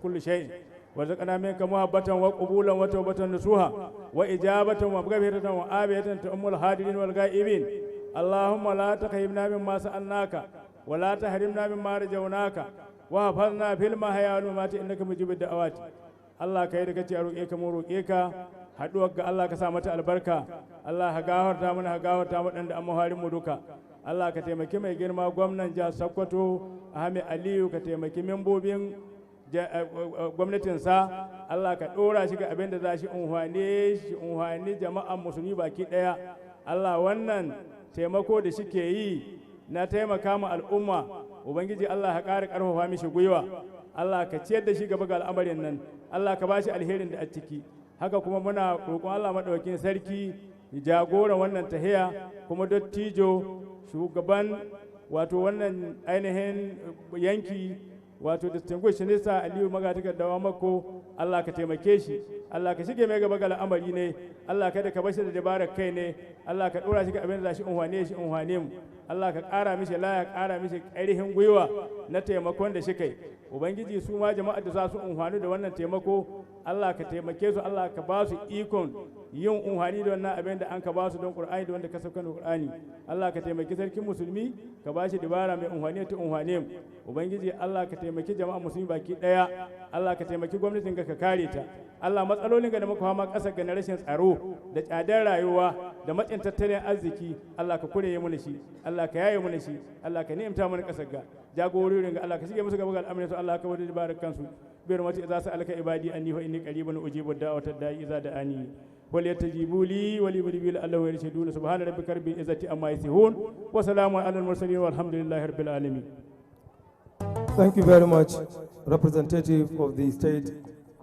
كل شيء وارزقنا منك محبة وقبولا وتوبة نصوحا وإجابة ومغفرة وعافية تؤم الحاضرين والغائبين اللهم لا تخيبنا مما سألناك ولا تحرمنا مما رجوناك وحفظنا في المحيا والممات إنك مجيب الدعوات الله كيدك ترويك مرويك haduwar ga Allah ka sa mata albarka Allah ka gafarta mana ka gafarta waɗanda an muharin mu duka Allah ka taimaki mai girma gwamnan jihar Sokoto Ahmed Aliyu ka taimaki membobin gwamnatinsa Allah ka ɗora shi ga abin da za shi unhwane jama'an musulmi baki ɗaya Allah wannan taimako da shi ke yi na taimaka ma al'umma ubangiji Allah ka ƙara ƙarfafa mishi gwiwa Allah ka ciyar da shi gaba ga al'amarin nan Allah ka ba shi alherin da a ciki haka kuma muna roƙon Allah maɗaukin sarki jagoran wannan tahiya kuma dattijo shugaban wato wannan ainihin yanki wato distinguished senator Aliyu Magatakar Dawa Mako Allah ka taimake shi Allah ka shige mai gaba ga al'amari ne Allah kada ka bashi da dabarar kai ne Allah ka ɗora shi ga abin da shi unhwane mu Allah ka ƙara mishi laya ƙara mishi ƙarihin gwiwa na taimakon da shi kai ubangiji su ma jama'ar da za su unhwani da wannan taimako Allah ka taimake su Allah ka ba su ikon yin unhwani da wannan abin da an ka ba su don Qur'ani da wanda ka sauka da Qur'ani Allah ka taimaki sarkin musulmi ka ba shi dabara mai unhwani ta unhwane mu ubangiji Allah ka taimaki jama'ar musulmi baki daya Allah ka taimaki gwamnatin ka kare ta Allah matsalolin ga da muka fama ƙasar ga na rashin tsaro da tsadar rayuwa da matsin tattalin arziki Allah ka kureye mana shi Allah ka yaye mana shi Allah ka ni'imta mana ƙasar ga jagororin ga Allah ka shige musu gaba ga al'amarin su Allah ka wada dabarar kansu bi rahmati idza sa'alaka ibadi anni fa inni qaribun ujibu da'watad da'i idza da'ani wal yatajibu li wa li bil Allahu yarshudun subhana rabbika rabbil izzati amma yasifun wa salamun alal mursalin walhamdulillahi rabbil alamin. Thank you very much, representative of the state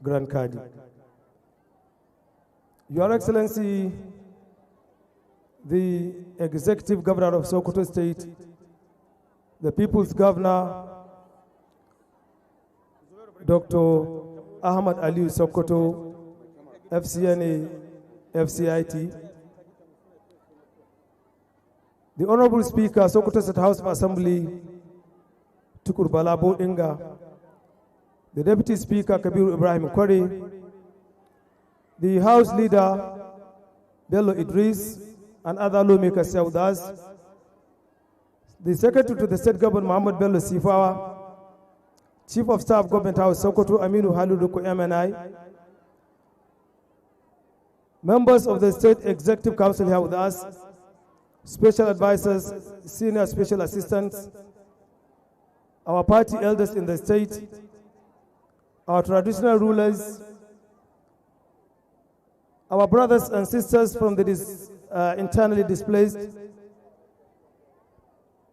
Grand Kadi. Your Excellency, the Executive Governor of Sokoto State, the People's Governor, Dr. Ahmed Aliyu Sokoto, FCNA, FCIT, the Honorable Speaker, Sokoto State House of Assembly, Tukur Balabo Inga, the Deputy Speaker, Kabiru Ibrahim Kwari, the House Leader, Bello Idris, and other lawmakers here with us, the Secretary to the State Government, Muhammad Bello Sifawa, Chief of Staff, Government House, Sokoto, Aminu Haluduko MNI, members of the State Executive Council here with us, special advisors, senior special assistants, our party elders in the state, our traditional rulers, our brothers and sisters from the internally displaced,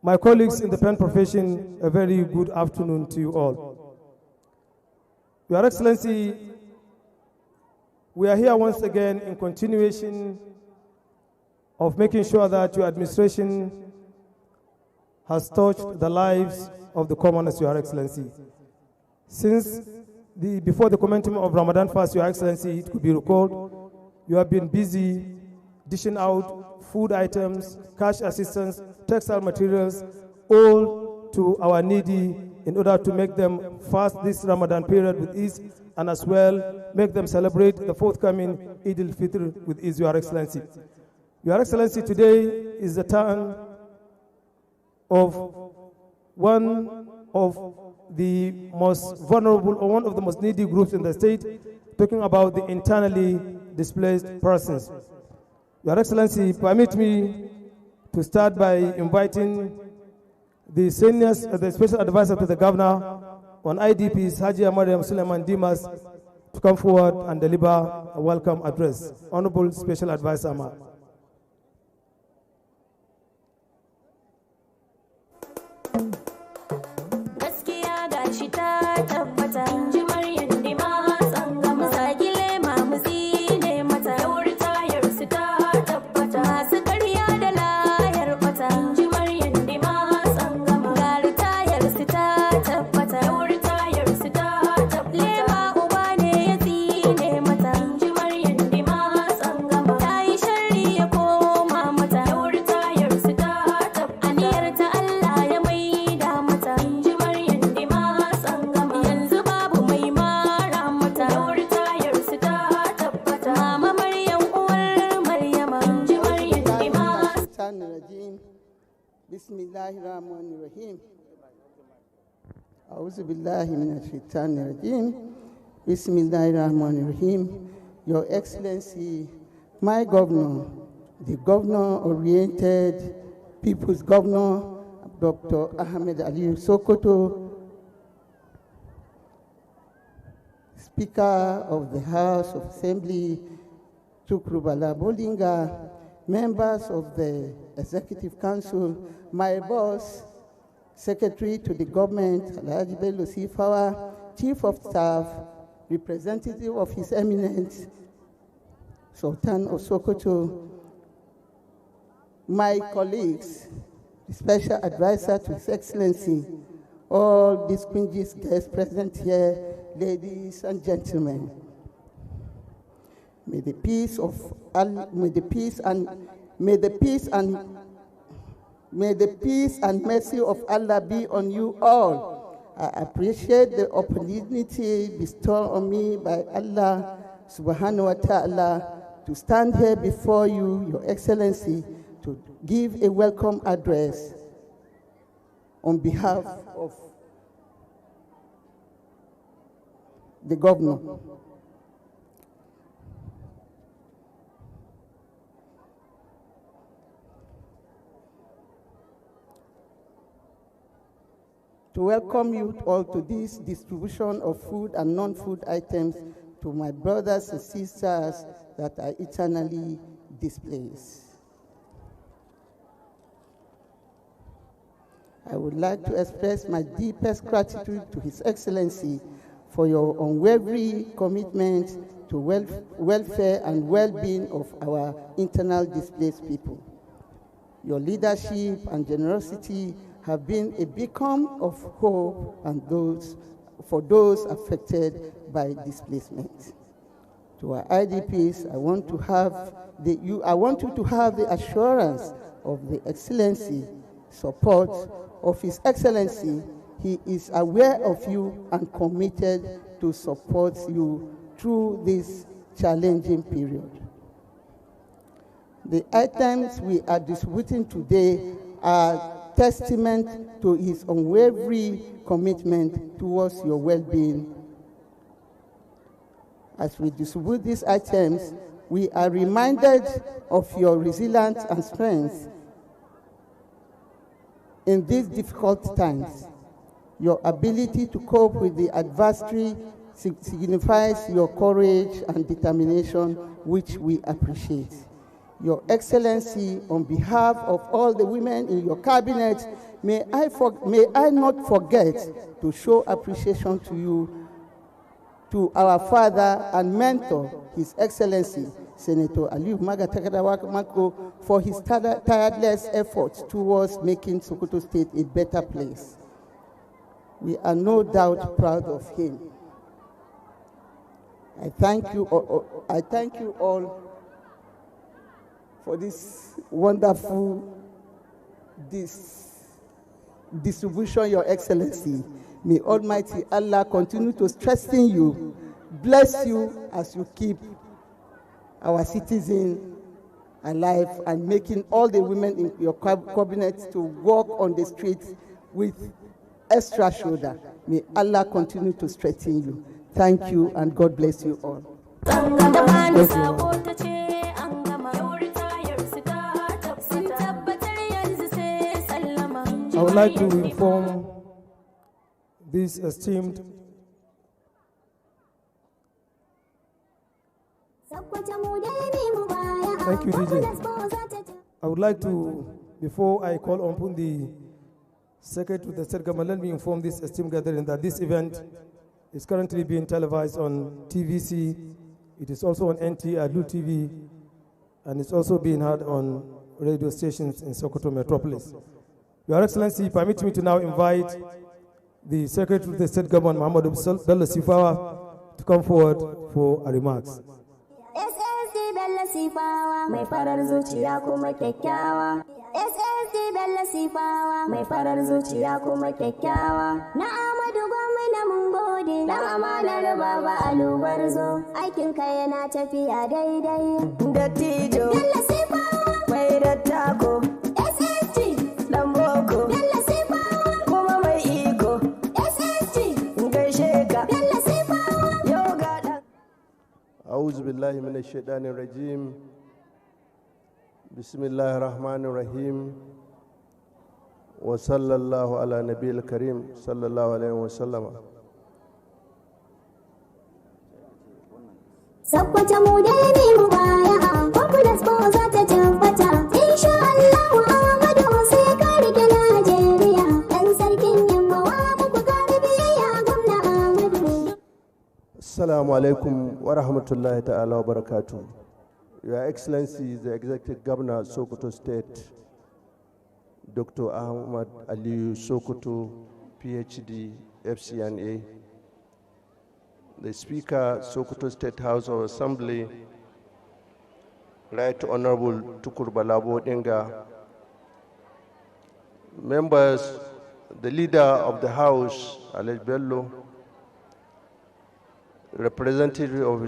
my colleagues in the pen profession, a very good afternoon to you all. Your Excellency, we are here once again in continuation of making sure that your administration has touched the lives of the commoners, Your Excellency. Since before the commencement of Ramadan fast, Your Excellency, it could be recalled, you have been busy dishing out food items, cash assistance, textile materials, all to our needy in order to make them fast this Ramadan period with ease and as well make them celebrate the forthcoming Eid al-Fitr with ease, Your Excellency. Your Excellency, today is the turn of one of the most vulnerable or one of the most needy groups in the state, talking about the internally displaced persons. Your Excellency, permit me to start by inviting the special advisor to the governor on IDPs, Haji Mariam Suleiman Dimas, to come forward and deliver a welcome address. Honorable Special Advisor Ma. Bismillahirrahmanirrahim. A'udhu billahi minash shaitanir rajim. Bismillahirrahmanirrahim. Your Excellency, my governor, the governor-oriented People's Governor, Dr. Ahmed Ali Sokoto, Speaker of the House of Assembly, Tukrubala Bolinga, members of the Executive Council, my boss, Secretary to the Government, Alhaji Bello Sifawa, Chief of Staff, representative of His Eminence, Sultan of Sokoto, my colleagues, the Special Advisor to His Excellency, all distinguished guests present here, ladies and gentlemen. May the peace and mercy of Allah be on you all. I appreciate the opportunity bestowed on me by Allah subhanahu wa ta'ala to stand here before you, Your Excellency, to give a welcome address on behalf of the governor. To welcome you all to this distribution of food and non-food items to my brothers and sisters that are eternally displaced. I would like to express my deepest gratitude to His Excellency for your unwavering commitment to welfare and well-being of our internal displaced people. Your leadership and generosity have been a beacon of hope and for those affected by displacement. To our IDPs, I want you to have the assurance of the excellency, support of His Excellency. He is aware of you and committed to support you through this challenging period. The items we are distributing today are testament to His unwavering commitment towards your well-being. As we distribute these items, we are reminded of your resilience and strength in these difficult times. Your ability to cope with the adversity signifies your courage and determination, which we appreciate. Your Excellency, on behalf of all the women in your cabinet, may I not forget to show appreciation to you, to our father and mentor, His Excellency, Senator Aliu Magatakadawak, for his tireless efforts towards making Sokoto State a better place. We are no doubt proud of him. I thank you all for this wonderful distribution, Your Excellency. May Almighty Allah continue to strengthen you, bless you as you keep our citizens alive and making all the women in your cabinet to walk on the streets with extra shoulder. May Allah continue to strengthen you. Thank you and God bless you all. Thank you. I would like to inform this esteemed Thank you, DJ. I would like to, before I call upon the Secretary of the State Government, let me inform this esteemed gathering that this event is currently being televised on TVC. It is also on NT, Adlu TV, and it's also being heard on radio stations in Sokoto Metropolis. Your Excellency, permit me to now invite the Secretary of the State Government, Muhammad Bello Sifawa, to come forward for a remarks. SSD Bello Sifawa, mai farar zuciya kuma kyakkyawa. SSD Bello Sifawa, mai farar zuciya kuma kyakkyawa. Na Amadu gwamna mun gode, dan amanar Baba Alubar zo. Aikinka yana tafiya daidai. Dattijo Bello Sifawa, mai dattako. SSD dan boko. أعوذ بالله من الشيطان الرجيم بسم الله الرحمن الرحيم وصلى الله على نبي الكريم صلى الله عليه وسلم. Sokoto mu dai mai mubaya'a, confidence ko za ta tabbata. Insha Allah Ahmadu sai ka rike Najeriya. Dan sarkin yamma wa muku kare biyayya gwamna Ahmadu. Assalamu alaikum wa rahmatullahi ta'ala wa barakatuh. Your Excellency, the Executive Governor of Sokoto State, Dr. Ahmad Aliyu Sokoto, PhD, FCNA, the Speaker, Sokoto State House of Assembly, Right Honorable Tukur Balabo Denga, members, the Leader of the House, Alej Bello, representative of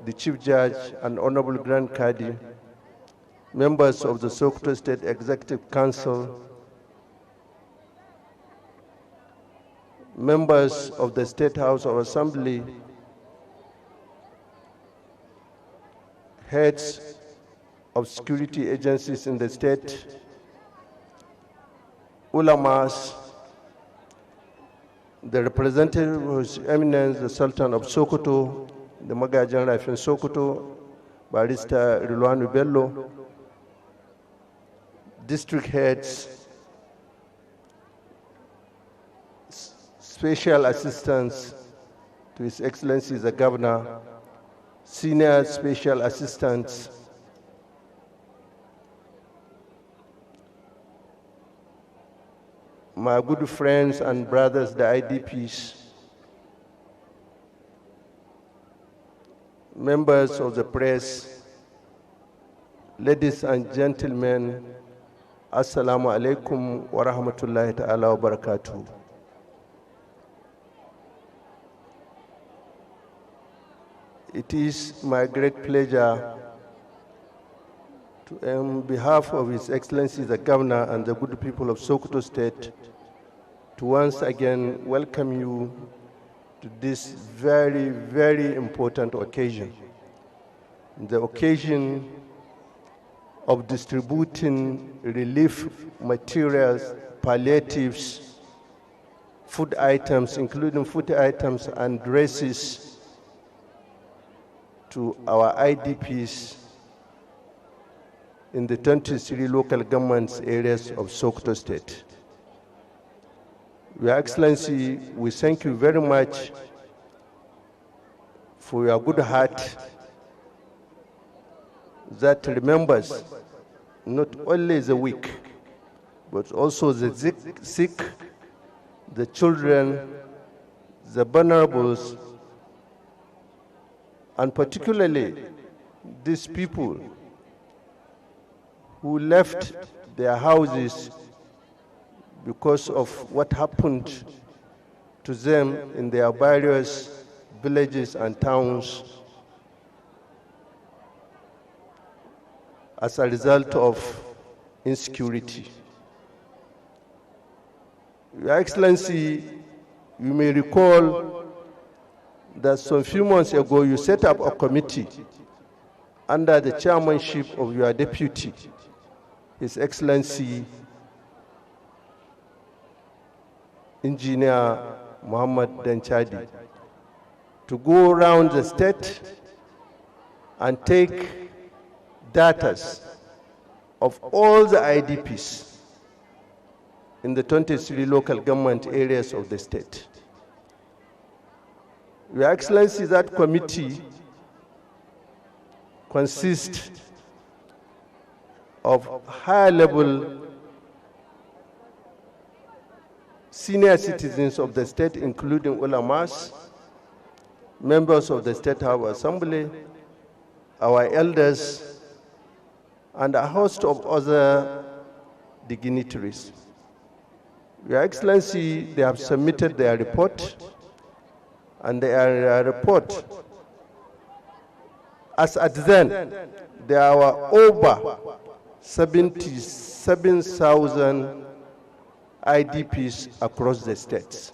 the Chief Judge and Honorable Grand Kadi, members of the Sokoto State Executive Council, members of the State House of Assembly, heads of security agencies in the state, ulamas, the representative of His Eminence, the Sultan of Sokoto, the Magajan Rafin Sokoto, Barrister Rilwanu Bello, district heads, special assistants to His Excellency the Governor, senior special assistants, my good friends and brothers, the IDPs, members of the press, ladies and gentlemen, Assalamu alaikum wa rahmatullahi ta'ala wa barakatuh. It is my great pleasure to, on behalf of His Excellency the Governor and the good people of Sokoto State, to once again welcome you to this very, very important occasion. The occasion of distributing relief materials, palliatives, food items, including food items and dresses, to our IDPs in the 23 local government areas of Sokoto State. Your Excellency, we thank you very much for your good heart that remembers not only the weak, but also the sick, the children, the vulnerables, and particularly these people who left their houses because of what happened to them in their various villages and towns as a result of insecurity. Your Excellency, you may recall that some few months ago you set up a committee under the chairmanship of your deputy, His Excellency Engineer Muhammad Danchadi, to go around the state and take data of all the IDPs in the 23 local government areas of the state. Your Excellency, that committee consists of high-level senior citizens of the state, including ulamas, members of the State House Assembly, our elders, and a host of other dignitaries. Your Excellency, they have submitted their report, and their report, as at then, there were over 77,000 IDPs across the states.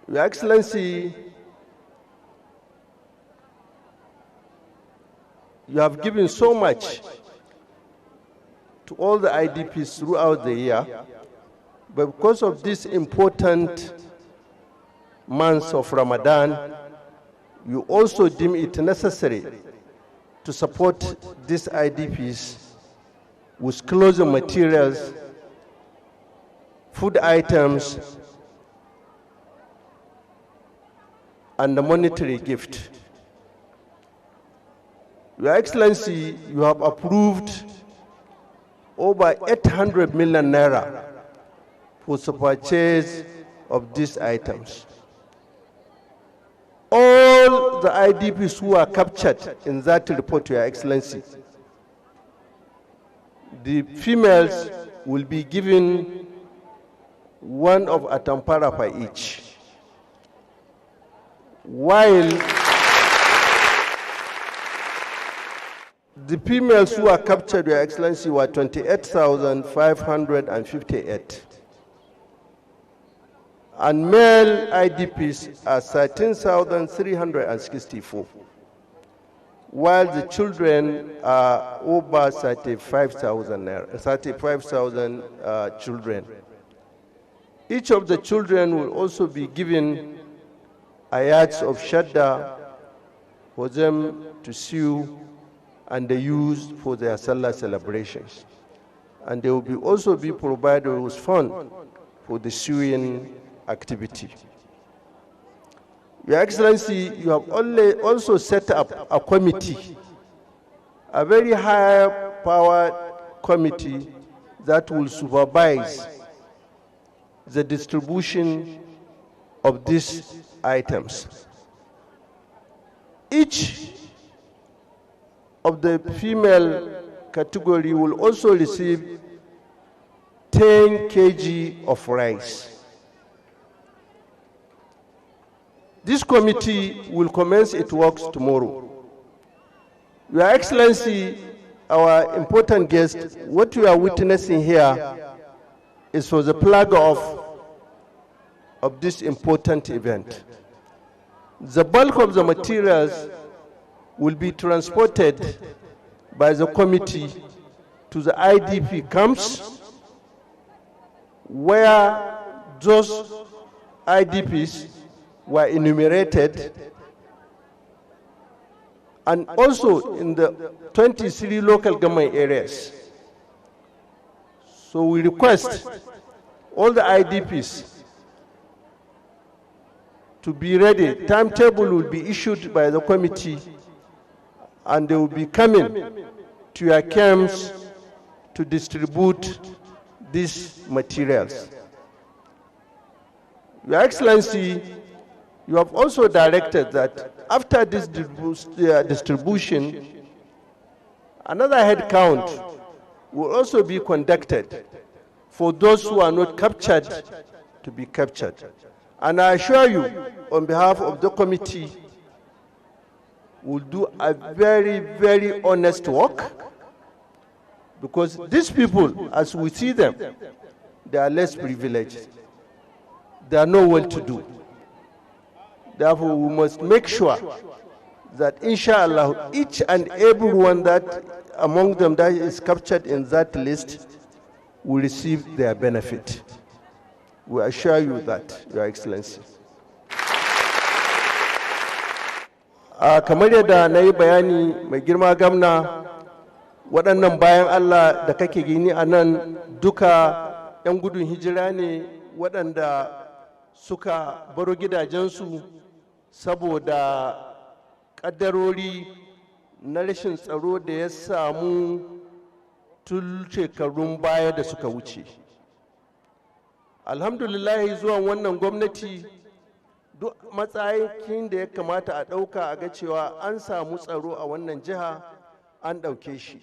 Your Excellency, you have given so much to all the IDPs throughout the year, but because of this important month of Ramadan, you also deem it necessary to support these IDPs with clothing materials, food items, and a monetary gift. Your Excellency, you have approved over 800 million naira for the purchase of these items. All the IDPs who are captured in that report, Your Excellency, the females will be given one of Atampara per each, while the females who are captured, Your Excellency, were 28,558. And male IDPs are 13,364, while the children are over 35,000 children. Each of the children will also be given a yard of shadda for them to sew and they use for their Salah celebrations. And they will also be provided with funds for the sewing activity. Your Excellency, you have also set up a committee, a very high-powered committee that will supervise the distribution of these items. Each of the female category will also receive 10 kg of rice. This committee will commence its works tomorrow. Your Excellency, our important guest, what you are witnessing here is for the flag off of this important event. The bulk of the materials will be transported by the committee to the IDP camps, where those IDPs were enumerated, and also in the 23 local government areas. So we request all the IDPs to be ready. Timetable will be issued by the committee, and they will be coming to your camps to distribute these materials. Your Excellency, you have also directed that after this distribution, another head count will also be conducted for those who are not captured to be captured. And I assure you, on behalf of the committee, we'll do a very, very honest work, because these people, as we see them, they are less privileged. They are not well-to-do. Therefore, we must make sure that, inshallah, each and everyone that among them that is captured in that list will receive their benefit. We assure you that, Your Excellency. Kamar yadda na yi bayani mai girma gamna, waɗannan bayan Allah da kake gini a nan duka 'yan gudun hijira ne waɗanda suka baro gidajensu saboda ƙaddarori na rashin tsaro da ya samu tun shekarun baya da suka wuce. Alhamdulillah, zuwan wannan gwamnati duk matsayin da ya kamata a ɗauka a ga cewa an samu tsaro a wannan jiha an ɗauke shi.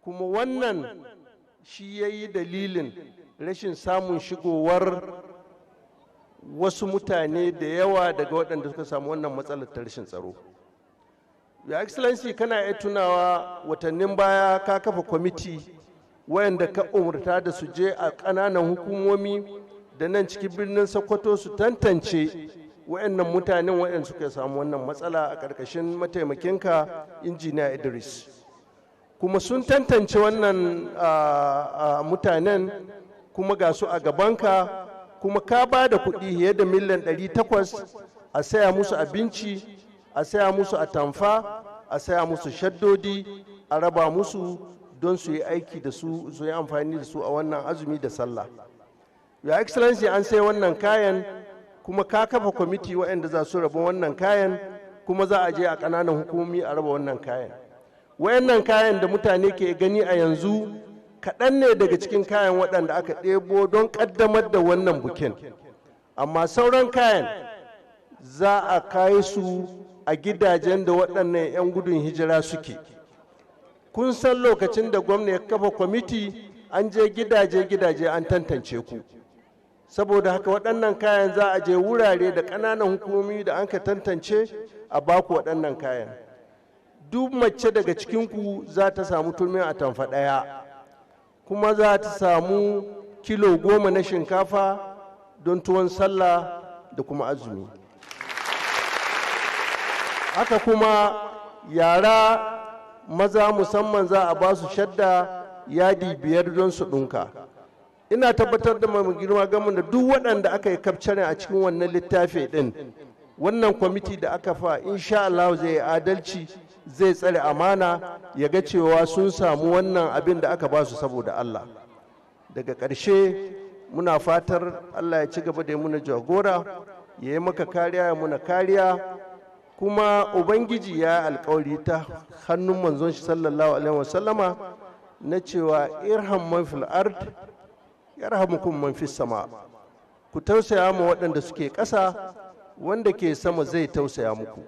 Kuma wannan shi ya yi dalilin rashin samun shigowar wasu mutane da yawa daga waɗanda suka samu wannan matsalar ta rashin tsaro. Your Excellency, kana iya tunawa watannin baya ka kafa kwamiti wayanda ka umarta da su je a ƙananan hukumomi da nan cikin birnin Sokoto su tantance waɗannan mutanen waɗanda suka samu wannan matsala a ƙarƙashin mataimakinka injiniya Idris, kuma sun tantance wannan mutanen kuma ga su a gabanka, kuma ka ba da kuɗi fiye da miliyan 800 a saya musu abinci, a saya musu atamfa, a saya musu shaddodi, a raba musu don su yi aiki da su yi amfani da su a wannan azumi da sallah. Your Excellency, an sai wannan kayan kuma ka kafa kwamiti waɗanda za su raba wannan kayan, kuma za a je a ƙananan hukumomi a raba wannan kayan. Wayannan kayan da mutane ke gani a yanzu kaɗan ne daga cikin kayan waɗanda aka ɗebo don ƙaddamar da wannan bukin, amma sauran kayan za a kai su a gidajen da waɗannan 'yan gudun hijira suke. Kun san lokacin da gwamna ya kafa kwamiti an je gidaje an tantance ku, saboda haka waɗannan kayan za a je wurare da ƙananan hukumomi da an ka tantance a baku waɗannan kayan. Duk mace daga cikinku za ta samu turmin atamfa ɗaya, kuma za ta samu kilo 10 na shinkafa don tuwon sallah da kuma azumi. Haka kuma yara maza musamman za a ba su shadda yadi 5 don su ɗinka. Ina tabbatar da mai girma gamin da duk waɗanda aka yi kafcarin a cikin wannan littafi ɗin, wannan kwamiti da aka fa insha Allah zai yi adalci, zai tsare amana, ya ga cewa sun samu wannan abin da aka ba su saboda Allah. Daga ƙarshe muna fatar Allah ya ci gaba da muna jagora, ya yi maka kariya, ya muna kariya, kuma Ubangiji ya yi alkawari ta hannun manzon shi sallallahu alaihi wasallama na cewa irham man fil ard yarhamukum man fis sama. Ku tausaya ma waɗanda suke ƙasa, wanda ke sama zai tausaya muku.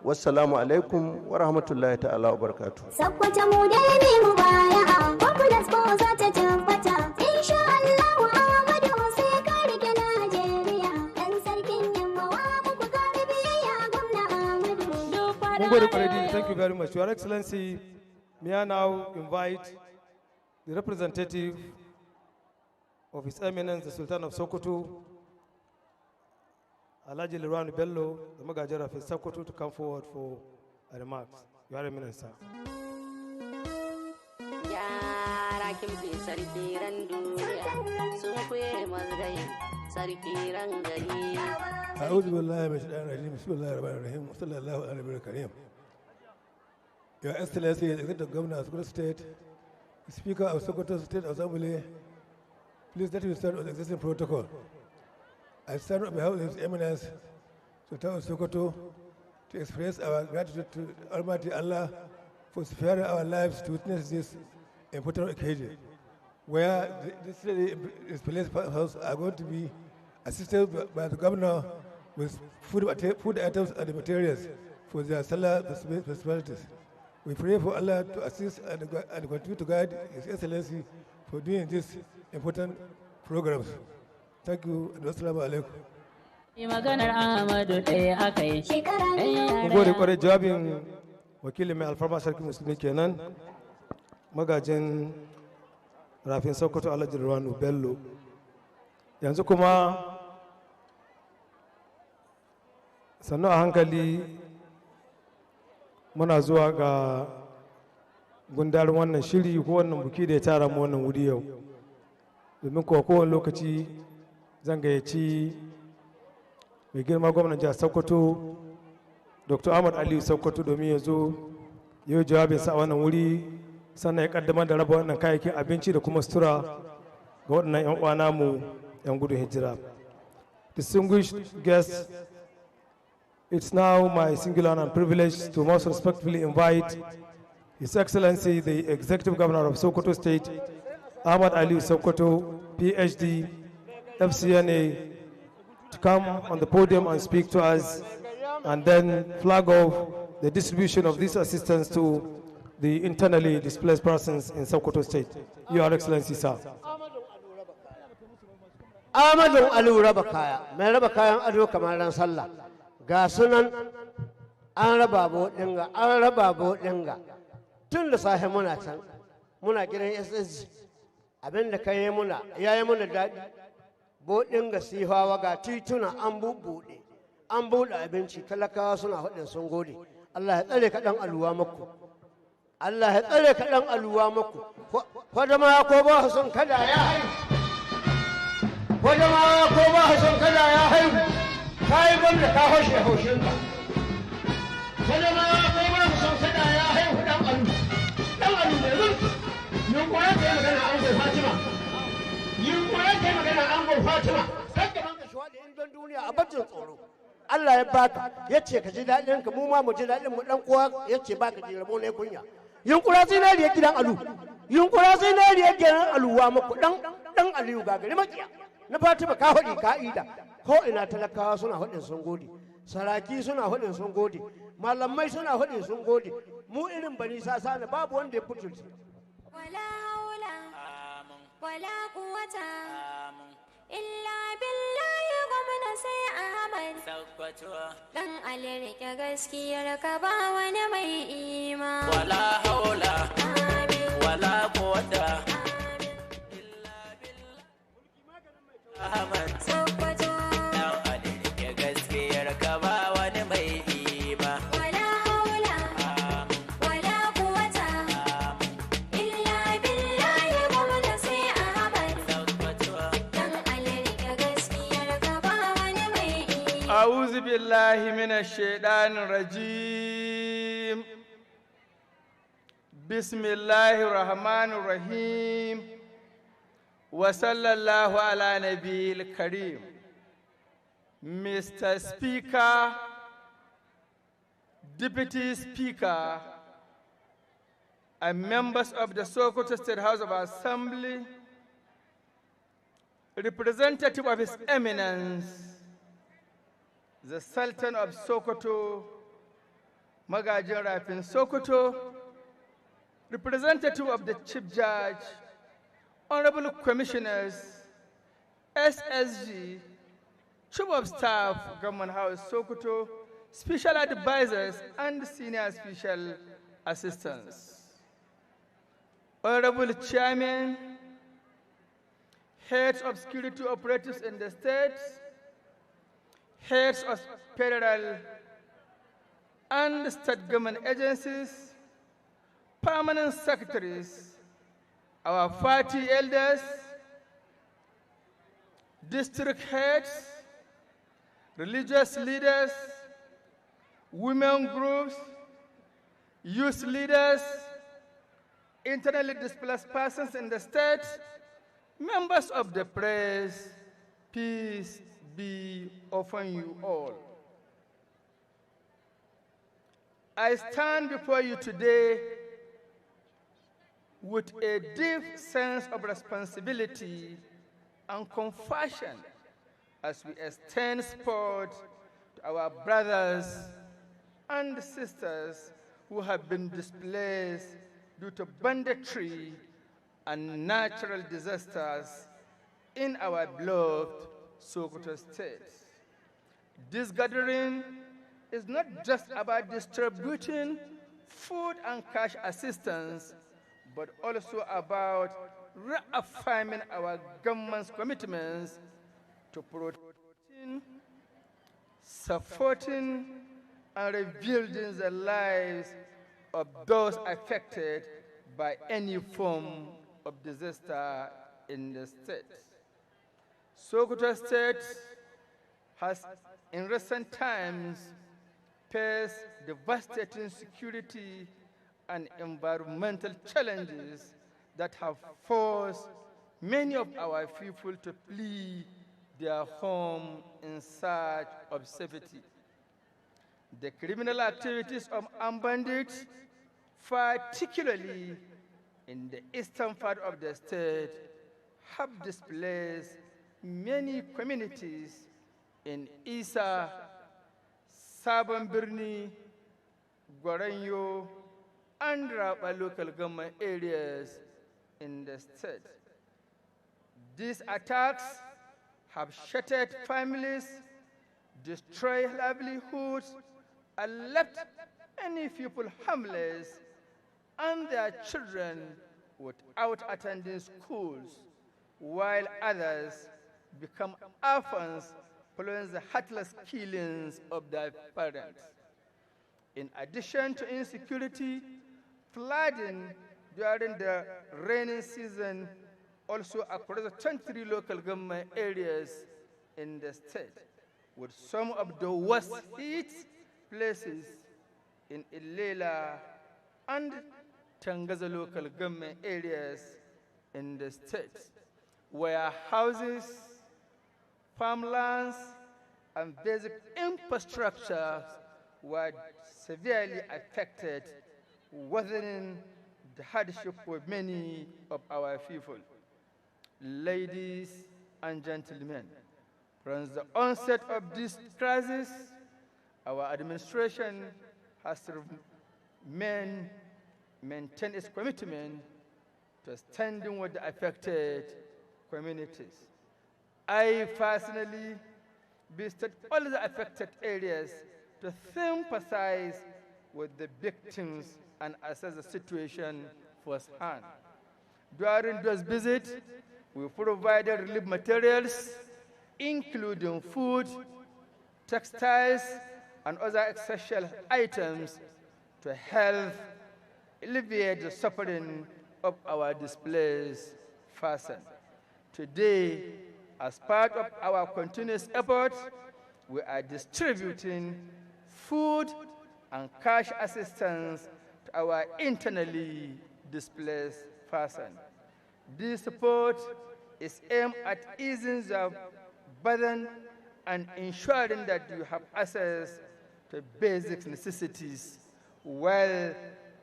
Wassalamu alaikum wa rahmatullahi ta'ala wa barakatuh. Sakwata mu dai ne mu baya, confidence ko za ta tabbata. Insha Allah Ahmadu sai ka rike Najeriya. Dan sarkin yamma wa muku kare biyayya gwamna Ahmadu. Thank you very much. Your Excellency, may I now invite the representative of His Eminence, the Sultan of Sokoto, Alhaji Lirwanu Bello, the Magajara of Sokoto, to come forward for remarks. Your Eminence, sir. أعوذ بالله من الشيطان الرجيم بسم الله الرحمن الرحيم وصلى الله على النبي الكريم. Your Excellency, the Executive Governor of Sokoto State, Speaker of Sokoto State Assembly, please let me start with the existing protocol. I stand on behalf of His Eminence, Sultan of Sokoto, to express our gratitude to Almighty Allah for sparing our lives to witness this important occasion, where this police house are going to be assisted by the governor with food items and the materials for their Salah festivities. We pray for Allah to assist and continue to guide His Excellency for doing these important programs. Thank you, and wassalamu alaikum. Maganar Ahmadu ɗaya aka yi. Mun gode kwarai, jawabin wakilin mai alfarma sarki musulmi kenan, magajin rafin Sokoto Alhaji Lirwanu Bello. Yanzu kuma sannu a hankali muna zuwa ga gundarin wannan shiri ko wannan buki da ya tara mu wannan wuri yau. Domin kuwa kowane lokaci zan gayyaci mai girma gwamnan jihar Sokoto, Dr. Ahmad Aliyu Sokoto, domin ya zo ya yi jawabinsa a wannan wuri, sannan ya kaddamar da raba wannan kayayyakin abinci da kuma sutura ga waɗannan 'yan uwa namu 'yan gudun hijira. Distinguished guests, it's now my singular and privilege to most respectfully invite His Excellency, the Executive Governor of Sokoto State, Ahmad Aliyu Sokoto, PhD, FCNA, to come on the podium and speak to us, and then flag off the distribution of this assistance to the internally displaced persons in Sokoto State. Your Excellency, sir. Ahmadu Aliyu raba kaya, mai raba kayan ado kamar ran sallah. Ga sunan an raba bodinga, an raba bodinga. Tun da safe muna can, muna gidan SSG. Abinda ka yi muna, ya yi muna daɗi. Bodinga sihawa ga tituna an bubbuɗe, an buɗe abinci talakawa suna faɗin sun gode. Allah ya tsare ka ɗan aluwa muku. Allah ya tsare ka ɗan aluwa muku. Fadama ko ba son kada ya haihu. Fadama ko ba son kada ya haihu. Ka yi gwamna ka haushe haushinka. Fadama ko ba son kada ya haihu ɗan alu. Ɗan alu mai mulki. Yin kuwa ya kai magana an bai Fatima. Yin kuwa ya kai magana an bai Fatima. Kai da banka shuwa da yin don duniya a bacin tsoro. Allah ya baka ya ce ka ji daɗin ka mu ma mu ji daɗin mu ɗan uwa ya ce baka ji rabo ne kunya. Yunkura zinariyar gidan alu. Yunkura zinariyar gidan aluwa muku ɗan aliyu gagari makiya. Na Fatima ka haɗi ka'ida. Ko ina talakawa suna haɗin sun gode. Saraki suna haɗin sun gode. Malamai suna haɗin sun gode. Mu irin bani sasa ne babu wanda ya fitulce. Wala haula wala quwwata illa billahi gwamna sai Ahmad Sokoto dan alirke gaskiyar ka ba wani mai ima wala haula wala quwwata illa billahi Ahmad Sokoto dan alirke gaskiyar ka ba wani mai ima wala haula wala quwwata illa billahi gwamna sai Ahmad Sokoto dan alirke gaskiyar ka ba wani mai ima أعوذ بالله من الشيطان الرجيم بسم الله الرحمن الرحيم وصلى الله على نبي الكريم Mr. Speaker, Deputy Speaker, and members of the Sokoto State House of Assembly, representative of His Eminence, the Sultan of Sokoto, Magajin Rafin Sokoto, representative of the Chief Judge, Honorable Commissioners, SSG, Chief of Staff, Government House Sokoto, Special Advisors, and Senior Special Assistants. Honorable Chairman, Heads of Security Operatives in the State, Heads of federal and state government agencies, permanent secretaries, our party elders, district heads, religious leaders, women groups, youth leaders, internally displaced persons in the state, members of the press, peace be upon you all. I stand before you today with a deep sense of responsibility and compassion as we extend support to our brothers and sisters who have been displaced due to banditry and natural disasters in our beloved Sokoto State. This gathering is not just about distributing food and cash assistance, but also about reaffirming our government's commitments to protecting, supporting, and rebuilding the lives of those affected by any form of disaster in the state. Sokoto State has, in recent times, faced devastating security and environmental challenges that have forced many of our people to flee their home in search of safety. The criminal activities of armed bandits, particularly in the eastern part of the state, have displaced many communities in Isa, Sabon Birni, Gwaranyo, and Raba local government areas in the state. These attacks have shattered families, destroyed livelihoods, and left many people homeless and their children without attending schools, while others become orphans following the heartless killings of their parents. In addition to insecurity, flooding during the rainy season also across the 23 local government areas in the state, with some of the worst hit places in Ilela and Tangaza local government areas in the state, where houses, farmlands, and basic infrastructure were severely affected, worsening the hardship for many of our people. Ladies and gentlemen, from the onset of this crisis, our administration has maintained its commitment to standing with the affected communities. I personally visited all the affected areas to sympathize with the victims and assess the situation firsthand. During those visits, we provided relief materials, including food, textiles, and other essential items to help alleviate the suffering of our displaced persons. Today, as part of our continuous efforts, we are distributing food and cash assistance to our internally displaced persons. This support is aimed at easing the burden and ensuring that you have access to basic necessities, while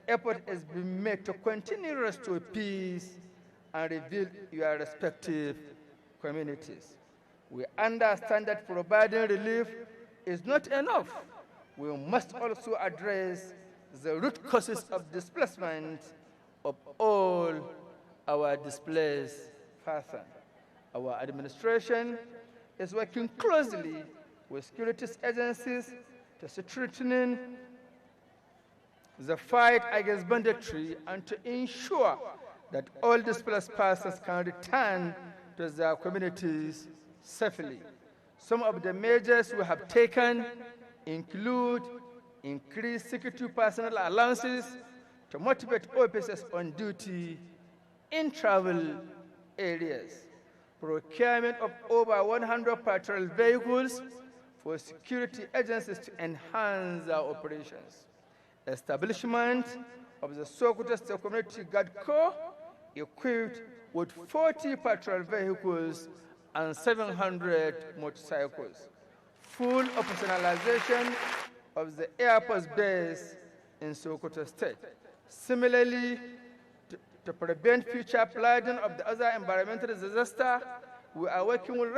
effort is being made to continue to restore peace and rebuild your respective communities. We understand that providing relief is not enough. We must also address the root causes of displacement of all our displaced persons. Our administration is working closely with security agencies to strengthen the fight against banditry and to ensure that all displaced persons can return to their communities safely. Some of the measures we have taken include increased security personnel allowances to motivate officers on duty in travel areas, procurement of over 100 patrol vehicles for security agencies to enhance their operations, establishment of the Sokoto State Community Guard Corps equipped with 40 patrol vehicles and 700 motorcycles, full operationalization of the Air Force base in Sokoto State. Similarly, to prevent future flooding of the other environmental disaster, we are working with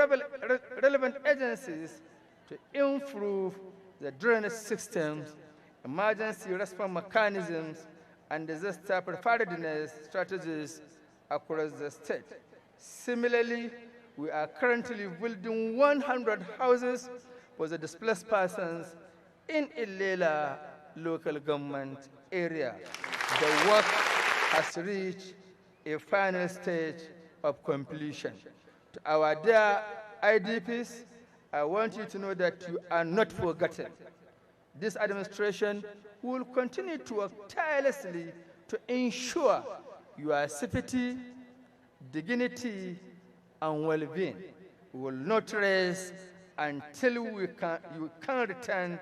relevant agencies to improve the drainage systems, emergency response mechanisms, and disaster preparedness strategies across the state. Similarly, we are currently building 100 houses for the displaced persons in Ilela local government area. The work has reached a final stage of completion. To our dear IDPs, I want you to know that you are not forgotten. This administration will continue to work tirelessly to ensure your safety, dignity, and well-being. We will not rest until you can return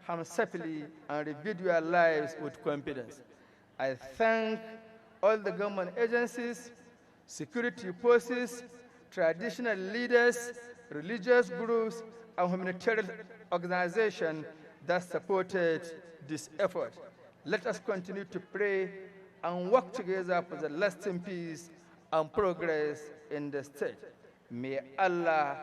home safely and rebuild your lives with confidence. I thank all the government agencies, security forces, traditional leaders, religious groups, and humanitarian organizations that supported this effort. Let us continue to pray and work together for the lasting peace and progress in the state. May Allah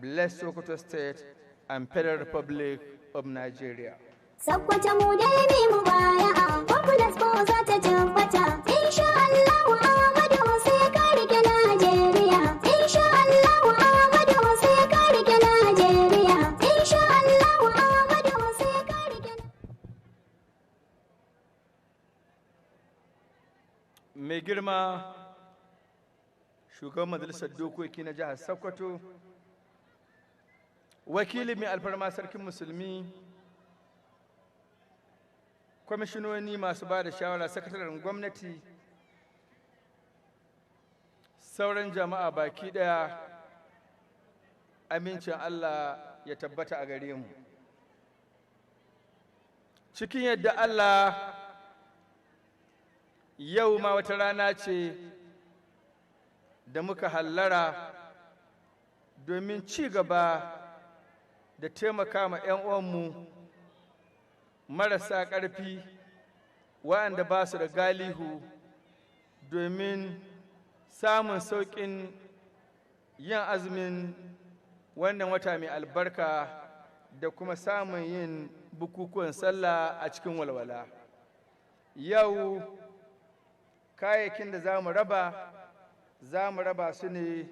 bless Sokoto State and Federal Republic of Nigeria. Sokoto mu dai mai mu baya, confidence ko za ta tabbata. Insha Allah Ahmadu sai ka rike Najeriya. Insha Allah Ahmadu sai ka rike Najeriya. Insha Allah Ahmadu sai ka rike. Mai girma shugaban majalisar dokoki na jihar Sokoto, wakili mai alfarma sarkin musulmi, kwamishinoni masu ba da shawara, sakataren gwamnati, sauran jama'a baki ɗaya, amincin Allah ya tabbata a gare mu. Cikin yadda Allah, yau ma wata rana ce da muka hallara domin ci gaba da taimaka ma 'yan uwanmu marasa ƙarfi waɗanda ba su da galihu domin samun sauƙin yin azumin wannan wata mai albarka da kuma samun yin bukukuwan sallah a cikin walwala. Yau kayayyakin da za mu raba su ne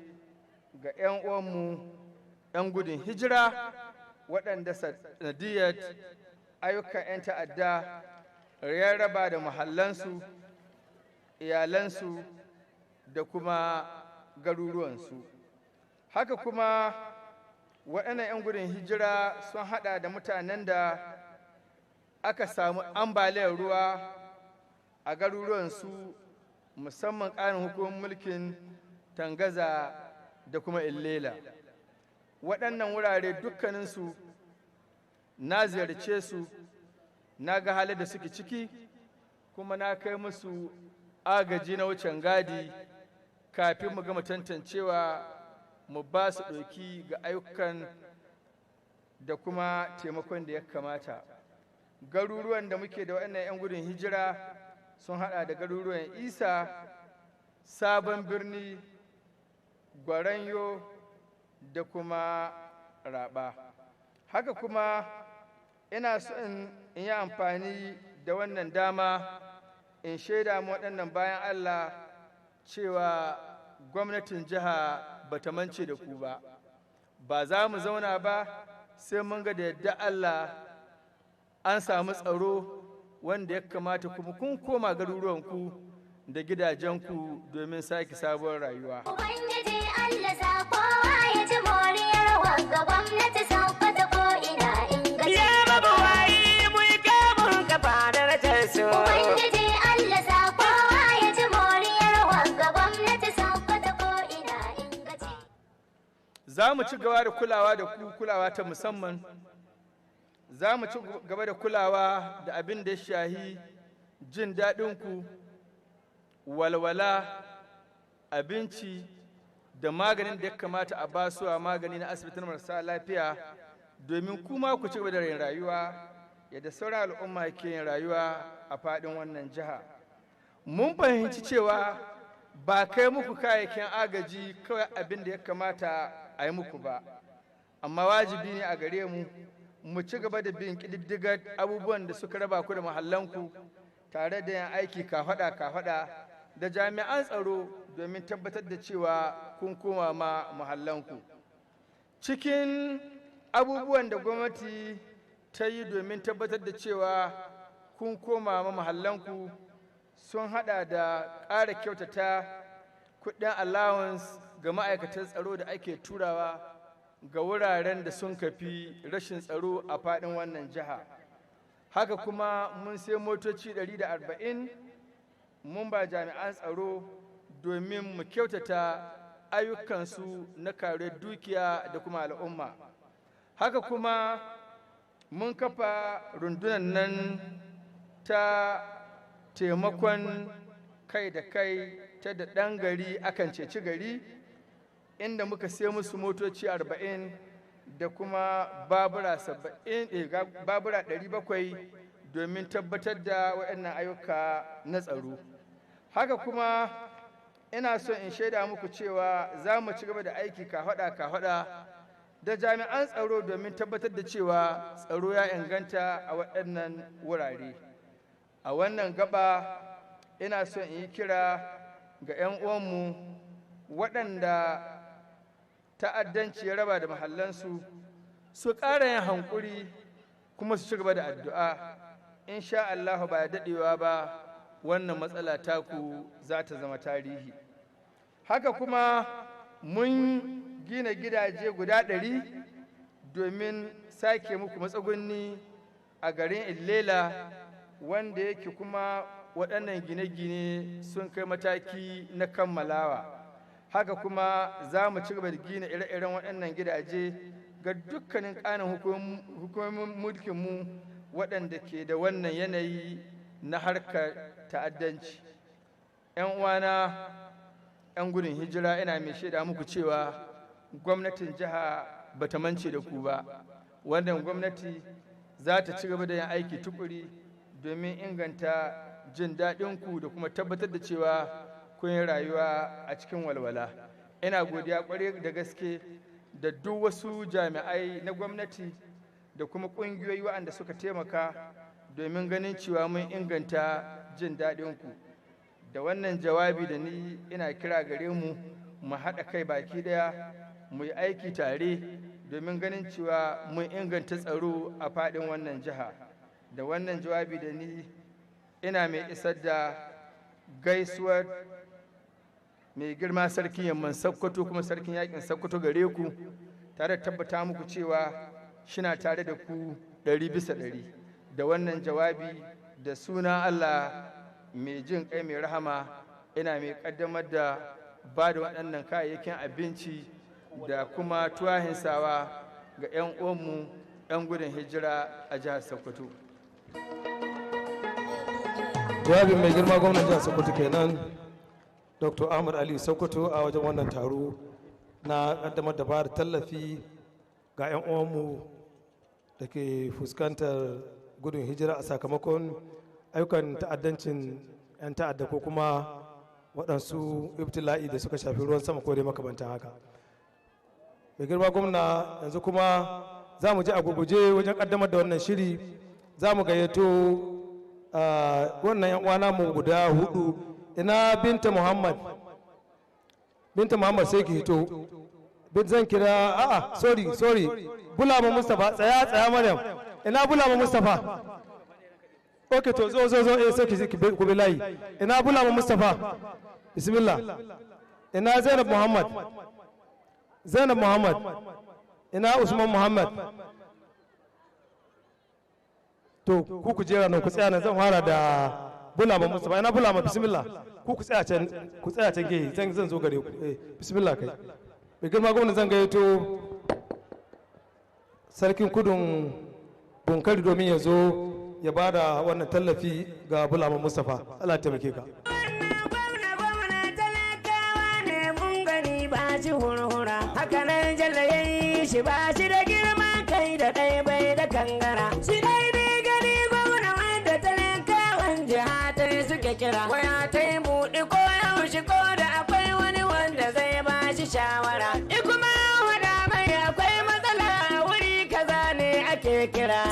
ga 'yan uwanmu 'yan gudun hijira waɗanda sanadiyar ayyukan 'yan ta'adda ya raba da mahallansu, iyalansu da kuma garuruwansu. Haka kuma waɗannan 'yan gudun hijira sun haɗa da mutanen da aka samu ambaliyar ruwa a garuruwansu, musamman ƙarin hukumar mulkin Tangaza da kuma Illela. Waɗannan wurare dukkaninsu na ziyarce su, na ga halin da suke ciki, kuma na kai musu agaji na wucin gadi kafin mu gama tantancewa mu ba su ɗauki ga ayyukan da kuma taimakon da ya kamata. Garuruwan da muke da waɗannan 'yan gudun hijira sun haɗa da garuruwan Isa, Sabon Birni, Gwaranyo da kuma Raba. Haka kuma ina so in yi amfani da wannan dama in shaida mu waɗannan bayan Allah cewa gwamnatin jiha ba ta mance da ku ba. Ba za mu zauna ba sai mun ga da yadda Allah an samu tsaro wanda ya kamata kuma kun koma garuruwanku da gidajenku domin sake sabuwar rayuwa. Ubangiji Allah sa kowa ya ci moriyar wanga gwamnati Sokoto ko ina ingaci. Ya mabuwayi mu yi kamun kafa da rajar su. Ubangiji Allah sa kowa ya ci moriyar wanga gwamnati Sokoto ko ina ingaci. Za mu ci gaba da kulawa da ku, kulawa ta musamman. Za mu ci gaba da kulawa da abin da ya shahi jin daɗinku, walwala, abinci da maganin da ya kamata a basuwa magani na asibitin marasa lafiya domin kuma ku ci gaba da yin rayuwa yadda sauran al'umma ke yin rayuwa a faɗin wannan jiha. Mun fahimci cewa ba kai muku kayayyakin agaji kawai abin da ya kamata a yi muku ba, amma wajibi ne a gare mu mu ci gaba da bin ƙididdigar abubuwan da suka raba ku da mahallanku tare da yin aiki kafaɗa da jami'an tsaro domin tabbatar da cewa kun koma ma mahallanku. Cikin abubuwan da gwamnati ta yi domin tabbatar da cewa kun koma ma mahallanku sun haɗa da ƙara kyautata kuɗin allowance ga ma'aikatan tsaro da ake turawa ga wuraren da sun kafi rashin tsaro a faɗin wannan jiha. Haka kuma mun sai motoci 140 mun ba jami'an tsaro domin mu kyautata ayyukansu na kare dukiya da kuma al'umma. Haka kuma mun kafa rundunar nan ta taimakon kai da kai ta da ɗan gari akan ceci gari, inda muka sai musu motoci 40 da kuma babura 700 domin tabbatar da waɗannan ayyuka na tsaro. Haka kuma ina son in shaida muku cewa za mu ci gaba da aiki kafaɗa da jami'an tsaro domin tabbatar da cewa tsaro ya inganta a waɗannan wurare. A wannan gaba ina son in yi kira ga 'yan uwanmu waɗanda ta'addanci ya raba da mahallansu su ƙara yin hankuri kuma su ci gaba da addu'a. Insha Allah ba ya daɗewa ba wannan matsala taku za ta zama tarihi. Haka kuma mun gina gidaje guda 100 domin sake muku matsugunni a garin Illela, wanda yake kuma waɗannan gine-gine sun kai mataki na kammalawa. Haka kuma za mu ci gaba da gina ire-iren waɗannan gidaje ga dukkanin ƙanan hukumomin mulkinmu waɗanda ke da wannan yanayi na harkar ta'addanci. 'Yan uwana 'yan gudun hijira, ina mai shaida muku cewa gwamnatin jiha ba ta mance da ku ba. Wannan gwamnati za ta ci gaba da yin aiki tukuri domin inganta jin daɗinku da kuma tabbatar da cewa kun yi rayuwa a cikin walwala. Ina godiya ƙwarai da gaske da duk wasu jami'ai na gwamnati da kuma ƙungiyoyi waɗanda suka taimaka domin ganin cewa mun inganta jin daɗinku. Da wannan jawabi da ni ina kira gare mu mu haɗa kai baki ɗaya mu yi aiki tare domin ganin cewa mun inganta tsaro a faɗin wannan jiha. Da wannan jawabi da ni ina mai isar da gaisuwar mai girma sarkin yamman Sokoto kuma sarkin yakin Sokoto gare ku, tare da tabbata muku cewa shina tare da ku 100%. Da wannan jawabi da suna Allah mai jin kai mai rahama, ina mai kaddamar da ba da waɗannan kayayyakin abinci da kuma tuwahin sawa ga 'yan uwanmu 'yan gudun hijira a jihar Sokoto. Jawabin mai girma gwamnan jihar Sokoto kenan, Dr. Ahmad Ali Sokoto, a wajen wannan taro na kaddamar da ba da tallafi ga 'yan uwanmu da ke fuskantar gudun hijira a sakamakon ayyukan ta'addancin 'yan ta'adda ko kuma waɗansu ibtila'i da suka shafi ruwan sama ko dai makamantan haka. Mai girma gwamna, yanzu kuma za mu ji a gurguje wajen kaddamar da wannan shiri. Za mu gayyato wannan 'yan uwana mu guda hudu. Ina Binta Muhammad? Binta Muhammad sai ki hito. Zan kira sorry Bulama Mustapha, tsaya Maryam. Ina Bulama Mustapha? Ok, to zo sai ki ku bi layi. Ina Bulama Mustapha? Bismillah. Ina Zainab Muhammad? Ina Usman Muhammad? To ku jera nan, ku tsaya nan, zan fara da Bulama Mustapha. Ina Bulama? Bismillah. Ku tsaya can gehe, zan zo gare ku. Bismillah kai. Mai girma gwamnati, zan gayyato sarkin kudun Bunkari domin ya zo ya ba da wannan tallafi ga Bulama Mustapha. Allah ta taimake ka. Shi hurhura haka nan jalla ya yi shi, ba shi da girma kai da ɗaya bai da kangara. Shi dai ne gani gwamna wanda talakawan jiha ta suke kira. Waya ta yi buɗe ko yaushe ko da akwai wani wanda zai ba shi shawara. In kuma wada mai akwai matsala wuri kaza ne ake kira.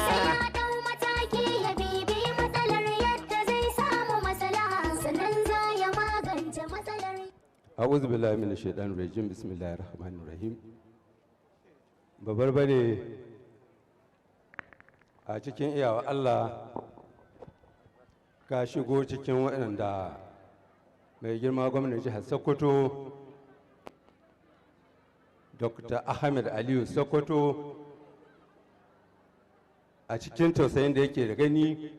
a'udhu billahi minash shaitanir rajim, bismillahir rahmanir rahim. Babarbare a cikin iyawa Allah ka shigo cikin waɗanda mai girma gwamnan jihar Sokoto Dr. Ahmed Aliyu Sokoto a cikin tausayin da yake da gani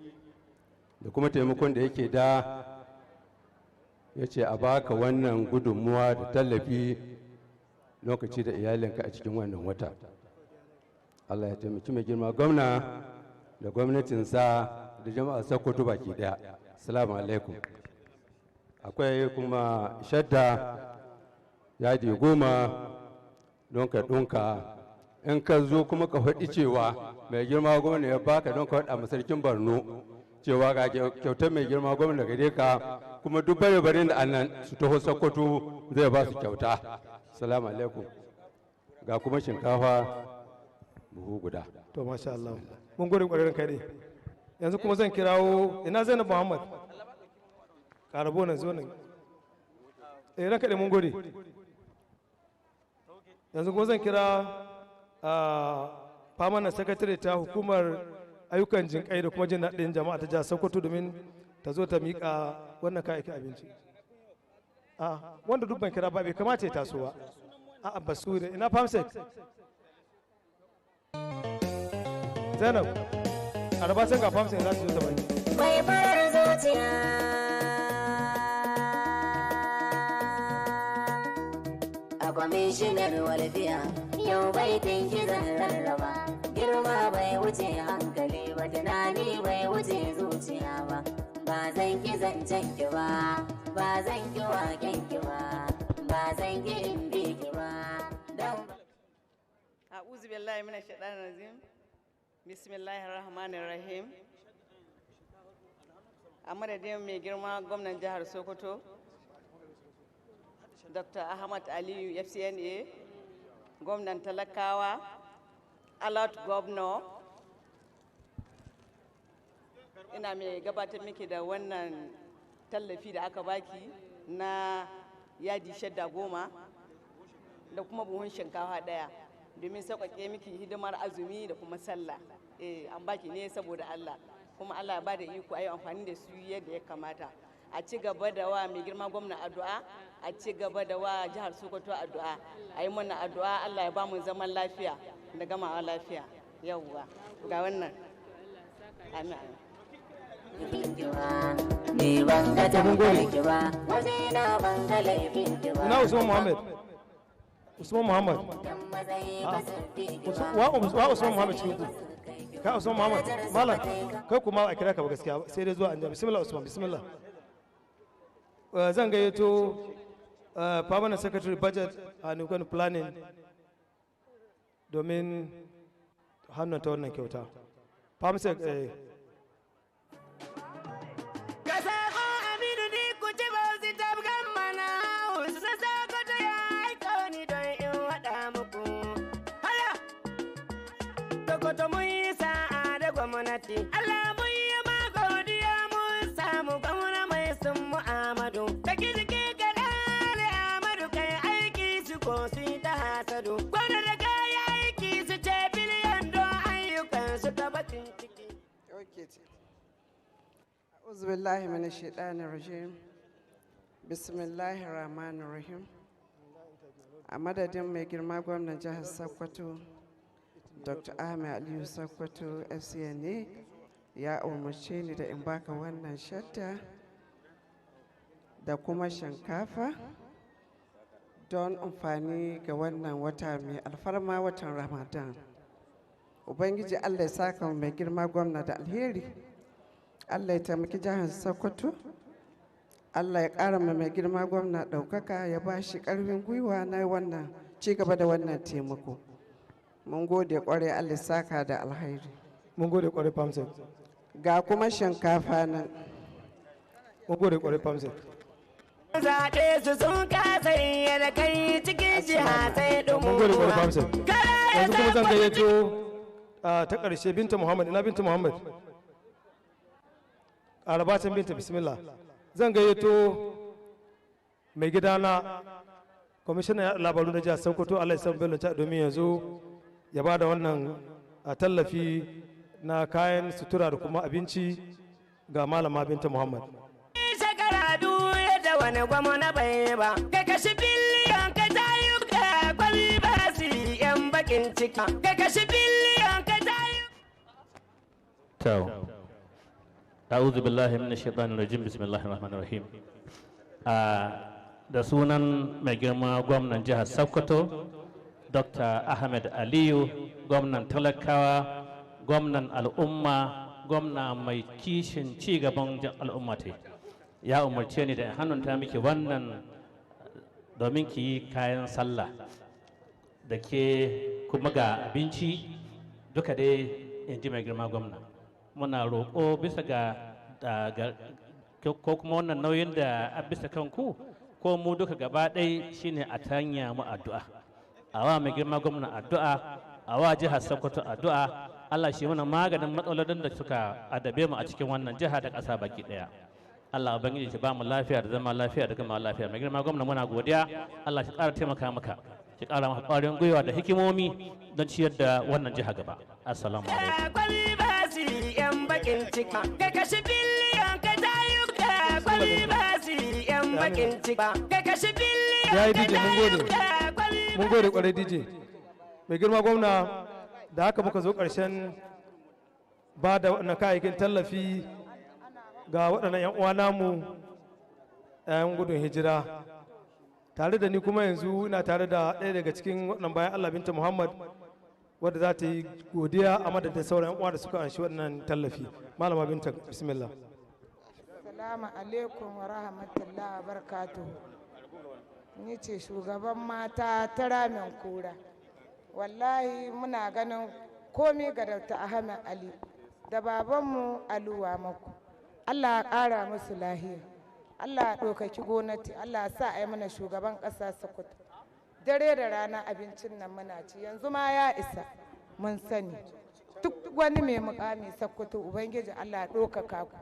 da kuma taimakon da yake da, ya ce a baka wannan gudunmuwa da tallafi lokaci da iyalinka a cikin wannan wata. Allah ya taimaki mai girma gwamna da gwamnatinsa da jama'a Sokoto baki daya. Assalamu alaikum. Akwai kuma shadda yadi 10 don ka ɗunka, in ka zo kuma ka faɗi cewa mai girma gwamna ya baka don ka faɗa masarkin Borno cewa ga kyautar mai girma gwamna gare ka, kuma duk bare-baren da annan su taho Sokoto zai ba su kyauta. Salamu alaikum. Ga kuma shinkafa buhu guda. To masha Allah, mun gode ƙwararren kai ne. Yanzu kuma zan kirawo, ina Zainab Muhammad? Karabo nan, zo nan. Ranka ɗaya mun gode. Yanzu kuma zan kira famanan sakatare ta hukumar ayyukan jinƙai da kuma jin daɗin jama'a ta jihar Sokoto domin ta zo ta miƙa wannan kayayyakin abinci. Wanda duk ban kira ba bai kamata ya taso ba. Basure, ina famsek? Zainab, a rabatan ga famsa za su zo ta baki. Mai farar zuciya. A kwamishinar walfiya, yau bai tinki zan rarraba. Girma bai wuce hankali ba, tunani bai wuce zuciya ba. Ba zan ki zancen ki ba, ba zan ki waken ki ba, ba zan ki in bi ki ba. A'udhu billahi minash shaitanir rajim. Bismillahir rahmanir rahim. A madadin mai girma gwamnan jihar Sokoto, Dr. Ahmad Aliyu FCNA, gwamnan talakawa, alert governor, ina mai gabatar miki da wannan tallafi da aka baki na yadi shadda 10 da kuma buhun shinkafa 1 domin sauƙaƙe miki hidimar azumi da kuma sallah. An baki ne saboda Allah, kuma Allah ya bada iko ayi amfani da su yadda ya kamata. A ci gaba da wa mai girma gwamna addu'a, a ci gaba da wa jihar Sokoto addu'a, a yi mana addu'a Allah ya ba mu zaman lafiya da gamawa lafiya. Yawwa ga wannan. Amin. Ni ban ga tambayar ki ba, waje na ban ga laifin ki ba. Ina Usman Muhammad. Usman Muhammad. Wa Usman Muhammad cikin ku. Ka Usman Muhammad. Malam, kai kuma a kira ka ba gaskiya sai dai zuwa an bismillah Usman, bismillah. Zan gayyato permanent secretary budget and economic planning domin hannunta wannan kyauta. Famsek Sokoto mun yi sa'a da gwamnati. Allah mun yi ma godiya mun samu gwamna mai sun Muhammadu. Da kizike ka dare Ahmadu kai aiki su ko su yi ta hasadu. Gwamna da kai aiki su ce biliyan don ayyukan su ta bakin ciki. A'udhu billahi minash shaitanir rajim. Bismillahir rahmanir rahim. A madadin mai girma gwamnan jihar Sokoto, Dr. Ahmed Aliyu Sokoto FCNA ya umarce ni da in baka wannan shadda da kuma shinkafa don amfani ga wannan wata mai alfarma, watan Ramadan. Ubangiji Allah ya saka mai girma gwamna da alheri. Allah ya taimaki jihar Sokoto. Allah ya ƙara mai girma gwamna ɗaukaka, ya ba shi ƙarfin gwiwa na wannan ci gaba da wannan taimako. Mun gode kwarai, Allah saka da alhairi. Mun gode kwarai Famsek. Ga kuma shinkafa nan. Mun gode kwarai Famsek. Zaɓe su sun kasa iya da kai cikin jiha sai ɗumuwa. Mun gode kwarai Famsek. Yanzu kuma zan gayyato ta ƙarshe Binta Muhammad. Ina Binta Muhammad? Arabatan Binta, bismillah. Zan gayyato mai gidana kwamishinan labaru na jihar Sokoto, Allah ya san Bello ta domin yanzu ya ba da wannan tallafi na kayan sutura da kuma abinci ga malama Binta Muhammad. Shekara duye da wani gwamna bai ba, ka kashi biliyan ka tayu ka kwali ba su yan bakin ciki, ka kashi biliyan ka tayu. Tau. A'udhu billahi minash shaitanir rajim, bismillahir rahmanir rahim. Da sunan mai girma gwamnan jihar Sokoto, Dr. Ahmed Aliyu, gwamnan talakawa, gwamnan al'umma, gwamna mai kishin ci gaban al'umma ta ya umarce ni da hannunta miki wannan domin ki yi kayan sallah da ke kuma ga abinci duka dai in ji mai girma gwamna. Muna roƙo bisa ga ko kuma wannan nauyin da a bisa kanku ko mu duka gaba ɗai shine a tanya mu addu'a. A wa mai girma gwamna addu'a, a wa jihar Sokoto addu'a, Allah shi mana maganin matsalolin da suka adabe mu a cikin wannan jiha da ƙasa baki ɗaya. Allah ubangiji shi ba mu lafiya da zama lafiya da gama lafiya. Mai girma gwamna muna godiya, Allah shi ƙara taimaka maka, shi ƙara maka ƙwarin gwiwa da hikimomi don ciyar da wannan jiha gaba. Assalamu alaikum. Ya yi DJ, mun gode kwarai DJ. Mai girma gwamna da haka muka zo ƙarshen ba da waɗannan kayayyakin tallafi ga waɗannan 'yan uwa namu 'yan gudun hijira. Tare da ni kuma yanzu ina tare da ɗaya daga cikin waɗannan bayan Allah Binta Muhammad wadda za ta yi godiya a madadin sauran 'yan uwa da suka anshi waɗannan tallafi. Malama Binta, bismillah. Assalamu alaikum wa rahmatullahi wa barakatuhu. Ni ce shugaban mata ta ramin kura. Wallahi muna ganin komi ga Dr. Ahmed Ali da babanmu Aluwa Maku. Allah ya ƙara musu lahiya. Allah ya ɗaukaki gonati. Allah ya sa a yi mana shugaban ƙasa Sokoto. Dare da rana abincin nan muna ci. Yanzu ma ya isa mun sani. Duk wani mai mukami Sokoto Ubangiji Allah ya ɗaukaka ku.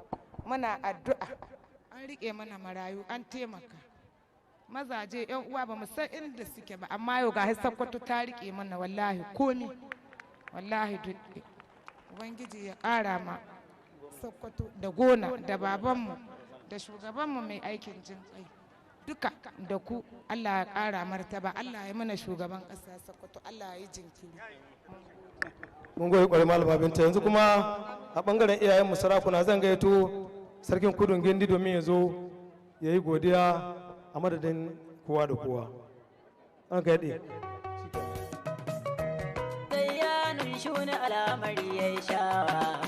Muna addu'a. An riƙe mana marayu an taimaka. Mazaje yan uwa ba mu san inda suke ba amma yau ga Sokoto ta riƙe mana wallahi komi. Wallahi duk Ubangiji ya ƙara ma Sokoto da gona da babanmu da shugabanmu mai aikin jin kai duka da ku Allah ya ƙara martaba Allah ya mana shugaban ƙasa Sokoto Allah ya yi jinkiri. Mun goyi ƙwarai Malama Binta. Yanzu kuma a ɓangaren iyayenmu sarakuna zan gayyato sarkin kudun Gindi domin ya zo ya yi godiya a madadin kowa da kowa. An ka yaɗe. Shuni al'amari ya yi shawa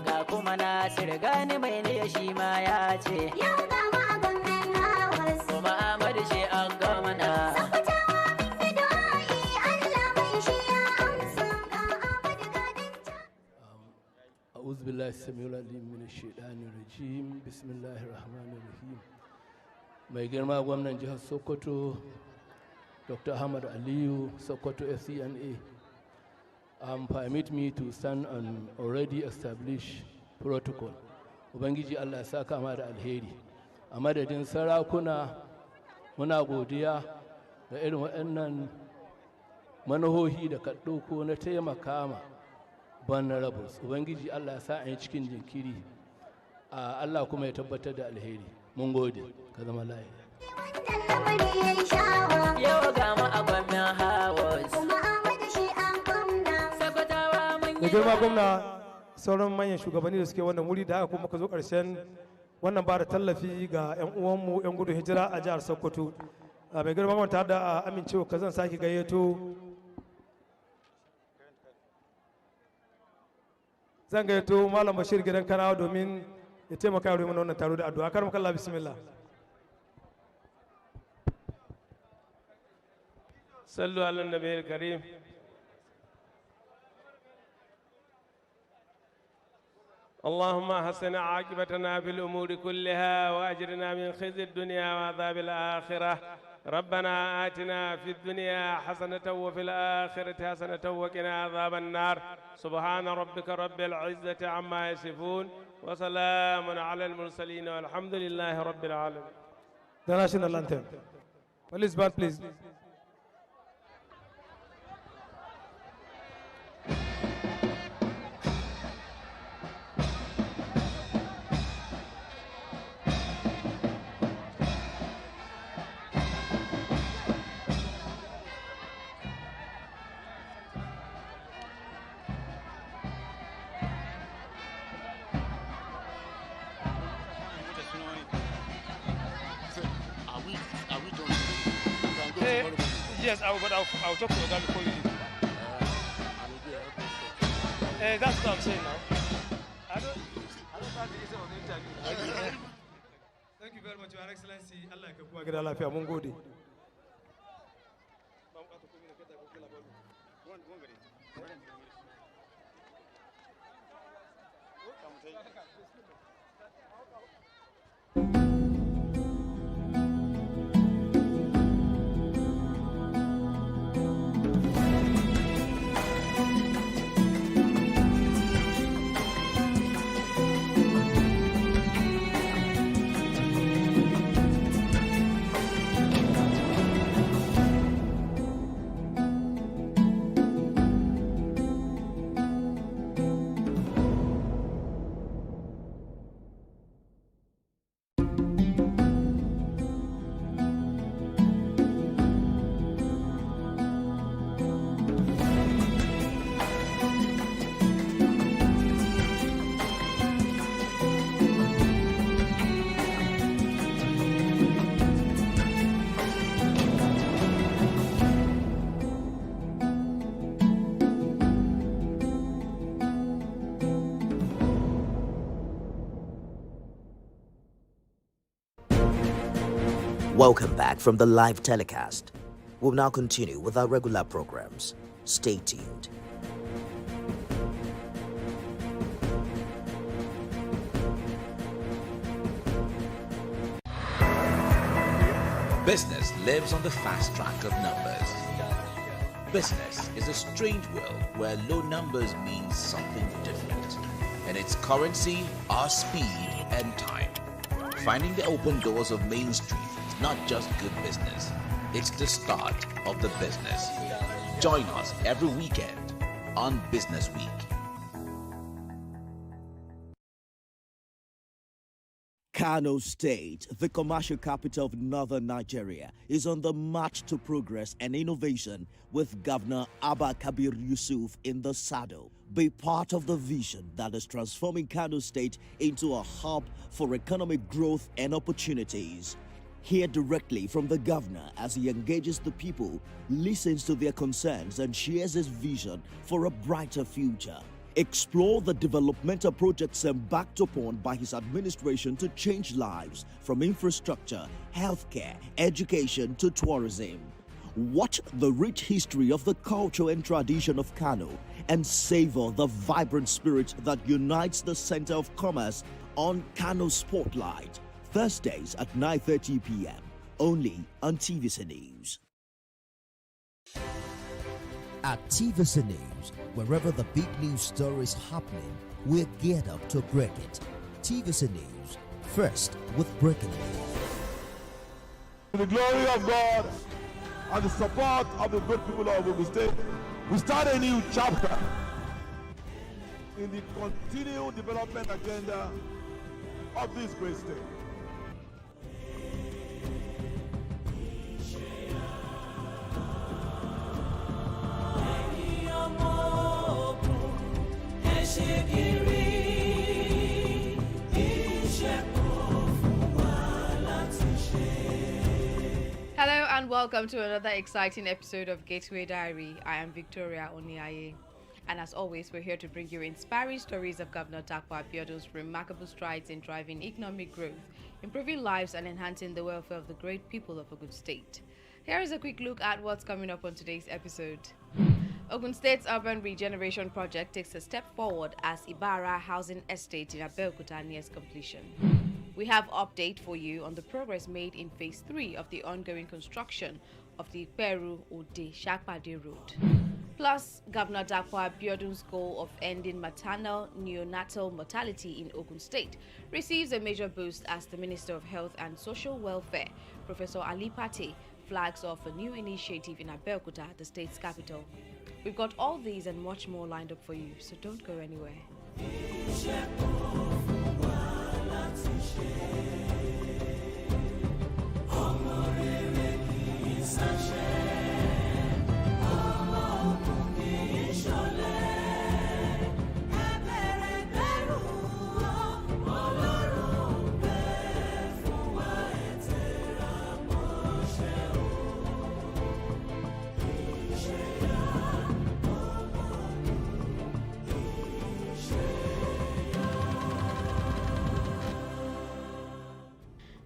ga kuma Nasir gani mai ne shi ma ya ce Yau ga mu a gwamnan Hawas. kuma Ahmadu shi an gwamna. Sakkwatawa mun fi du'a'i Allah mai shi ya amsa ga Ahmadu Gadinta. أعوذ بالله السميع العليم من الشيطان الرجيم بسم الله الرحمن الرحيم. Mai girma gwamnan jihar Sokoto Dr. Ahmad Aliyu Sokoto FCNA. Permit me to stand on already established protocol. Ubangiji Allah ya saka ma da alheri. A madadin sarakuna muna godiya da irin waɗannan manahohi da ka ɗauko na taimaka ma vulnerables. Ubangiji Allah ya sa a yi cikin jinkiri. Allah kuma ya tabbatar da alheri. Mun gode, ka zama lafiya. Yau ga mu a gwamnan Hawas. Da girma gwamna sauran manyan shugabanni da suke wannan wuri da haka kuma ka zo ƙarshen wannan ba da tallafi ga 'yan uwanmu 'yan gudun hijira a jihar Sokoto. Mai girma gwamna tare da amincewa ka zan sake gayyato Malam Bashir gidan Kanawa domin ya taimaka ya mana wannan taro da addu'a. Kar makalla bismillah. Sallu ala nabiyil karim. اللهم حسن عاقبتنا في الأمور كلها وأجرنا من خزي الدنيا وعذاب الآخرة ربنا آتنا في الدنيا حسنة وفي الآخرة حسنة وقنا عذاب النار سبحان ربك رب العزة عما يصفون وسلام على المرسلين والحمد لله رب العالمين. The national anthem. Police band, please. Yes, but I'll talk to your guy before you leave. That's what I'm saying now. I don't have the reason of the interview. Thank you very much, Your Excellency. Allah ya kuwa gida lafiya mun gode. Welcome back from the live telecast. We'll now continue with our regular programs. Stay tuned. Business lives on the fast track of numbers. Business is a strange world where low numbers mean something different. And its currency are speed and time. Finding the open doors of Main Street is not just good business, it's the start of the business. Join us every weekend on Business Week. Kano State, the commercial capital of northern Nigeria, is on the march to progress and innovation with Governor Abba Kabir Yusuf in the saddle. Be part of the vision that is transforming Kano State into a hub for economic growth and opportunities. Hear directly from the governor as he engages the people, listens to their concerns, and shares his vision for a brighter future. Explore the developmental projects embarked upon by his administration to change lives, from infrastructure, healthcare, education to tourism. Watch the rich history of the culture and tradition of Kano and savor the vibrant spirit that unites the center of commerce on Kano Spotlight, Thursdays at 9:30 p.m. only on TVC News. At TVC News, wherever the big news story is happening, we're geared up to break it. TVC News, first with breaking news. To the glory of God and the support of the good people of Ogun State, we start a new chapter in the continued development agenda of this great state. Hello and welcome to another exciting episode of Gateway Diary. I am Victoria Oniaye, and as always, we're here to bring you inspiring stories of Governor Dakwa Abiodun's remarkable strides in driving economic growth, improving lives, and enhancing the welfare of the great people of Ogun State. Here is a quick look at what's coming up on today's episode. Ogun State's urban regeneration project takes a step forward as Ibara Housing Estate in Abeokuta nears completion. We have update for you on the progress made in phase 3 of the ongoing construction of the Peru Ode Shakpade Road. Plus, Governor Dakwa Abiodun's goal of ending maternal neonatal mortality in Ogun State receives a major boost as the Minister of Health and Social Welfare, Professor Ali Pate, flags off a new initiative in Abeokuta, the state's capital. We've got all these and much more lined up for you, so don't go anywhere.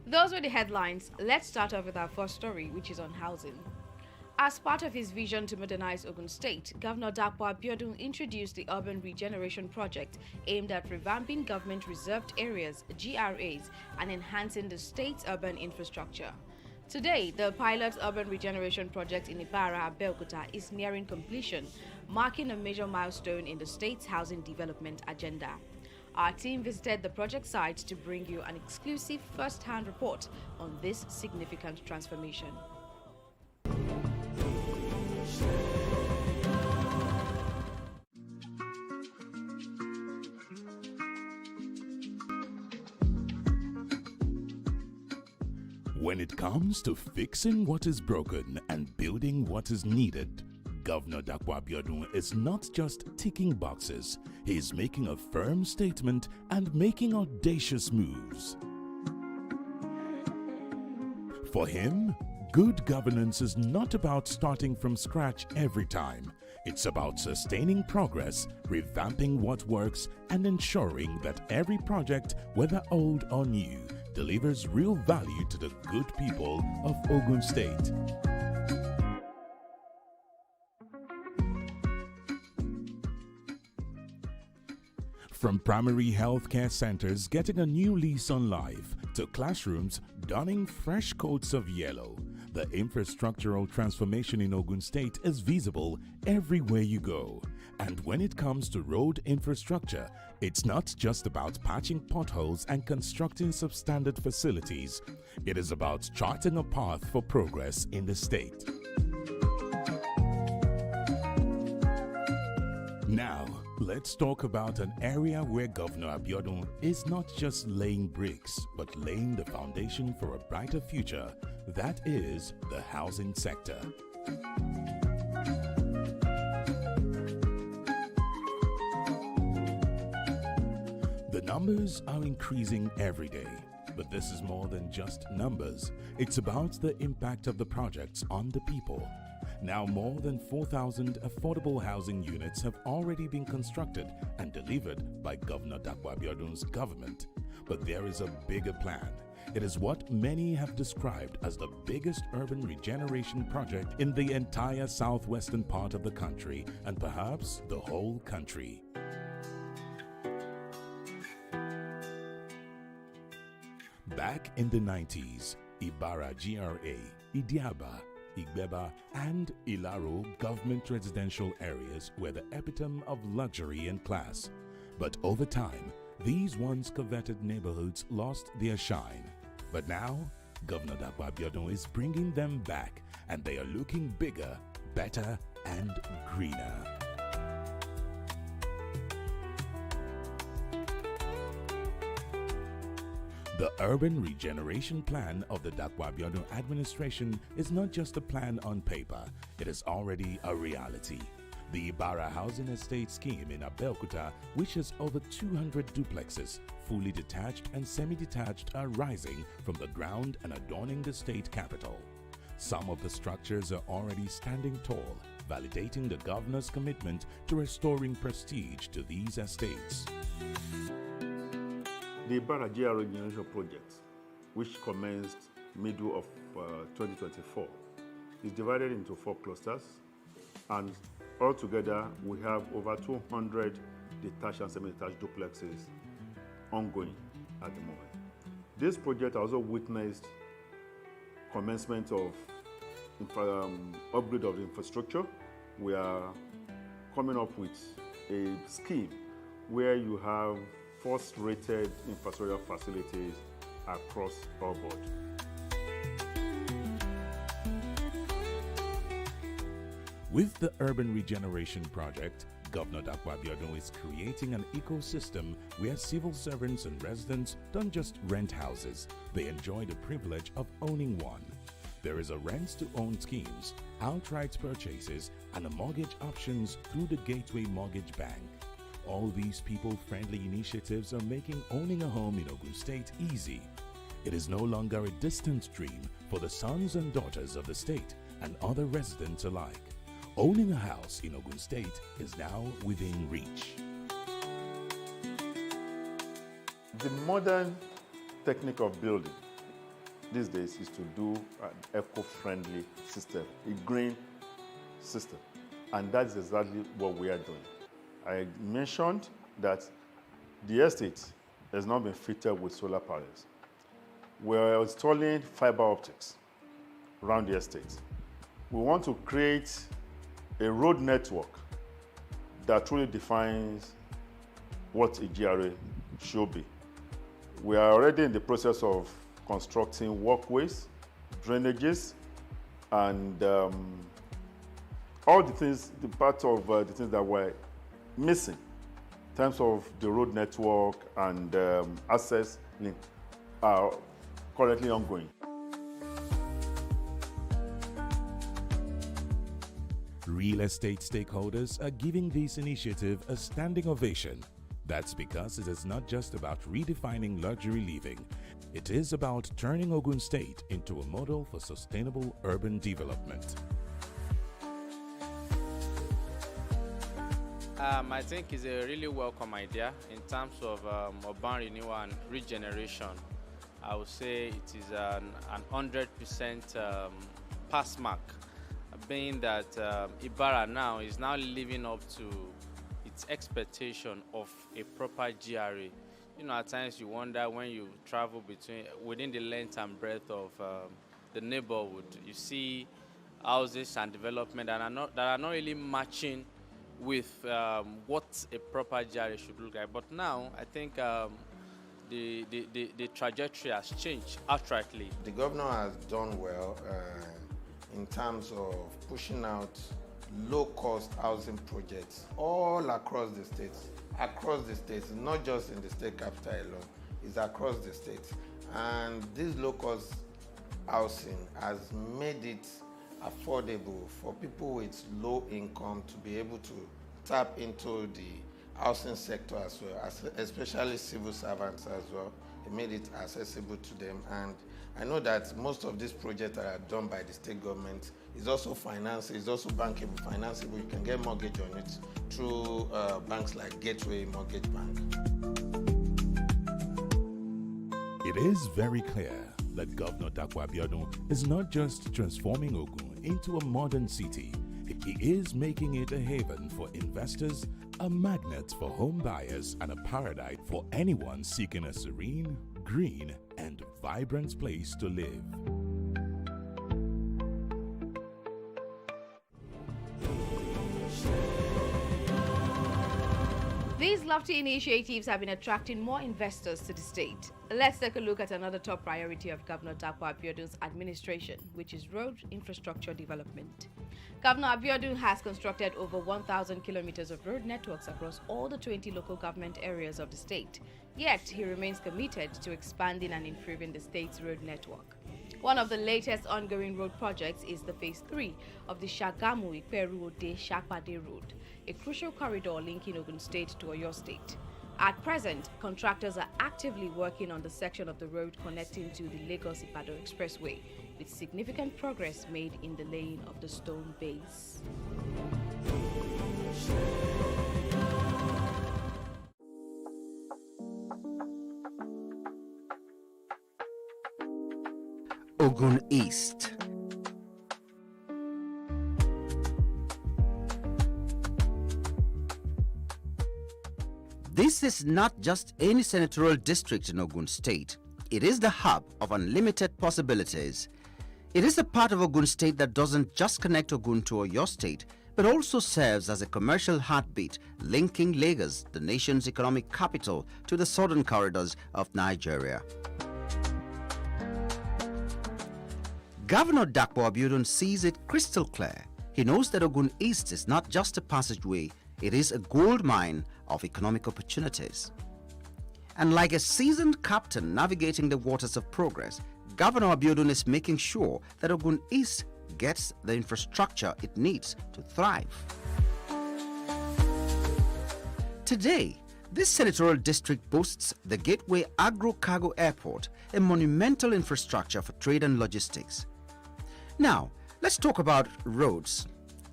Those were the headlines. Let's start off with our first story, which is on housing. As part of his vision to modernize Ogun State, Governor Dakwa Abiodun introduced the Urban Regeneration Project aimed at revamping government reserved areas, GRAs, and enhancing the state's urban infrastructure. Today, the pilot Urban Regeneration Project in Ibara, Abeokuta is nearing completion, marking a major milestone in the state's housing development agenda. Our team visited the project site to bring you an exclusive first-hand report on this significant transformation. When it comes to fixing what is broken and building what is needed, Governor Dakwa Abiodun is not just ticking boxes, he is making a firm statement and making audacious moves. For him, good governance is not about starting from scratch every time. It's about sustaining progress, revamping what works, and ensuring that every project, whether old or new, delivers real value to the good people of Ogun State. From primary healthcare centers getting a new lease on life to classrooms donning fresh coats of yellow, the infrastructural transformation in Ogun State is visible everywhere you go. And when it comes to road infrastructure, it's not just about patching potholes and constructing substandard facilities. It is about charting a path for progress in the state. Now, let's talk about an area where Governor Abiodun is not just laying bricks, but laying the foundation for a brighter future. That is the housing sector. The numbers are increasing every day, but this is more than just numbers. It's about the impact of the projects on the people. Now more than 4,000 affordable housing units have already been constructed and delivered by Governor Dakwa Abiodun's government. But there is a bigger plan. It is what many have described as the biggest urban regeneration project in the entire southwestern part of the country and perhaps the whole country. Back in the 90s, Ibara GRA, Idiaba, Igbeba and Ilaro government residential areas were the epitome of luxury and class. But over time, these once coveted neighborhoods lost their shine. But now, Governor Dakwa Abiodun is bringing them back, and they are looking bigger, better and greener. The urban regeneration plan of the Dakwa Abiodun administration is not just a plan on paper, it is already a reality. The Ibara Housing Estate Scheme in Abeokuta, which has over 200 duplexes, fully detached and semi-detached, are rising from the ground and adorning the state capital. Some of the structures are already standing tall, validating the governor's commitment to restoring prestige to these estates. The Ibara GRA Regeneration Project, which commenced middle of 2024, is divided into 4 clusters, and altogether we have over 200 detached and semi-detached duplexes ongoing at the moment. This project also witnessed commencement of upgrade of the infrastructure. We are coming up with a scheme where you have first-rated infrastructure facilities across our board. With the Urban Regeneration Project, Governor Dakwa Abiodun is creating an ecosystem where civil servants and residents don't just rent houses, they enjoy the privilege of owning one. There is a rent-to-own schemes, outright purchases, and a mortgage options through the Gateway Mortgage Bank. All these people-friendly initiatives are making owning a home in Ogun State easy. It is no longer a distant dream for the sons and daughters of the state and other residents alike. Owning a house in Ogun State is now within reach. The modern technique of building these days is to do an eco-friendly system, a green system, and that's exactly what we are doing. I mentioned that the estate has now been fitted with solar panels. We're installing fiber optics around the estate. We want to create a road network that truly defines what a GRA should be. We are already in the process of constructing walkways, drainages, and all the things, the part of the things that were missing in terms of the road network and access link are currently ongoing. Real estate stakeholders are giving this initiative a standing ovation. That's because it is not just about redefining luxury living. It is about turning Ogun State into a model for sustainable urban development. I think it's a really welcome idea in terms of urban renewal and regeneration. I would say it is an 100% pass mark, being that Ibarra now is now living up to its expectation of a proper GRA. You know, at times you wonder when you travel within the length and breadth of the neighborhood, you see houses and development that are not really matching with what a proper GRA should look like. But now I think the trajectory has changed outrightly. The governor has done well in terms of pushing out low-cost housing projects all across the states. Across the states, not just in the state capital alone, it's across the states. And this low-cost housing has made it affordable for people with low income to be able to tap into the housing sector as well, especially civil servants as well. It made it accessible to them. And I know that most of these projects that are done by the state government is also financed, is also bankable, financeable. You can get mortgage on it through banks like Gateway Mortgage Bank. It is very clear that Governor Dapo Abiodun is not just transforming Ogun into a modern city. He is making it a haven for investors, a magnet for home buyers, and a paradise for anyone seeking a serene, green, and vibrant place to live. These lofty initiatives have been attracting more investors to the state. Let's take a look at another top priority of Governor Dapo Abiodun's administration, which is road infrastructure development. Governor Abiodun has constructed over 1,000 kilometers of road networks across all the 20 local government areas of the state. Yet, he remains committed to expanding and improving the state's road network. One of the latest ongoing road projects is the Phase 3 of the Shagamu-Iperu-Ode-Shakpade Road, a crucial corridor linking Ogun State to Oyo State. At present, contractors are actively working on the section of the road connecting to the Lagos-Ibadan Expressway, with significant progress made in the laying of the stone base. Ogun East. This is not just any senatorial district in Ogun State. It is the hub of unlimited possibilities. It is a part of Ogun State that doesn't just connect Ogun to Oyo State, but also serves as a commercial heartbeat linking Lagos, the nation's economic capital, to the southern corridors of Nigeria. Governor Dapo Abiodun sees it crystal clear. He knows that Ogun East is not just a passageway, it is a gold mine of economic opportunities. And like a seasoned captain navigating the waters of progress, Governor Abiodun is making sure that Ogun East gets the infrastructure it needs to thrive. Today, this senatorial district boasts the Gateway Agro-Cargo Airport, a monumental infrastructure for trade and logistics. Now, let's talk about roads.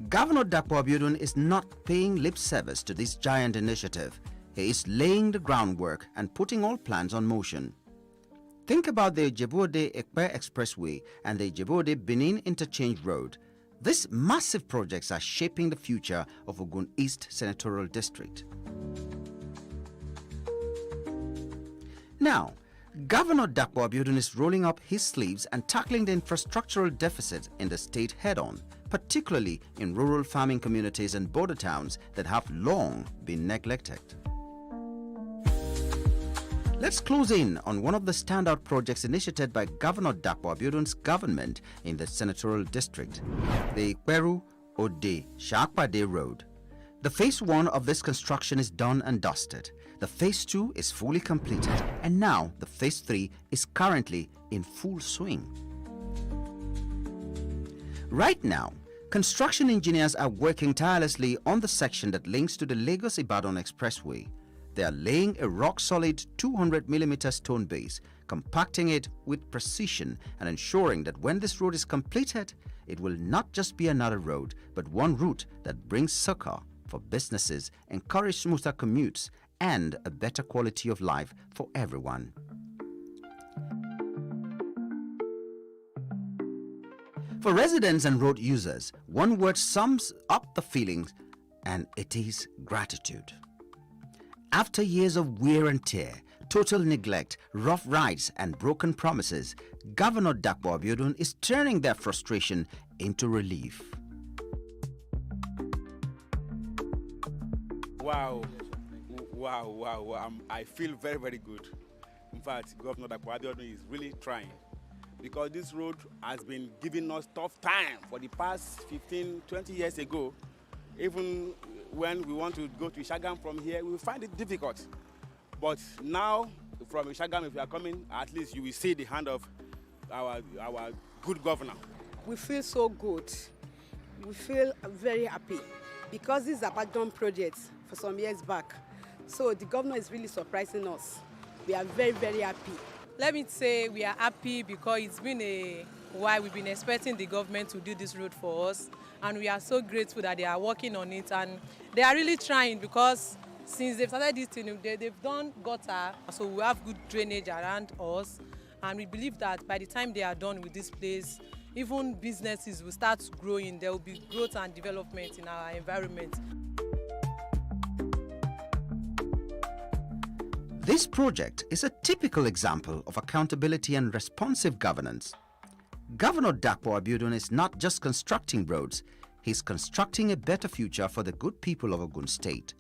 Governor Dapo Abiodun is not paying lip service to this giant initiative. He is laying the groundwork and putting all plans on motion. Think about the Ijebu-Ode-Ekpe Expressway and the Ijebu-Ode-Benin Interchange Road. These massive projects are shaping the future of Ogun East Senatorial District. Now, Governor Dapo Abiodun is rolling up his sleeves and tackling the infrastructural deficit in the state head-on, particularly in rural farming communities and border towns that have long been neglected. Let's close in on one of the standout projects initiated by Governor Dapo Abiodun's government in the senatorial district, the Iperu-Ode-Shakpade Road. The Phase 1 of this construction is done and dusted. The Phase 2 is fully completed, and now the Phase 3 is currently in full swing. Right now, construction engineers are working tirelessly on the section that links to the Lagos-Ibadan Expressway. They are laying a rock-solid 200mm stone base, compacting it with precision and ensuring that when this road is completed, it will not just be another road, but one route that brings succor for businesses, encourage smoother commutes, and a better quality of life for everyone. For residents and road users, one word sums up the feelings, and it is gratitude. After years of wear and tear, total neglect, rough rides, and broken promises, Governor Dakpo Abiodun is turning their frustration into relief. Wow. I feel very, very good. In fact, Governor Dakpo Abiodun is really trying, because this road has been giving us tough time for the past 15, 20 years ago. Even when we want to go to Ishagam from here, we find it difficult. But now, from Ishagam, if you are coming, at least you will see the hand of our good governor. We feel so good. We feel very happy, because this is a background project for some years back. So the governor is really surprising us. We are very, very happy. Let me say we are happy because it's been a while we've been expecting the government to do this road for us, and we are so grateful that they are working on it, and they are really trying, because since they've started this thing, they've done gutter, so we have good drainage around us, and we believe that by the time they are done with this place, even businesses will start growing. There will be growth and development in our environment. This project is a typical example of accountability and responsive governance. Governor Dakpo Abiodun is not just constructing roads, he's constructing a better future for the good people of Ogun State.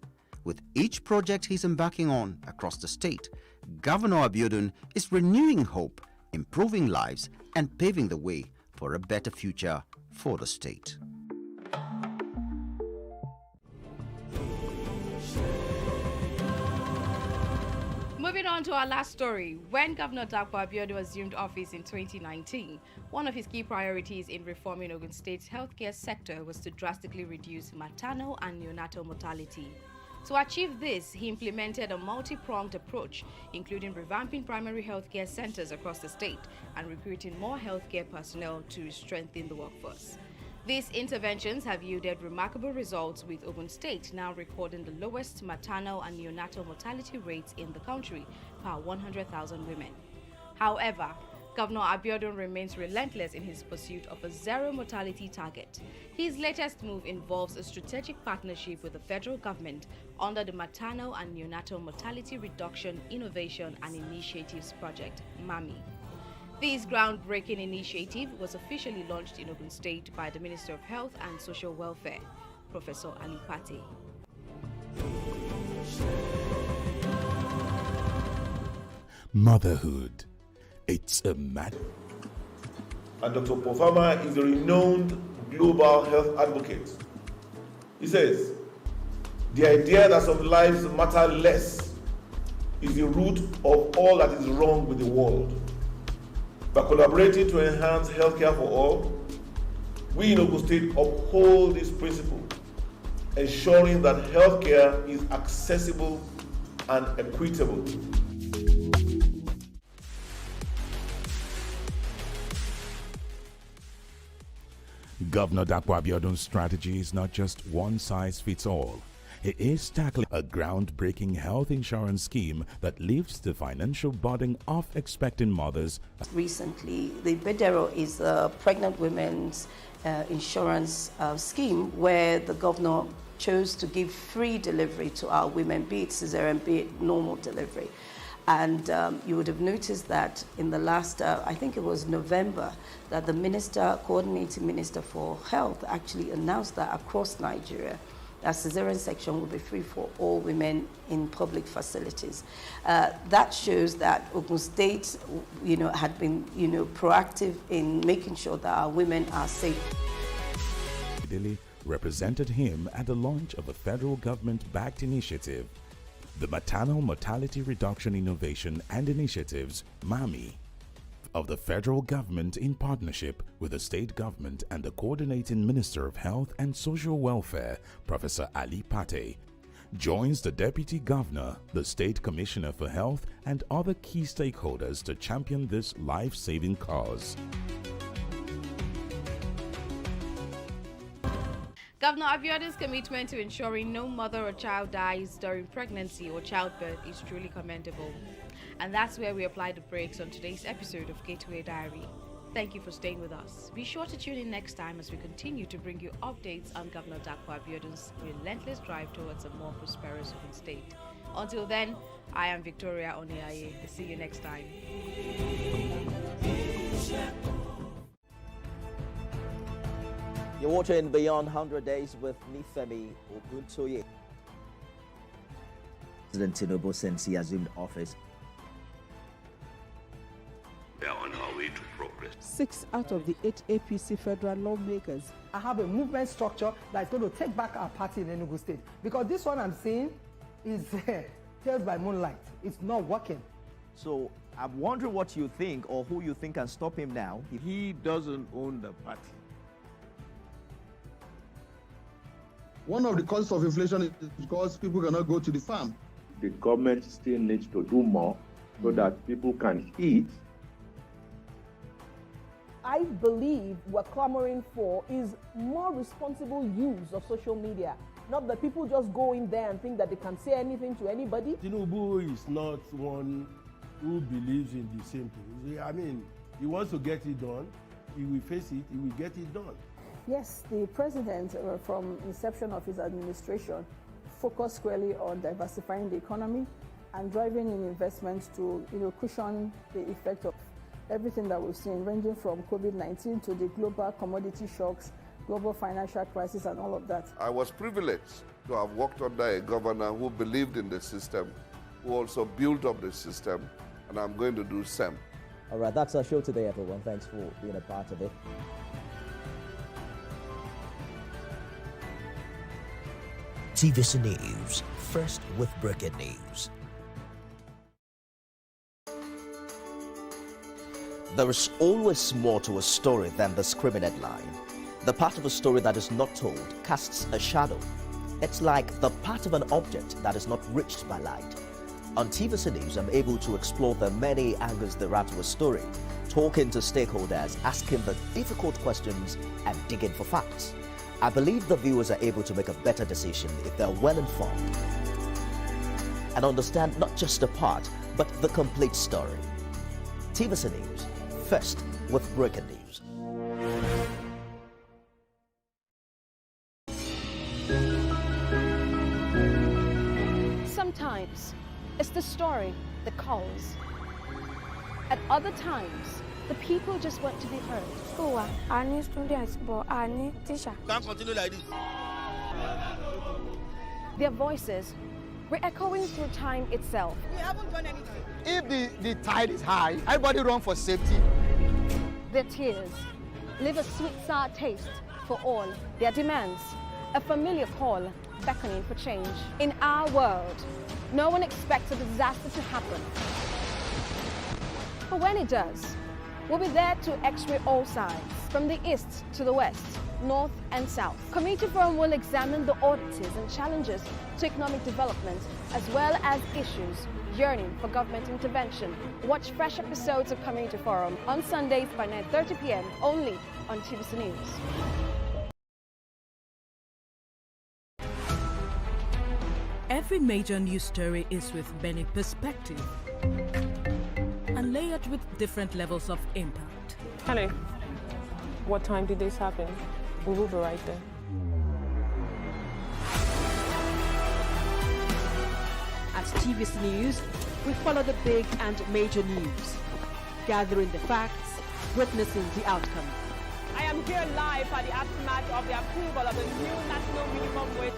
With each project he's embarking on across the state, Governor Abiodun is renewing hope, improving lives, and paving the way for a better future for the state. Moving on to our last story. When Governor Dakpo Abiodun assumed office in 2019, one of his key priorities in reforming Ogun State's healthcare sector was to drastically reduce maternal and neonatal mortality. To achieve this, he implemented a multi-pronged approach, including revamping primary healthcare centers across the state and recruiting more healthcare personnel to strengthen the workforce. These interventions have yielded remarkable results, with Ogun State now recording the lowest maternal and neonatal mortality rates in the country per 100,000 women. However, Governor Abiodun remains relentless in his pursuit of a zero mortality target. His latest move involves a strategic partnership with the federal government under the Maternal and Neonatal Mortality Reduction Innovation and Initiatives Project, MAMI. This groundbreaking initiative was officially launched in Ogun State by the Minister of Health and Social Welfare, Professor Ali Pate. Motherhood. It's a matter. And Dr. Pofama is a renowned global health advocate. He says, the idea that some lives matter less is the root of all that is wrong with the world. By collaborating to enhance healthcare for all, we in Ogun State uphold this principle, ensuring that healthcare is accessible and equitable. Governor Dakpo Abiodun's strategy is not just one size fits all. He is tackling a groundbreaking health insurance scheme that lifts the financial burden of expecting mothers. Recently, the Bedero is a pregnant women's insurance scheme where the governor chose to give free delivery to our women, be it cesarean, be it normal delivery. And you would have noticed that in the last, I think it was November, that the coordinating minister for health actually announced that across Nigeria, that cesarean section will be free for all women in public facilities. That shows that Ogun State, had been, proactive in making sure that our women are safe. Dilly represented him at the launch of a federal government-backed initiative, the Maternal Mortality Reduction Innovation and Initiatives, MAMI, of the federal government in partnership with the state government and the coordinating Minister of Health and Social Welfare, Professor Ali Pate, joins the Deputy Governor, the State Commissioner for Health, and other key stakeholders to champion this life-saving cause. Governor Abiodun's commitment to ensuring no mother or child dies during pregnancy or childbirth is truly commendable. And that's where we apply the brakes on today's episode of Gateway Diary. Thank you for staying with us. Be sure to tune in next time as we continue to bring you updates on Governor Dapo Abiodun's relentless drive towards a more prosperous Ogun state. Until then, I am Victoria Oniaye. See you next time. You're watching Beyond 100 Days with Nifemi Oguntoye. President Tinubu, since he assumed office, we are on our way to progress. 6 out of the 8 APC federal lawmakers. I have a movement structure that's going to take back our party in Enugu State. Because this one I'm seeing is tales by moonlight. It's not working. So I'm wondering what you think or who you think can stop him now. He doesn't own the party. One of the causes of inflation is because people cannot go to the farm. The government still needs to do more so that people can eat. I believe what we're clamoring for is more responsible use of social media. Not that people just go in there and think that they can say anything to anybody. Tinubu is not one who believes in the same thing. I mean, he wants to get it done. He will face it. He will get it done. Yes, the president, from inception of his administration, focused squarely on diversifying the economy and driving in investments to, cushion the effect of everything that we've seen, ranging from COVID-19 to the global commodity shocks, global financial crisis, and all of that. I was privileged to have worked under a governor who believed in the system, who also built up the system, and I'm going to do the same. All right, that's our show today, everyone. Thanks for being a part of it. TVC News, first with breaking news. There is always more to a story than the screaming headline. The part of a story that is not told casts a shadow. It's like the part of an object that is not reached by light. On TVC News, I'm able to explore the many angles there are to a story, talking to stakeholders, asking the difficult questions, and digging for facts. I believe the viewers are able to make a better decision if they're well informed and understand not just a part, but the complete story. TVC News, first with breaking news. Sometimes it's the story that calls. At other times, the people just want to be heard. Oh, I need students, but I need teacher. Can't continue like this. Their voices were echoing through time itself. We haven't done anything. If the tide is high, everybody run for safety. Their tears leave a sweet sour taste for all their demands. A familiar call beckoning for change. In our world, no one expects a disaster to happen. But when it does, we'll be there to x-ray all sides, from the east to the west, north and south. Community Forum will examine the oddities and challenges to economic development, as well as issues yearning for government intervention. Watch fresh episodes of Community Forum on Sundays by 9:30 p.m. only on TVC News. Every major news story is with many perspectives and layered with different levels of impact. Hello. What time did this happen? We will be right there. At TVC News, we follow the big and major news, gathering the facts, witnessing the outcome. I am here live at the aftermath of the approval of the new national minimum wage.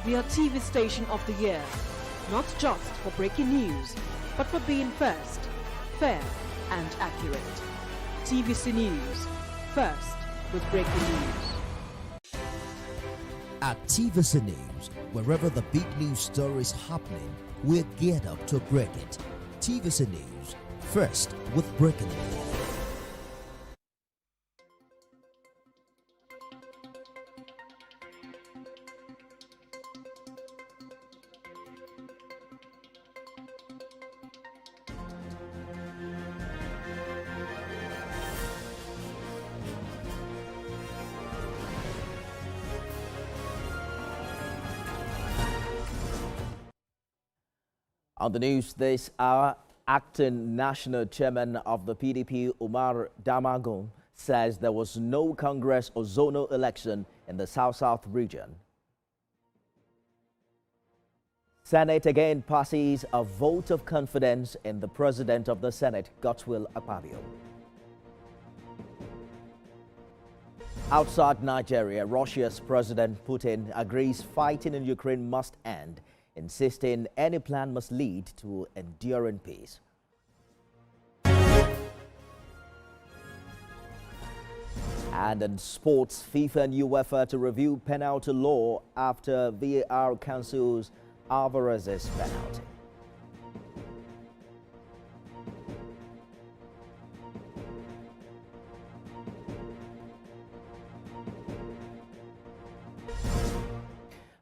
We are TV Station of the Year, not just for breaking news, but for being first, fair and accurate. TVC News, first with breaking news. At TVC News, wherever the big news story is happening, we're geared up to break it. TVC News, first with breaking news. On the news this hour, acting national chairman of the PDP, Umar Damagum, says there was no Congress or zonal election in the South-South region. Senate again passes a vote of confidence in the President of the Senate, Godswill Akpabio. Outside Nigeria, Russia's President Putin agrees fighting in Ukraine must end, insisting any plan must lead to enduring peace. And in sports, FIFA and UEFA to review penalty law after VAR cancels Alvarez's penalty.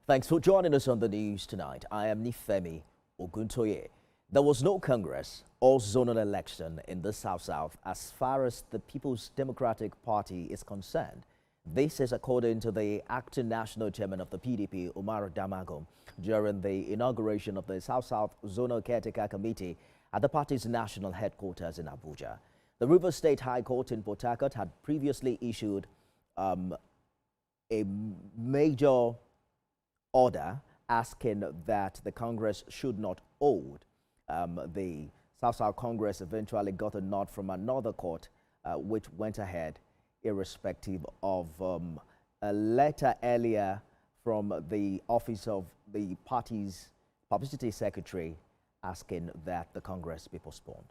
Thanks for joining us on the news tonight. I am Nifemi Oguntoye. There was no Congress or zonal election in the South-South as far as the People's Democratic Party is concerned. This is according to the acting national chairman of the PDP, Umar Damagum, during the inauguration of the South-South Zonal Caretaker Committee at the party's national headquarters in Abuja. The Rivers State High Court in Port Harcourt had previously issued a major order asking that the Congress should not hold. The South-South Congress eventually got a nod from another court, which went ahead irrespective of a letter earlier from the office of the party's publicity secretary asking that the Congress be postponed.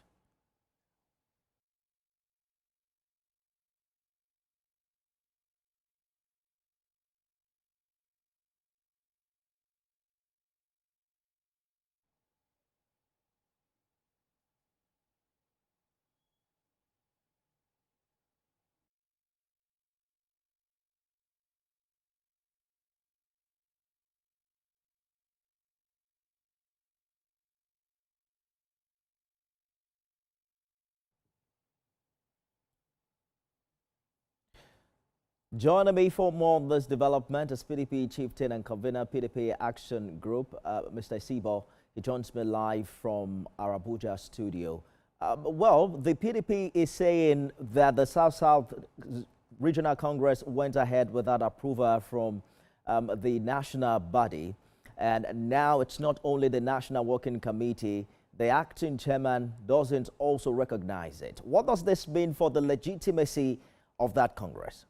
Joining me for more on this development is PDP chieftain and convener PDP Action Group, Mr. Sibo. He joins me live from our Abuja studio. Well, the PDP is saying that the South-South Regional Congress went ahead without approval from the national body. And now it's not only the National Working Committee, the acting chairman doesn't also recognize it. What does this mean for the legitimacy of that Congress?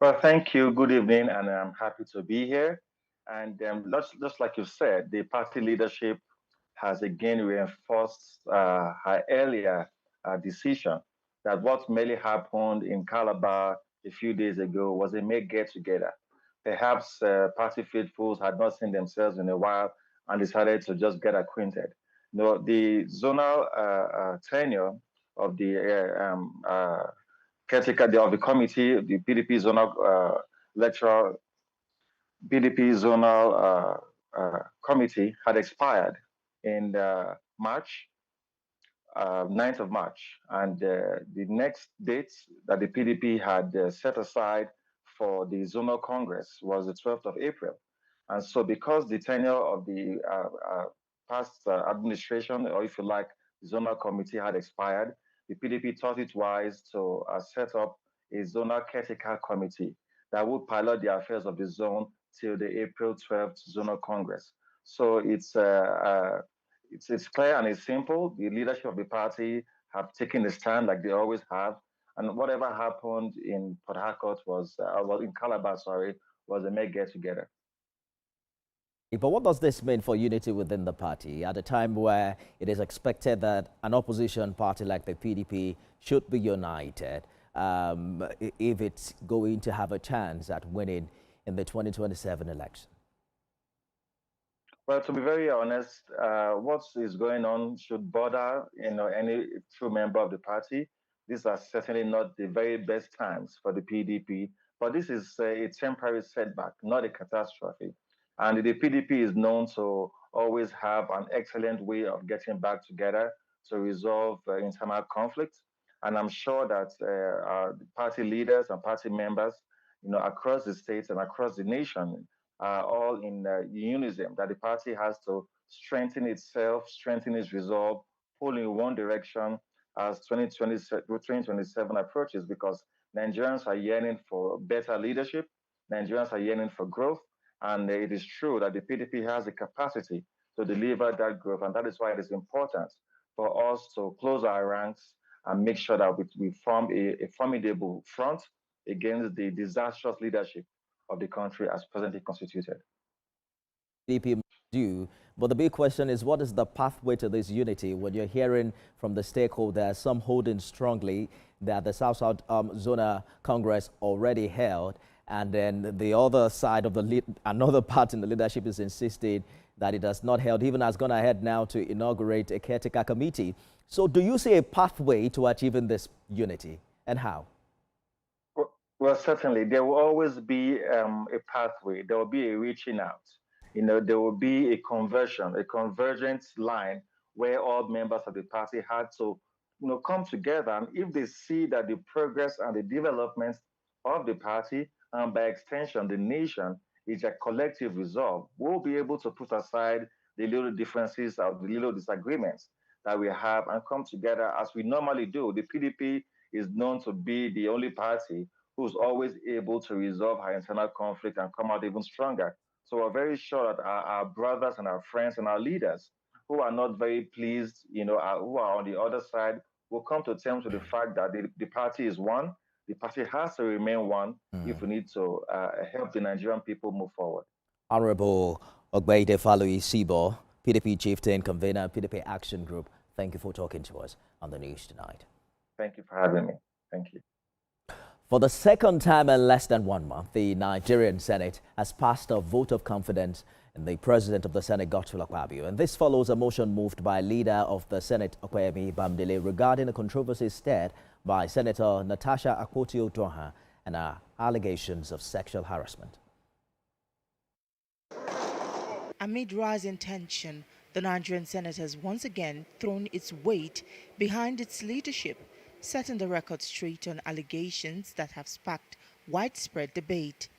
Well, thank you. Good evening, and I'm happy to be here. And just like you said, the party leadership has again reinforced her earlier decision that what merely happened in Calabar a few days ago was a mere get-together. Perhaps party faithfuls had not seen themselves in a while and decided to just get acquainted. No, the zonal tenure of the caretaker of the committee, the PDP zonal electoral PDP zonal committee had expired in March, 9th of March. And the next date that the PDP had set aside for the zonal congress was the 12th of April. And so because the tenure of the past administration, or if you like, the zonal committee had expired, the PDP thought it wise to set up a zonal caretaker committee that would pilot the affairs of the zone till the April 12th zonal congress. So it's clear and it's simple. The leadership of the party have taken a stand like they always have, and whatever happened in Port Harcourt was in Calabar, sorry, was a mere get-together. But what does this mean for unity within the party at a time where it is expected that an opposition party like the PDP should be united if it's going to have a chance at winning in the 2027 election? Well, to be very honest, what is going on should bother any true member of the party. These are certainly not the very best times for the PDP, but this is a temporary setback, not a catastrophe. And the PDP is known to always have an excellent way of getting back together to resolve internal conflicts. And I'm sure that our party leaders and party members, across the states and across the nation, are all in unison that the party has to strengthen itself, strengthen its resolve, pull in one direction as 2027 approaches, because Nigerians are yearning for better leadership. Nigerians are yearning for growth. And it is true that the PDP has the capacity to deliver that growth. And that is why it is important for us to close our ranks and make sure that we form a formidable front against the disastrous leadership of the country as presently constituted. PDP do, but the big question is, what is the pathway to this unity? When you're hearing from the stakeholders, some holding strongly that the South-South Zonal Congress already held, and then the other side of the another part in the leadership is insisting that it has not held, even has gone ahead now to inaugurate a caretaker committee. So do you see a pathway to achieving this unity, and how? Well, certainly, there will always be a pathway. There will be a reaching out. There will be a convergent line where all members of the party had to, come together. And if they see that the progress and the developments of the party, and by extension, the nation, is a collective resolve, we'll be able to put aside the little differences or the little disagreements that we have and come together as we normally do. The PDP is known to be the only party who's always able to resolve our internal conflict and come out even stronger. So we're very sure that our brothers and our friends and our leaders who are not very pleased, who are on the other side, will come to terms with the fact that the party is one. The party has to remain one if we need to help the Nigerian people move forward. Honorable Ogbeide Falui Sibo, PDP Chieftain, Convener, PDP Action Group, thank you for talking to us on the news tonight. Thank you for having me. Thank you. For the second time in less than 1 month, the Nigerian Senate has passed a vote of confidence in the President of the Senate, Godswill Akpabio. And this follows a motion moved by leader of the Senate, Okoyemi Bamdele, regarding a controversy stirred by Senator Natasha Akpoti-Uduaghan and her allegations of sexual harassment. Amid rising tension, the Nigerian Senate has once again thrown its weight behind its leadership, setting the record straight on allegations that have sparked widespread debate.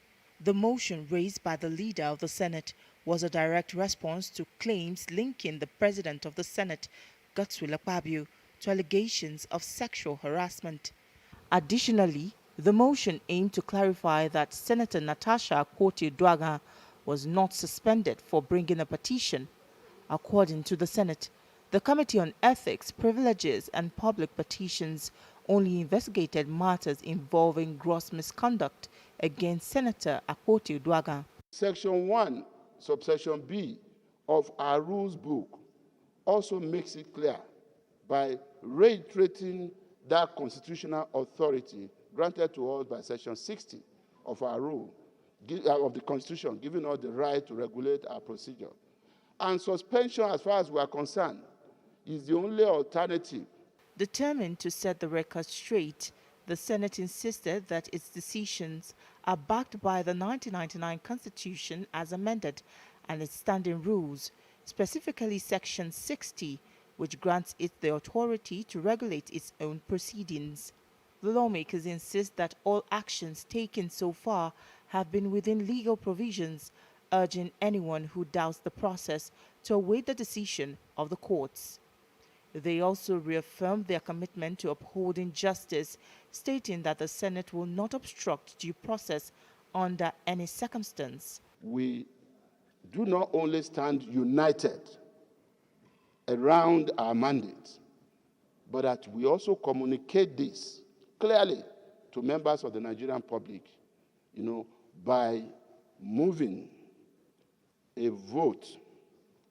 The motion raised by the leader of the Senate was a direct response to claims linking the President of the Senate, Godswill Akpabio, to allegations of sexual harassment. Additionally, the motion aimed to clarify that Senator Natasha Akpoti-Uduaghan was not suspended for bringing a petition. According to the Senate, the Committee on Ethics, Privileges and Public Petitions only investigated matters involving gross misconduct against Senator Akpoti-Uduaghan. Section 1, subsection B of our rules book also makes it clear by reiterating that constitutional authority granted to us by Section 60 of our rule, of the Constitution, giving us the right to regulate our procedure. And suspension, as far as we are concerned, is the only alternative. Determined to set the record straight, the Senate insisted that its decisions are backed by the 1999 Constitution as amended and its standing rules, specifically Section 60, which grants it the authority to regulate its own proceedings. The lawmakers insist that all actions taken so far have been within legal provisions, urging anyone who doubts the process to await the decision of the courts. They also reaffirmed their commitment to upholding justice, stating that the Senate will not obstruct due process under any circumstance. We do not only stand united around our mandate, but that we also communicate this clearly to members of the Nigerian public, by moving a vote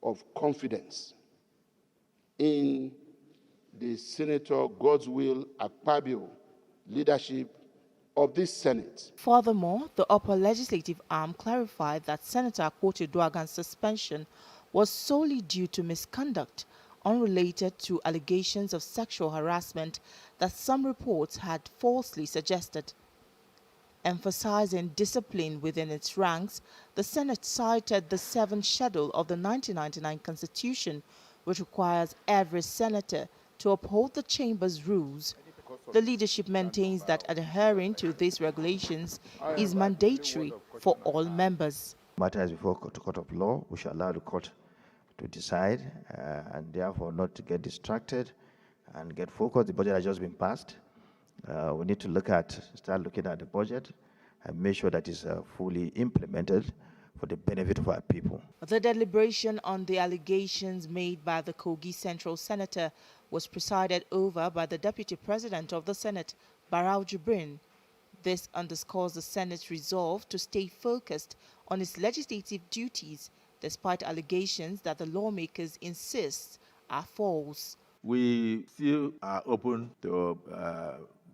of confidence in the Senator Godswill Akpabio leadership of this Senate. Furthermore, the upper legislative arm clarified that Senator Akpoti-Uduaghan's suspension was solely due to misconduct unrelated to allegations of sexual harassment that some reports had falsely suggested. Emphasizing discipline within its ranks, the Senate cited the 7th schedule of the 1999 Constitution, which requires every senator to uphold the chamber's rules. The leadership maintains that adhering to these regulations is mandatory for all members. Matter is before the court of law. We shall allow the court to decide and therefore not to get distracted and get focused. The budget has just been passed. We need to start looking at the budget and make sure that it's fully implemented for the benefit of our people. The deliberation on the allegations made by the Kogi Central Senator was presided over by the Deputy President of the Senate, Barau Jibrin. This underscores the Senate's resolve to stay focused on its legislative duties despite allegations that the lawmakers insist are false. We still are open to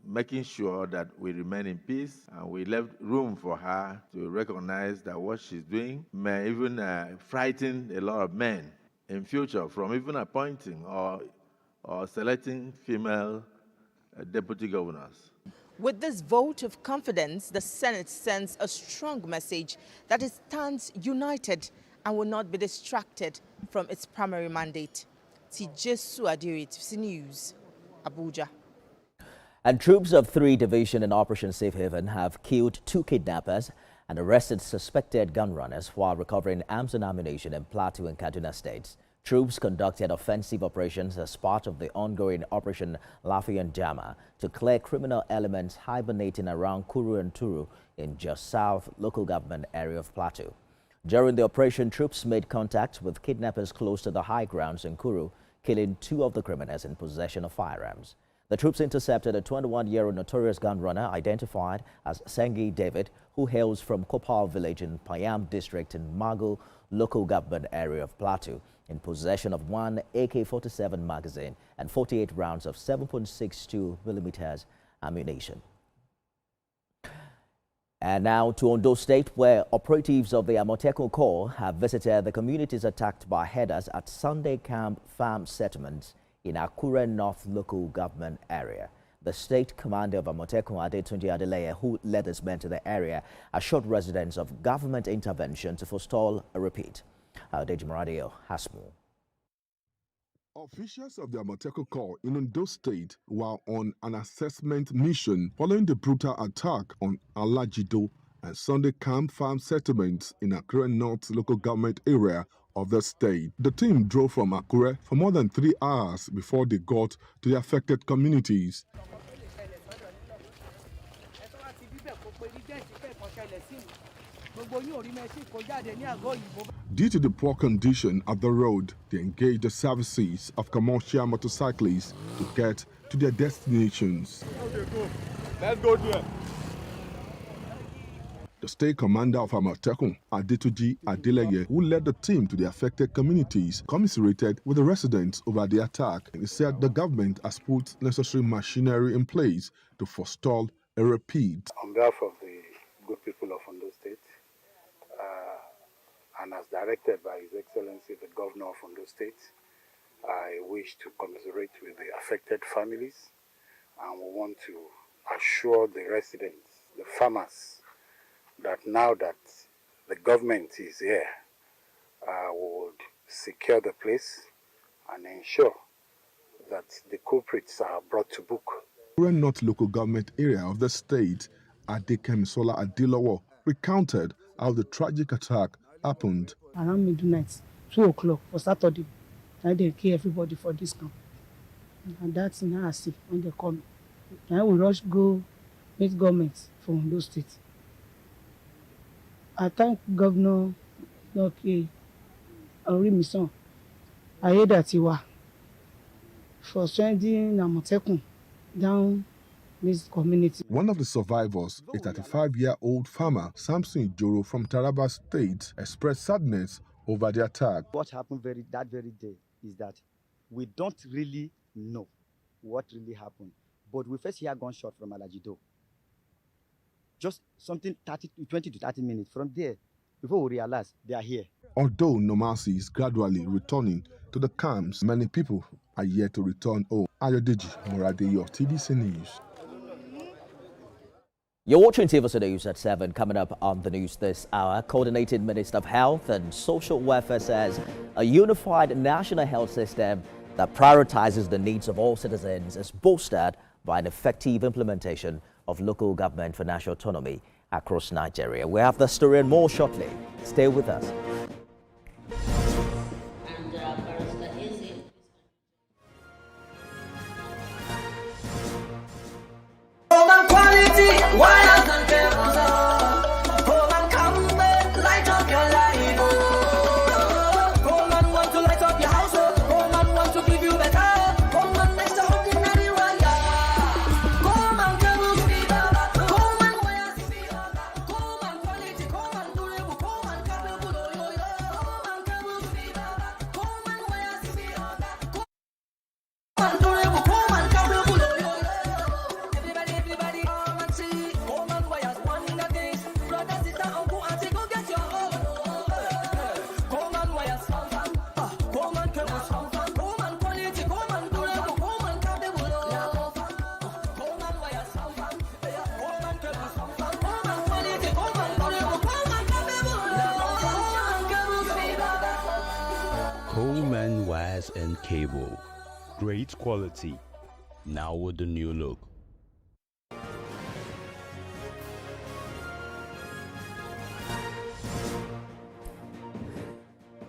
making sure that we remain in peace, and we left room for her to recognize that what she's doing may even frighten a lot of men in future from even appointing or selecting female deputy governors. With this vote of confidence, the Senate sends a strong message that it stands united and will not be distracted from its primary mandate. Tijesu Adiri, TVC News, Abuja. And troops of 3 Division in Operation Safe Haven have killed 2 kidnappers and arrested suspected gun runners while recovering arms and ammunition in Plateau and Kaduna states. Troops conducted offensive operations as part of the ongoing Operation Lafian Jama to clear criminal elements hibernating around Kuru and Turu in Jos South local government area of Plateau. During the operation, troops made contact with kidnappers close to the high grounds in Kuru, killing 2 of the criminals in possession of firearms. The troops intercepted a 21-year-old notorious gun runner identified as Sengi David, who hails from Kopal village in Payam district in Mago local government area of Plateau, in possession of 1 AK-47 magazine and 48 rounds of 7.62 millimeters ammunition. And now to Ondo State, where operatives of the Amotekun Corps have visited the communities attacked by herders at Sunday Camp Farm Settlements in Akure North local government area. The state commander of Amotekun, Adetunji Adeleye, who led his men to the area, assured residents of government intervention to forestall a repeat. Deji Moradio has more. Officials of the Amotekun Corps in Ondo State were on an assessment mission following the brutal attack on Alajido and Sunday Camp Farm Settlements in Akure North local government area of the state. The team drove from Akure for more than 3 hours before they got to the affected communities. Due to the poor condition of the road, they engaged the services of commercial motorcyclists to get to their destinations. Let's go there. The state commander of Amotekun, Adetunji Adeleye, who led the team to the affected communities, commiserated with the residents over the attack. He said the government has put necessary machinery in place to forestall a repeat. On behalf of the good people of Ondo State, and as directed by His Excellency the Governor of Ondo State, I wish to commiserate with the affected families, and we want to assure the residents, the farmers, that now that the government is here, we would secure the place and ensure that the culprits are brought to book. The North local government area of the state, Adekemisola Adilowo, recounted how the tragic attack happened. Around midnight, 2 o'clock for Saturday, I didn't kill everybody for this camp. And that's in I see when they come. I will rush go meet government from those states. I thank Governor Orimison Ayedatiwa for sending Amotekun down this community. One of the survivors, a 35-year-old farmer, Samson Joro from Taraba State, expressed sadness over the attack. What happened that very day is that we don't really know what really happened, but we first hear gunshot from Alajido. Just something 20 to 30 minutes from there, before we realize they are here. Although normalcy is gradually returning to the camps, many people are yet to return home. Ayodeji Moradeyo of TVC News. You're watching TVC News at 7. Coming up on the news this hour, Coordinating Minister of Health and Social Welfare says a unified national health system that prioritizes the needs of all citizens is bolstered by an effective implementation of local government financial autonomy across Nigeria. We have the story and more shortly. Stay with us. And box and cable. Great quality, now with a new look.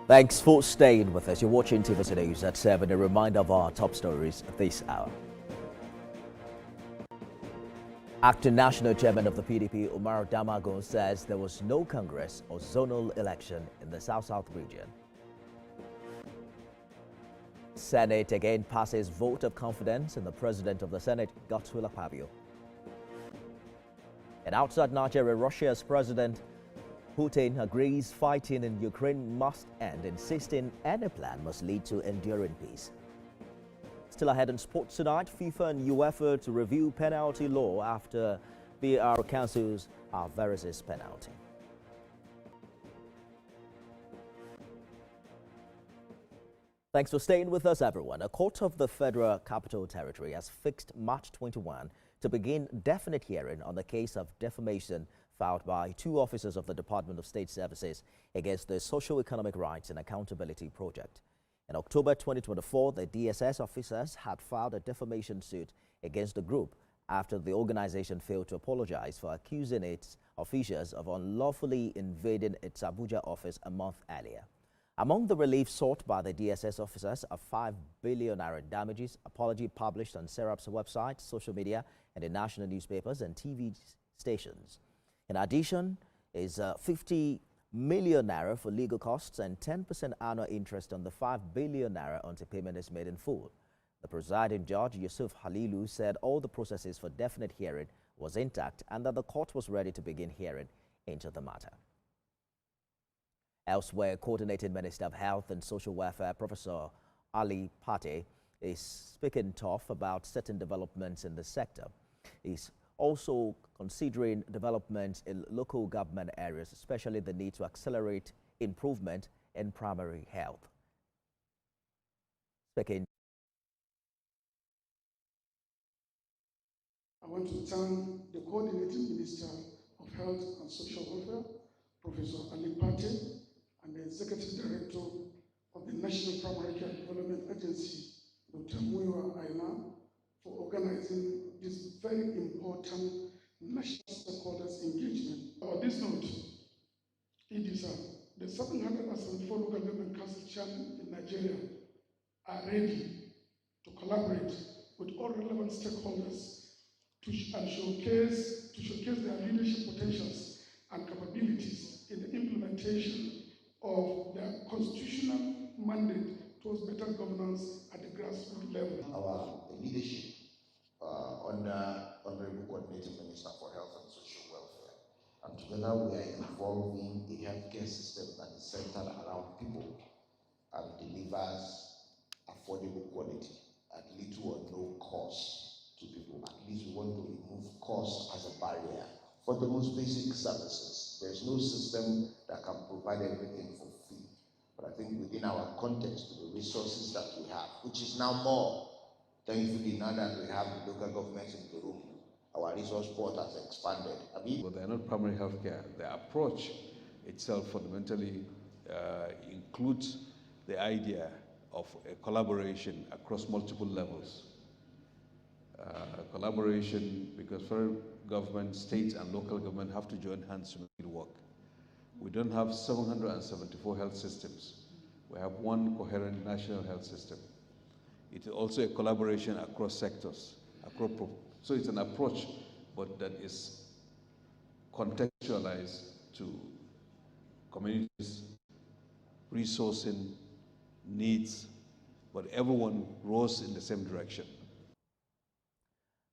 Thanks for staying with us. You're watching TVC News at 7. A reminder of our top stories this hour. Acting National Chairman of the PDP, Umar Damagun, says there was no Congress or zonal election in the South-South region. Senate again passes vote of confidence in the President of the Senate, Godswill Akpabio. And outside Nigeria, Russia's President Putin agrees fighting in Ukraine must end, insisting any plan must lead to enduring peace. Still ahead in sports tonight, FIFA and UEFA to review penalty law after VAR cancels Alvarez's penalty. Thanks for staying with us, everyone. A court of the Federal Capital Territory has fixed March 21 to begin definite hearing on the case of defamation filed by 2 officers of the Department of State Services against the Socio-Economic Rights and Accountability Project. In October 2024, the DSS officers had filed a defamation suit against the group after the organization failed to apologize for accusing its officials of unlawfully invading its Abuja office a month earlier. Among the relief sought by the DSS officers are 5 billion naira damages, apology published on SERAP's website, social media, and in national newspapers and TV stations. In addition, is 50 million naira for legal costs and 10% annual interest on the 5 billion naira until payment is made in full. The presiding judge, Yusuf Halilu, said all the processes for definite hearing was intact and that the court was ready to begin hearing into the matter. Elsewhere, Coordinating Minister of Health and Social Welfare, Professor Ali Pate, is speaking tough about certain developments in the sector. He's also considering developments in local government areas, especially the need to accelerate improvement in primary health. Speaking. I want to thank the Coordinating Minister of Health and Social Welfare, Professor Ali Pate, and the Executive Director of the National Primary Care Development Agency, Dr. Muyiwa Aina, for organizing this very important national stakeholders engagement. On this note, it is the 774 local government council chairmen in Nigeria are ready to collaborate with all relevant stakeholders to showcase their leadership potentials and capabilities in the implementation of their constitutional mandate towards better governance at the grassroots level. Our leadership under Honorable Coordinating Minister for Health and Social Welfare, and together we are evolving a healthcare system that is centered around people and delivers affordable quality at little or no cost to people. At least we want to remove cost as a barrier for the most basic services. There's no system that can provide everything for free. But I think within our context, the resources that we have, which is now more, thankfully, now that we have local governments in the room, our resource port has expanded. But they're not primary health care. The approach itself fundamentally includes the idea of a collaboration across multiple levels. Collaboration because federal government, state, and local government have to join hands to make it work. We don't have 774 health systems. We have one coherent national health system. It is also a collaboration across sectors. So it's an approach, but that is contextualized to communities, resourcing, needs, but everyone rows in the same direction.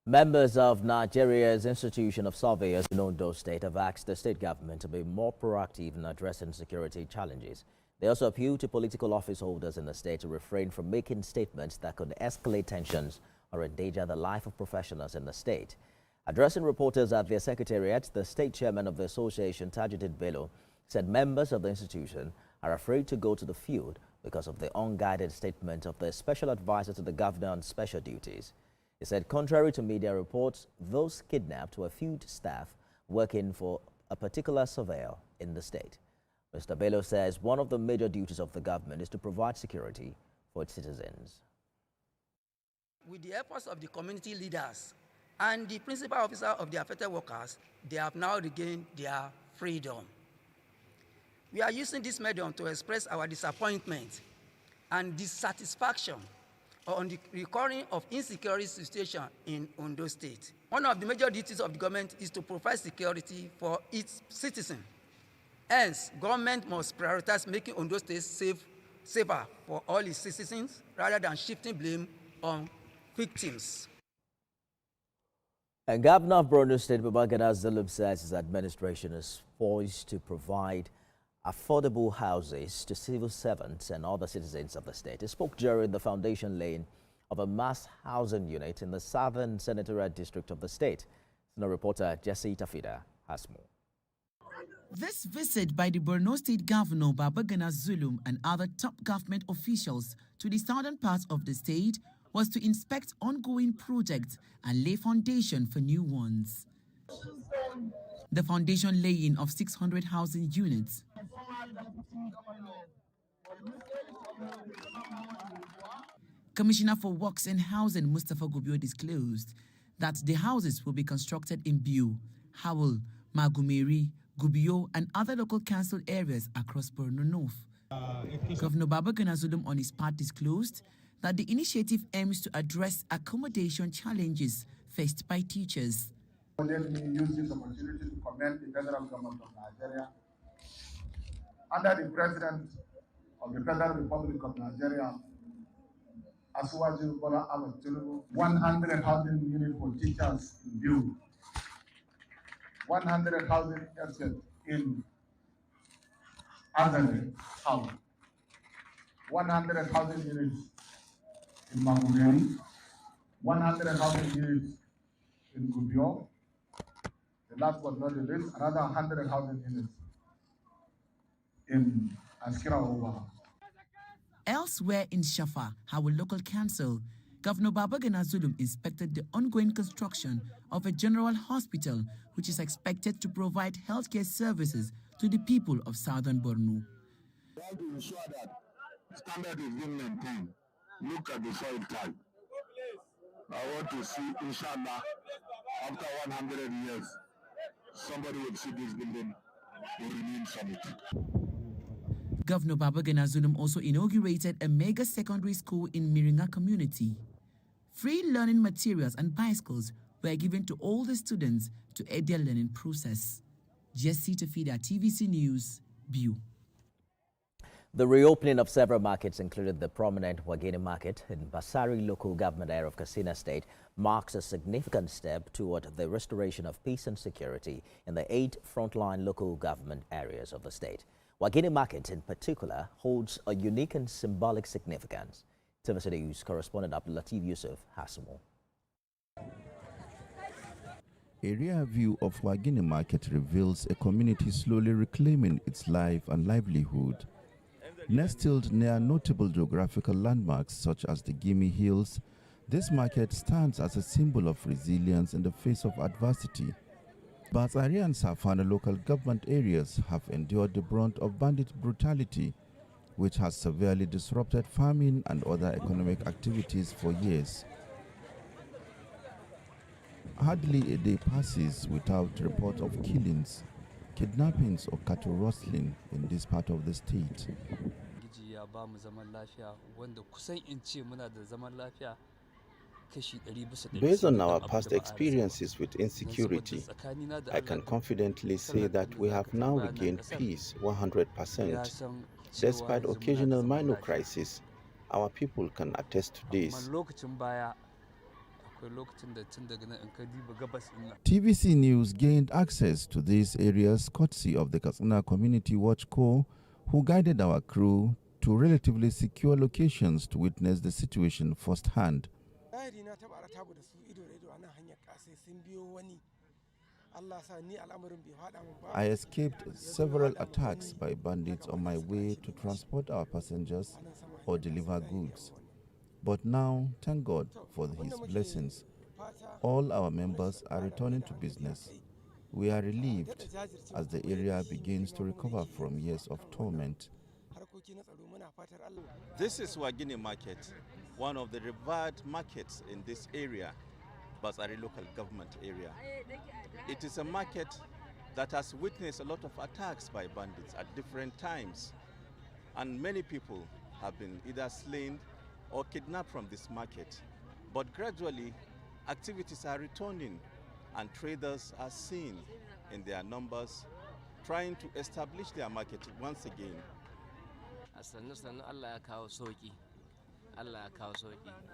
Members of Nigeria's Institution of Surveyors in Ondo State have asked the state government to be more proactive in addressing security challenges. They also appeal to political office holders in the state to refrain from making statements that could escalate tensions or endanger the life of professionals in the state. Addressing reporters at their secretariat, the state chairman of the association, Tajuddin Bello, said members of the institution are afraid to go to the field because of the unguided statement of the special advisor to the governor on special duties. He said, contrary to media reports, those kidnapped were field staff working for a particular surveyor in the state. Mr. Bello says one of the major duties of the government is to provide security, for its citizens. With the efforts of the community leaders and the principal officer of the affected workers, they have now regained their freedom. We are using this medium to express our disappointment and dissatisfaction on the recurring of insecurity situation in Ondo State. One of the major duties of the government is to provide security for its citizens. Hence, government must prioritize making Ondo State safer for all its citizens rather than shifting blame on victims. And Governor of Borno State, Babagana Zulum, says his administration is poised to provide affordable houses to civil servants and other citizens of the state. He spoke during the foundation laying of a mass housing unit in the southern senatorial district of the state. Senior reporter Jesse Tafida has more. This visit by the Borno State Governor Babagana Zulum and other top government officials to the southern part of the state was to inspect ongoing projects and lay foundation for new ones. The foundation laying of 600 housing units, Commissioner for Works and Housing Mustafa Gubio disclosed that the houses will be constructed in Biu, Howell, Magumeri, Gubio and other local council areas across Borno North. Governor Babagana Zulum on his part disclosed that the initiative aims to address accommodation challenges faced by teachers. Let me use this opportunity to commend the federal government of Nigeria, under the President of the Federal Republic of Nigeria, Asuwaju Bola Ahmed Tinubu, 100,000 units for teachers in view, 100,000 exits in Azare House, 100,000 units in Magumeri, 100,000 units in Gubio. The last but not the least, another 100,000 units in Askira Oba. Elsewhere in Shafa, our local council, Governor Babagana Zulum inspected the ongoing construction of a general hospital, which is expected to provide healthcare services to the people of southern Borno. We have to ensure that standard is being maintained. Look at the soil type. I want to see, inshallah, after 100 years, somebody will see this building will remain solid. Governor Babagana Zulum also inaugurated a mega secondary school in Miringa community. Free learning materials and bicycles were given to all the students to aid their learning process. Jesse Tafida, TVC News, Biu. The reopening of several markets, including the prominent Wageni Market in Basari local government area of Katsina State, marks a significant step toward the restoration of peace and security in the 8 frontline local government areas of the state. Wageni Market in particular holds a unique and symbolic significance. TVC News correspondent Abdulatif Yusuf has more. A rear view of Wageni Market reveals a community slowly reclaiming its life and livelihood. Nestled near notable geographical landmarks such as the Gimi Hills, this market stands as a symbol of resilience in the face of adversity. Basari and Safana local government areas have endured the brunt of bandit brutality, which has severely disrupted farming and other economic activities for years. Hardly a day passes without report of killings, kidnappings or cattle rustling in this part of the state. Based on our past experiences with insecurity, I can confidently say that we have now regained peace 100%. Despite occasional minor crises, our people can attest to this. TVC News gained access to these areas courtesy of the Katsina Community Watch Corps, who guided our crew to relatively secure locations to witness the situation firsthand. I escaped several attacks by bandits on my way to transport our passengers or deliver goods. But now, thank God for His blessings. All our members are returning to business. We are relieved as the area begins to recover from years of torment. This is Wagini Market, one of the revered markets in this area, Basari local government area. It is a market that has witnessed a lot of attacks by bandits at different times, and many people have been either slain or kidnapped from this market. But gradually, activities are returning and traders are seen in their numbers trying to establish their market once again.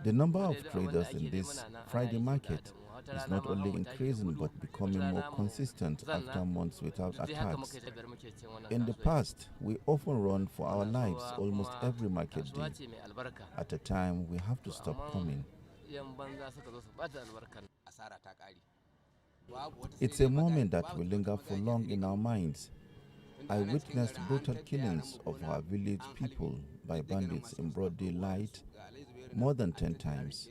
The number of traders in this Friday market is not only increasing but becoming more consistent after months without attacks. In the past, we often run for our lives almost every market day. At a time, we have to stop coming. It's a moment that will linger for long in our minds. I witnessed brutal killings of our village people by bandits in broad daylight more than 10 times,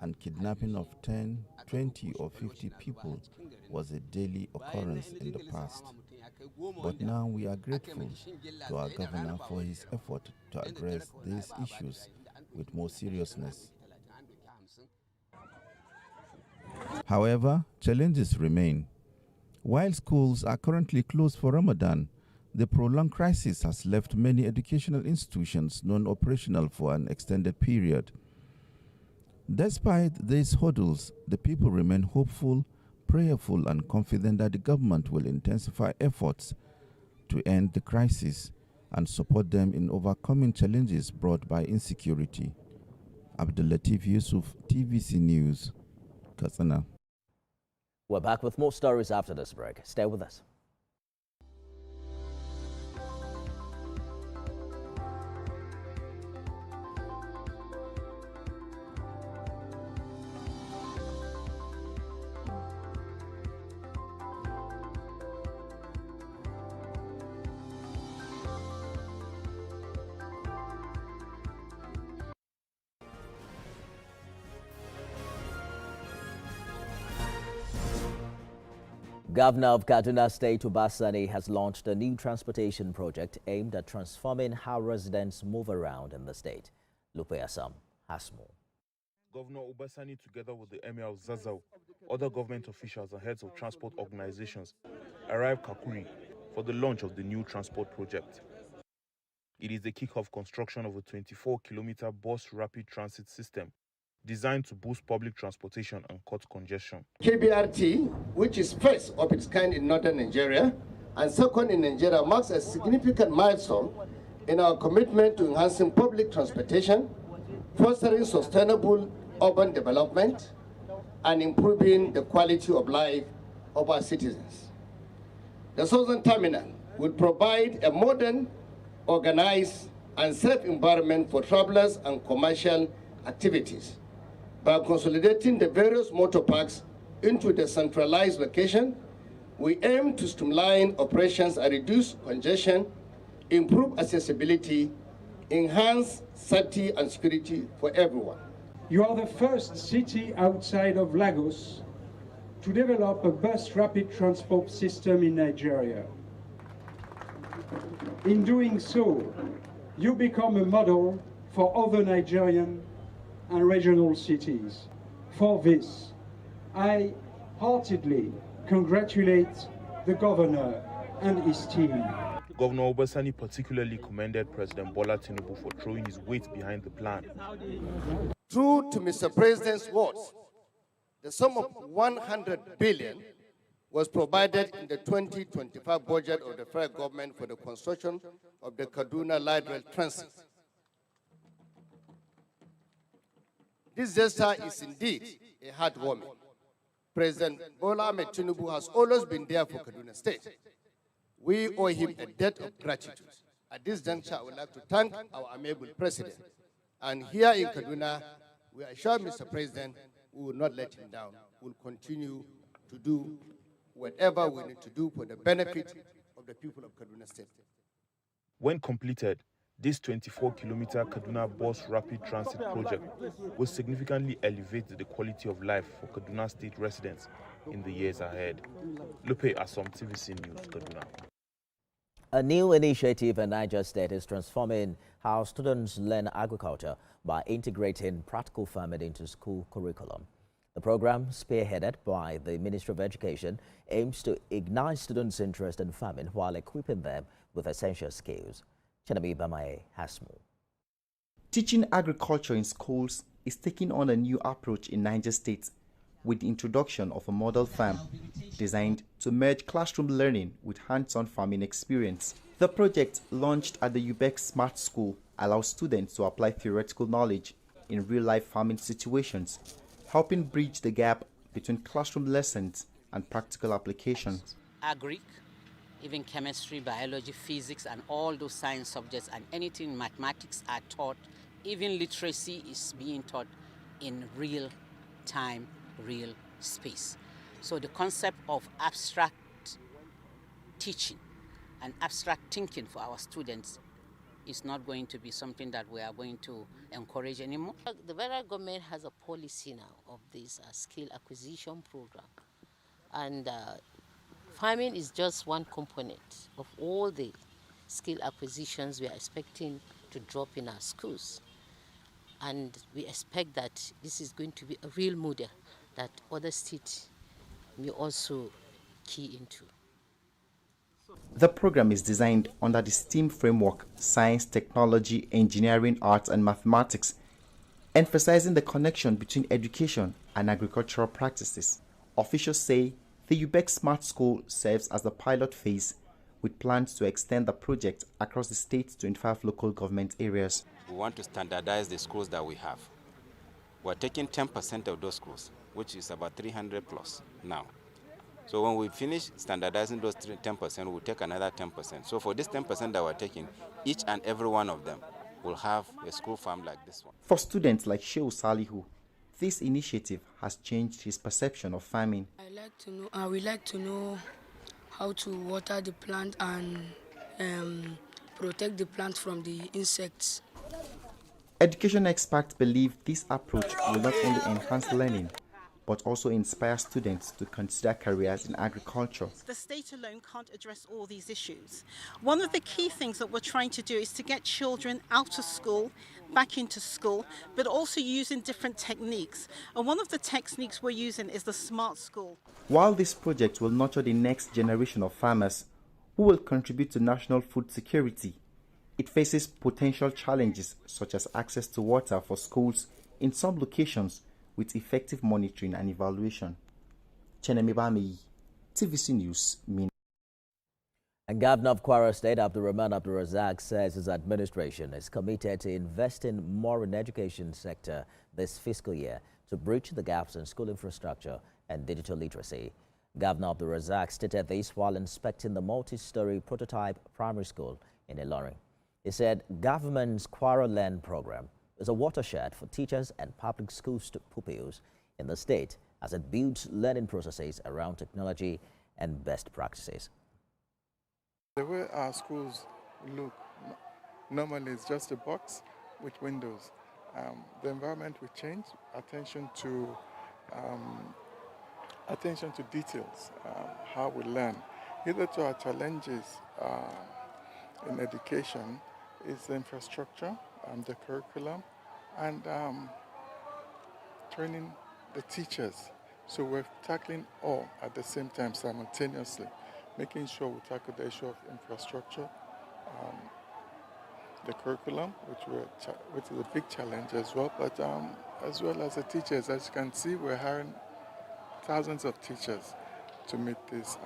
and kidnapping of 10, 20 or 50 people was a daily occurrence in the past. But now we are grateful to our governor for his effort to address these issues with more seriousness. However, challenges remain. While schools are currently closed for Ramadan, the prolonged crisis has left many educational institutions non-operational for an extended period. Despite these hurdles, the people remain hopeful, prayerful, and confident that the government will intensify efforts to end the crisis and support them in overcoming challenges brought by insecurity. Abdulatif Yusuf, TVC News, Katsina. We're back with more stories after this break. Stay with us. Governor of Kaduna State, Ubasani, has launched a new transportation project aimed at transforming how residents move around in the state. Lupe Assam has more. Governor Ubasani, together with the Emir of Zazzau, other government officials and heads of transport organizations, arrived Kakuri for the launch of the new transport project. It is the kick-off construction of a 24-kilometer bus rapid transit system designed to boost public transportation and cut congestion. KBRT, which is first of its kind in northern Nigeria and second in Nigeria, marks a significant milestone in our commitment to enhancing public transportation, fostering sustainable urban development, and improving the quality of life of our citizens. The Southern Terminal will provide a modern, organized, and safe environment for travelers and commercial activities. By consolidating the various motor parks into the centralized location, we aim to streamline operations and reduce congestion, improve accessibility, enhance safety and security for everyone. You are the first city outside of Lagos to develop a bus rapid transport system in Nigeria. In doing so, you become a model for other Nigerian and regional cities. For this, I heartily congratulate the governor and his team. Governor Obasani particularly commended President Bola Tinubu for throwing his weight behind the plan. True to Mr. President's words, the sum of 100 billion was provided in the 2025 budget of the federal government for the construction of the Kaduna Light Rail Transit. This gesture is indeed a heartwarming. President Bola Ahmed Tinubu has always been there for Kaduna State. We owe him a debt of gratitude. At this juncture, I would like to thank our amiable president. And here in Kaduna, we assure Mr. President we will not let him down. We will continue to do whatever we need to do for the benefit of the people of Kaduna State. When completed, this 24-kilometer Kaduna Bus Rapid Transit project will significantly elevate the quality of life for Kaduna State residents in the years ahead. Lupe Assam, TVC News, Kaduna. A new initiative in Niger State is transforming how students learn agriculture by integrating practical farming into school curriculum. The program, spearheaded by the Ministry of Education, aims to ignite students' interest in farming while equipping them with essential skills. Chinami Bamae has more. Teaching agriculture in schools is taking on a new approach in Niger State with the introduction of a model farm designed to merge classroom learning with hands-on farming experience. The project, launched at the UBEC Smart School, allows students to apply theoretical knowledge in real-life farming situations, helping bridge the gap between classroom lessons and practical applications. Agric, even chemistry, biology, physics, and all those science subjects and anything in mathematics are taught. Even literacy is being taught in real time, real space. So the concept of abstract teaching and abstract thinking for our students is not going to be something that we are going to encourage anymore. The federal government has a policy now of this skill acquisition program, and farming is just one component of all the skill acquisitions we are expecting to drop in our schools. And we expect that this is going to be a real model that other states may also key into. The program is designed under the STEAM framework: science, technology, engineering, arts, and mathematics, emphasizing the connection between education and agricultural practices. Officials say the UBEC Smart School serves as the pilot phase, with plans to extend the project across the state's 25 local government areas. We want to standardize the schools that we have. We're taking 10% of those schools, which is about 300 plus now. So when we finish standardizing those 10%, we'll take another 10%. So for this 10% that we're taking, each and every one of them will have a school farm like this one. For students like Shehu Salihu, this initiative has changed his perception of farming. We like to know how to water the plant and protect the plant from the insects. Education experts believe this approach will not only enhance learning, but also inspire students to consider careers in agriculture. The state alone can't address all these issues. One of the key things that we're trying to do is to get children out of school, back into school, but also using different techniques. And one of the techniques we're using is the Smart School. While this project will nurture the next generation of farmers who will contribute to national food security, it faces potential challenges such as access to water for schools in some locations with effective monitoring and evaluation. Chenemibami, TVC News, Min. And Governor of Kwara State, Abdulrahman Abdulrazak, says his administration is committed to investing more in the education sector this fiscal year to bridge the gaps in school infrastructure and digital literacy. Governor Abdulrazak stated this while inspecting the multi-story prototype primary school in Ilorin. He said government's Kwara Learn program is a watershed for teachers and public school pupils in the state as it builds learning processes around technology and best practices. The way our schools look, normally it's just a box with windows. The environment will change, attention to details, how we learn. Either to our challenges in education is the infrastructure, the curriculum, and training the teachers. So we're tackling all at the same time simultaneously, making sure we tackle the issue of infrastructure, the curriculum, which is a big challenge as well, but as well as the teachers. As you can see, we're hiring thousands of teachers to meet this.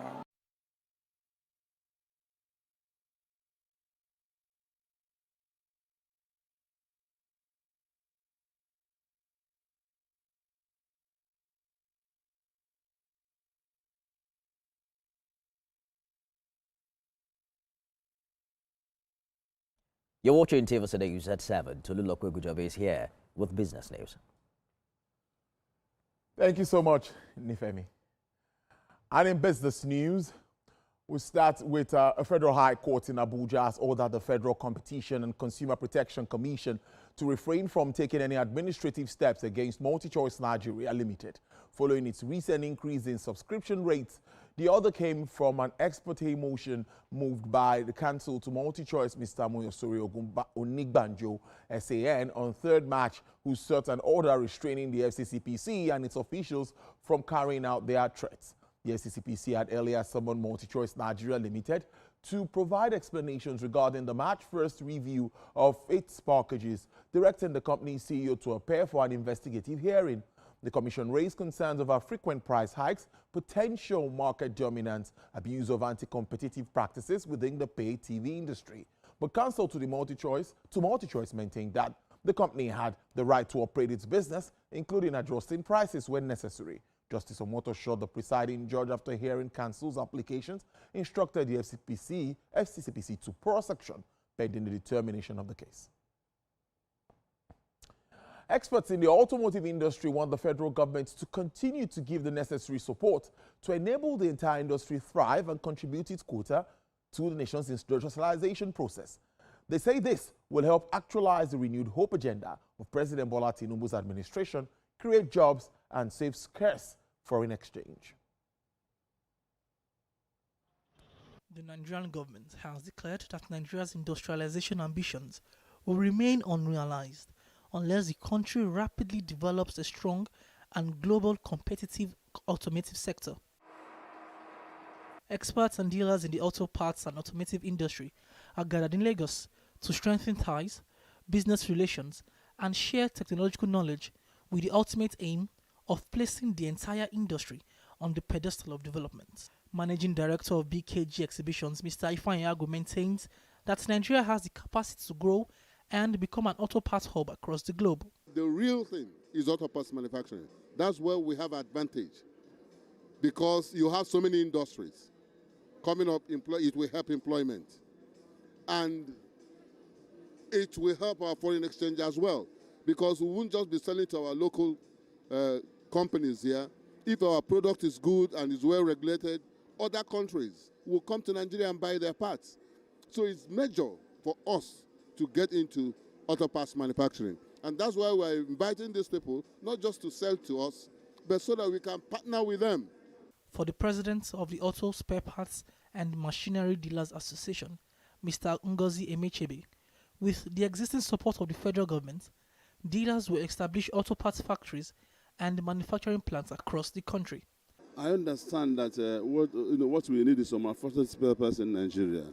You're watching TVC News at 7. Tolulokwe Gujobe is here with business news. Thank you so much, Nifemi. And in business news, we start with a federal high court in Abuja has ordered the Federal Competition and Consumer Protection Commission to refrain from taking any administrative steps against MultiChoice Nigeria Limited. Following its recent increase in subscription rates, The other came from an expert motion moved by the council to multi-choice Mr. Moyosori Onigbanjo SAN on 3rd March, who sought an order restraining the FCCPC and its officials from carrying out their threats. The FCCPC had earlier summoned Multi-Choice Nigeria Limited to provide explanations regarding the March 1st review of its packages, directing the company's CEO to appear for an investigative hearing. The commission raised concerns over frequent price hikes, potential market dominance, abuse of anti-competitive practices within the pay TV industry. But counsel to Multi-Choice maintained that the company had the right to operate its business, including adjusting prices when necessary. Justice Omoto, the presiding judge, after hearing counsel's applications, instructed the FCCPC to prosecute pending the determination of the case. Experts in the automotive industry want the federal government to continue to give the necessary support to enable the entire industry thrive and contribute its quota to the nation's industrialization process. They say this will help actualize the renewed hope agenda of President Bola Tinubu's administration, create jobs, and save scarce foreign exchange. The Nigerian government has declared that Nigeria's industrialization ambitions will remain unrealized unless the country rapidly develops a strong and global competitive automotive sector. Experts and dealers in the auto parts and automotive industry are gathered in Lagos to strengthen ties, business relations, and share technological knowledge with the ultimate aim of placing the entire industry on the pedestal of development. Managing Director of BKG Exhibitions, Mr. Ifeanyi maintains that Nigeria has the capacity to grow and become an auto parts hub across the globe. The real thing is auto parts manufacturing. That's where we have advantage, because you have so many industries coming up. It will help employment, and it will help our foreign exchange as well, because we won't just be selling to our local companies here. If our product is good and is well regulated, other countries will come to Nigeria and buy their parts. So it's major for us to get into auto parts manufacturing. And that's why we're inviting these people, not just to sell to us, but so that we can partner with them. For the president of the Auto Spare Parts and Machinery Dealers Association, Mr. Ngozi Emechebe, with the existing support of the federal government, dealers will establish auto parts factories and manufacturing plants across the country. I understand that what we need is some manufacturing spare parts in Nigeria,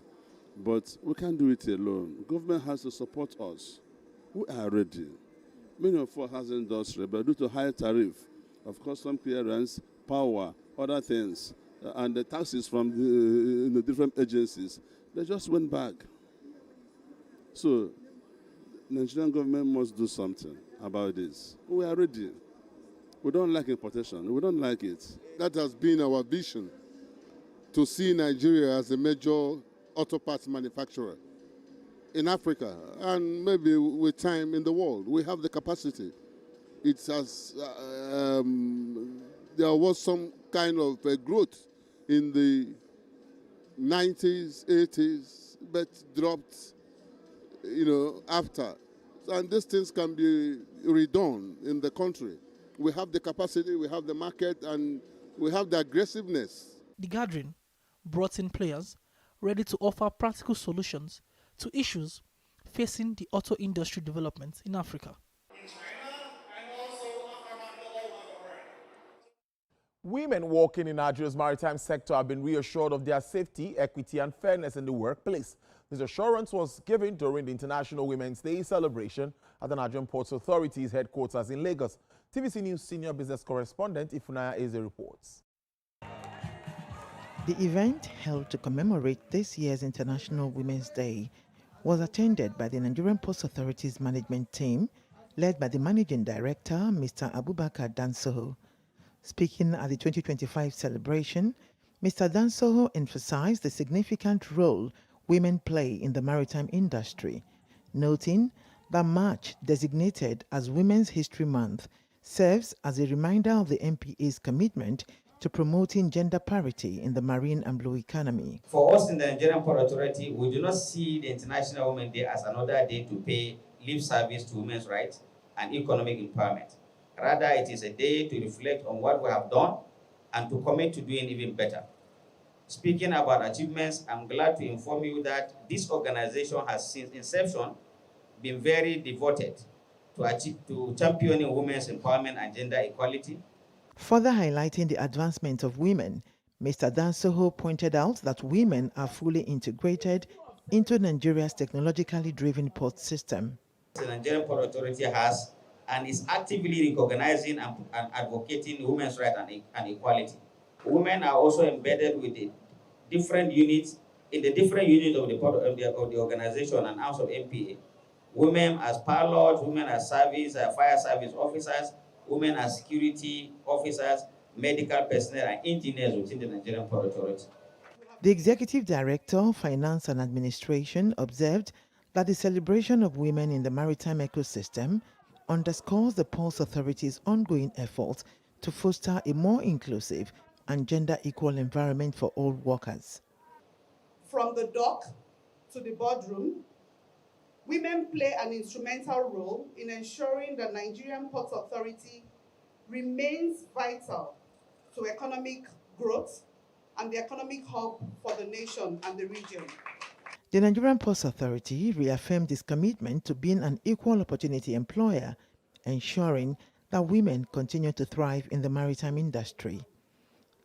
but we can't do it alone. Government has to support us. We are ready. Many of us has industry, but due to high tariff of custom clearance, power, other things, and the taxes from the different agencies, they just went back. So, Nigerian government must do something about this. We are ready. We don't like importation. We don't like it. That has been our vision, to see Nigeria as a major auto parts manufacturer in Africa, and maybe with time in the world. We have the capacity. It has, there was some kind of a growth in the 90s, 80s, but dropped, after. And these things can be redone in the country. We have the capacity, we have the market, and we have the aggressiveness. The gathering brought in players ready to offer practical solutions to issues facing the auto industry development in Africa. Women working in Nigeria's maritime sector have been reassured of their safety, equity, and fairness in the workplace. This assurance was given during the International Women's Day celebration at the Nigerian Ports Authority's headquarters in Lagos. TVC News senior business correspondent Ifunaya Eze reports. The event, held to commemorate this year's International Women's Day, was attended by the Nigerian Ports Authority's management team, led by the Managing Director, Mr. Abubakar Dansoho. Speaking at the 2025 celebration, Mr. Dansoho emphasized the significant role women play in the maritime industry, noting that March, designated as Women's History Month, serves as a reminder of the NPA's commitment to promoting gender parity in the marine and blue economy. For us in the Nigerian Port Authority, we do not see the International Women's Day as another day to pay lip service to women's rights and economic empowerment. Rather, it is a day to reflect on what we have done and to commit to doing even better. Speaking about achievements, I'm glad to inform you that this organization has since inception been very devoted to championing women's empowerment and gender equality. Further highlighting the advancement of women, Mr. Dansoho pointed out that women are fully integrated into Nigeria's technologically driven port system. The Nigerian Port Authority has and is actively recognizing and advocating women's rights and equality. Women are also embedded with the different units of the organization and arms of MPA. Women as pilots, women as fire service officers, women as security officers, medical personnel, and engineers within the Nigerian Port Authority. The Executive Director, Finance and Administration, observed that the celebration of women in the maritime ecosystem underscores the Port Authority's ongoing efforts to foster a more inclusive and gender-equal environment for all workers. From the dock to the boardroom, women play an instrumental role in ensuring the Nigerian Port Authority remains vital to economic growth and the economic hub for the nation and the region. The Nigerian Ports Authority reaffirmed its commitment to being an equal opportunity employer, ensuring that women continue to thrive in the maritime industry.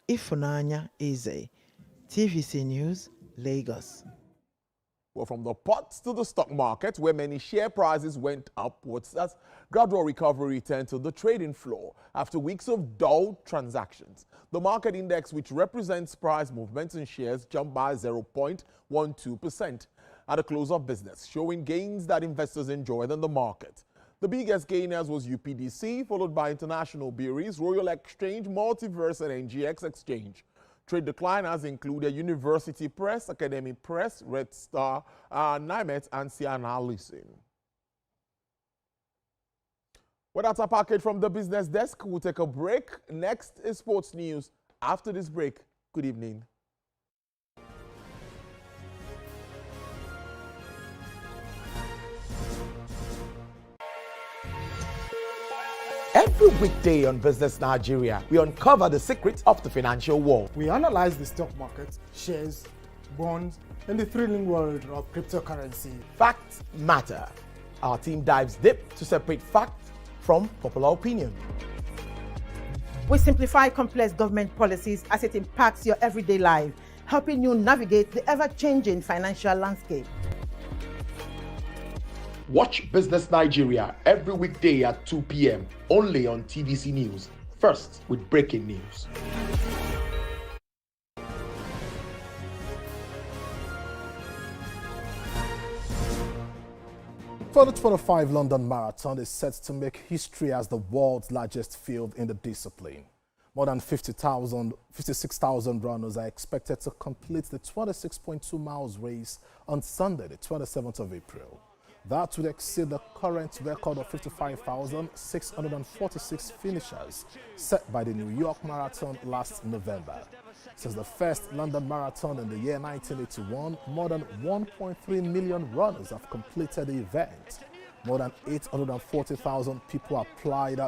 Ifunanya Eze, TVC News, Lagos. Well, from the ports to the stock market, where many share prices went upwards as gradual recovery returned to the trading floor after weeks of dull transactions. The market index, which represents price movements in shares, jumped by 0.12% at the close of business, showing gains that investors enjoyed in the market. The biggest gainers was UPDC, followed by international breweries, Royal Exchange, Multiverse, and NGX Exchange. Trade decliners included University Press, Academy Press, Red Star, NIMET, and Sienna Leasing. Well, that's a package from the business desk. We'll take a break. Next is sports news. After this break, good evening. Every weekday on Business Nigeria, we uncover the secrets of the financial world. We analyze the stock market, shares, bonds, and the thrilling world of cryptocurrency. Facts matter. Our team dives deep to separate fact from popular opinion. We simplify complex government policies as it impacts your everyday life, helping you navigate the ever-changing financial landscape. Watch Business Nigeria every weekday at 2 p.m. only on TVC News. First with breaking news. For the 25 London Marathon is set to make history as the world's largest field in the discipline. More than 56,000 runners are expected to complete the 26.2 miles race on Sunday, the 27th of April. That would exceed the current record of 55,646 finishers set by the New York Marathon last November. Since the first London Marathon in the year 1981, more than 1.3 million runners have completed the event. More than 840,000 people applied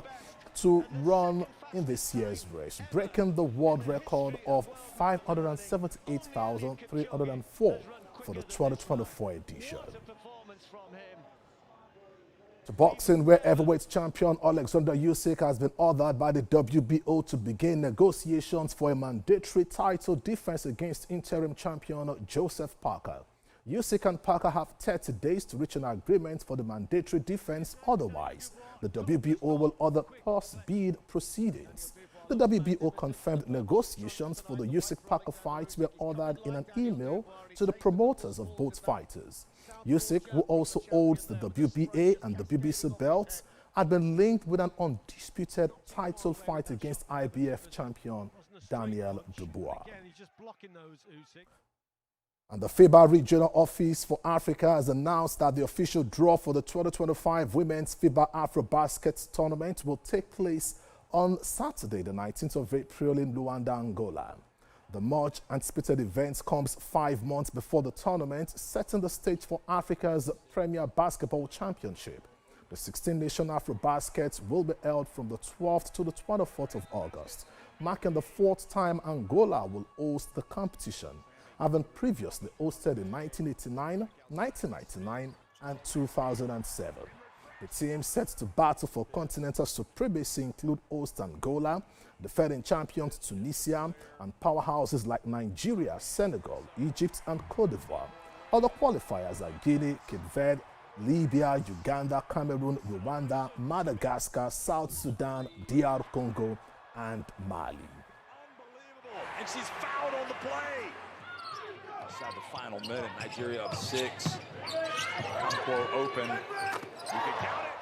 to run in this year's race, breaking the world record of 578,304 for the 2024 edition. To boxing, where heavyweight champion Alexander Usyk has been ordered by the WBO to begin negotiations for a mandatory title defense against interim champion Joseph Parker. Usyk and Parker have 30 days to reach an agreement for the mandatory defense, otherwise the WBO will order post-bid proceedings. The WBO confirmed negotiations for the Usyk-Parker fight were ordered in an email to the promoters of both fighters. Usyk, who also holds the WBA and the WBC belts, had been linked with an undisputed title fight against IBF champion Daniel Dubois. And the FIBA Regional Office for Africa has announced that the official draw for the 2025 Women's FIBA Afro-Basket Tournament will take place on Saturday, the 19th of April in Luanda, Angola. The much anticipated event comes 5 months before the tournament, setting the stage for Africa's premier basketball championship. The 16-nation Afro-Basket will be held from the 12th to the 24th of August, marking the 4th time Angola will host the competition, having previously hosted in 1989, 1999, and 2007. The teams set to battle for continental supremacy include host Angola, defending champions Tunisia, and powerhouses like Nigeria, Senegal, Egypt, and Cote d'Ivoire. Other qualifiers are Guinea, Cape Verde, Libya, Uganda, Cameroon, Rwanda, Madagascar, South Sudan, DR Congo, and Mali. And she's fouled on the play. Inside the final minute, Nigeria up 6. Concord open. You can count it.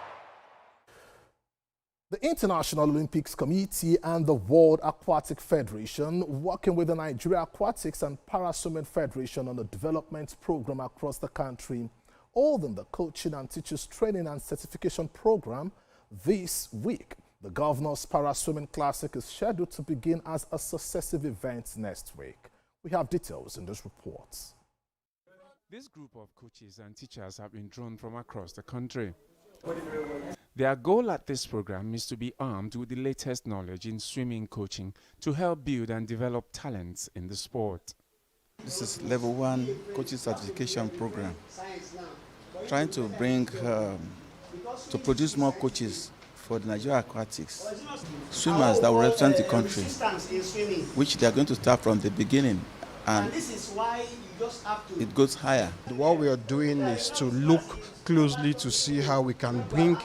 The International Olympics Committee and the World Aquatic Federation, working with the Nigeria Aquatics and Paraswimming Federation on a development program across the country, holding the coaching and teachers training and certification program this week. The Governor's Paraswimming Classic is scheduled to begin as a successive event next week. We have details in this report. This group of coaches and teachers have been drawn from across the country. Their goal at this program is to be armed with the latest knowledge in swimming coaching to help build and develop talents in the sport. This is level 1 coaching certification program, trying to bring, to produce more coaches for the Nigeria Aquatics, swimmers that will represent the country, which they are going to start from the beginning, and it goes higher. What we are doing is to look closely to see how we can bring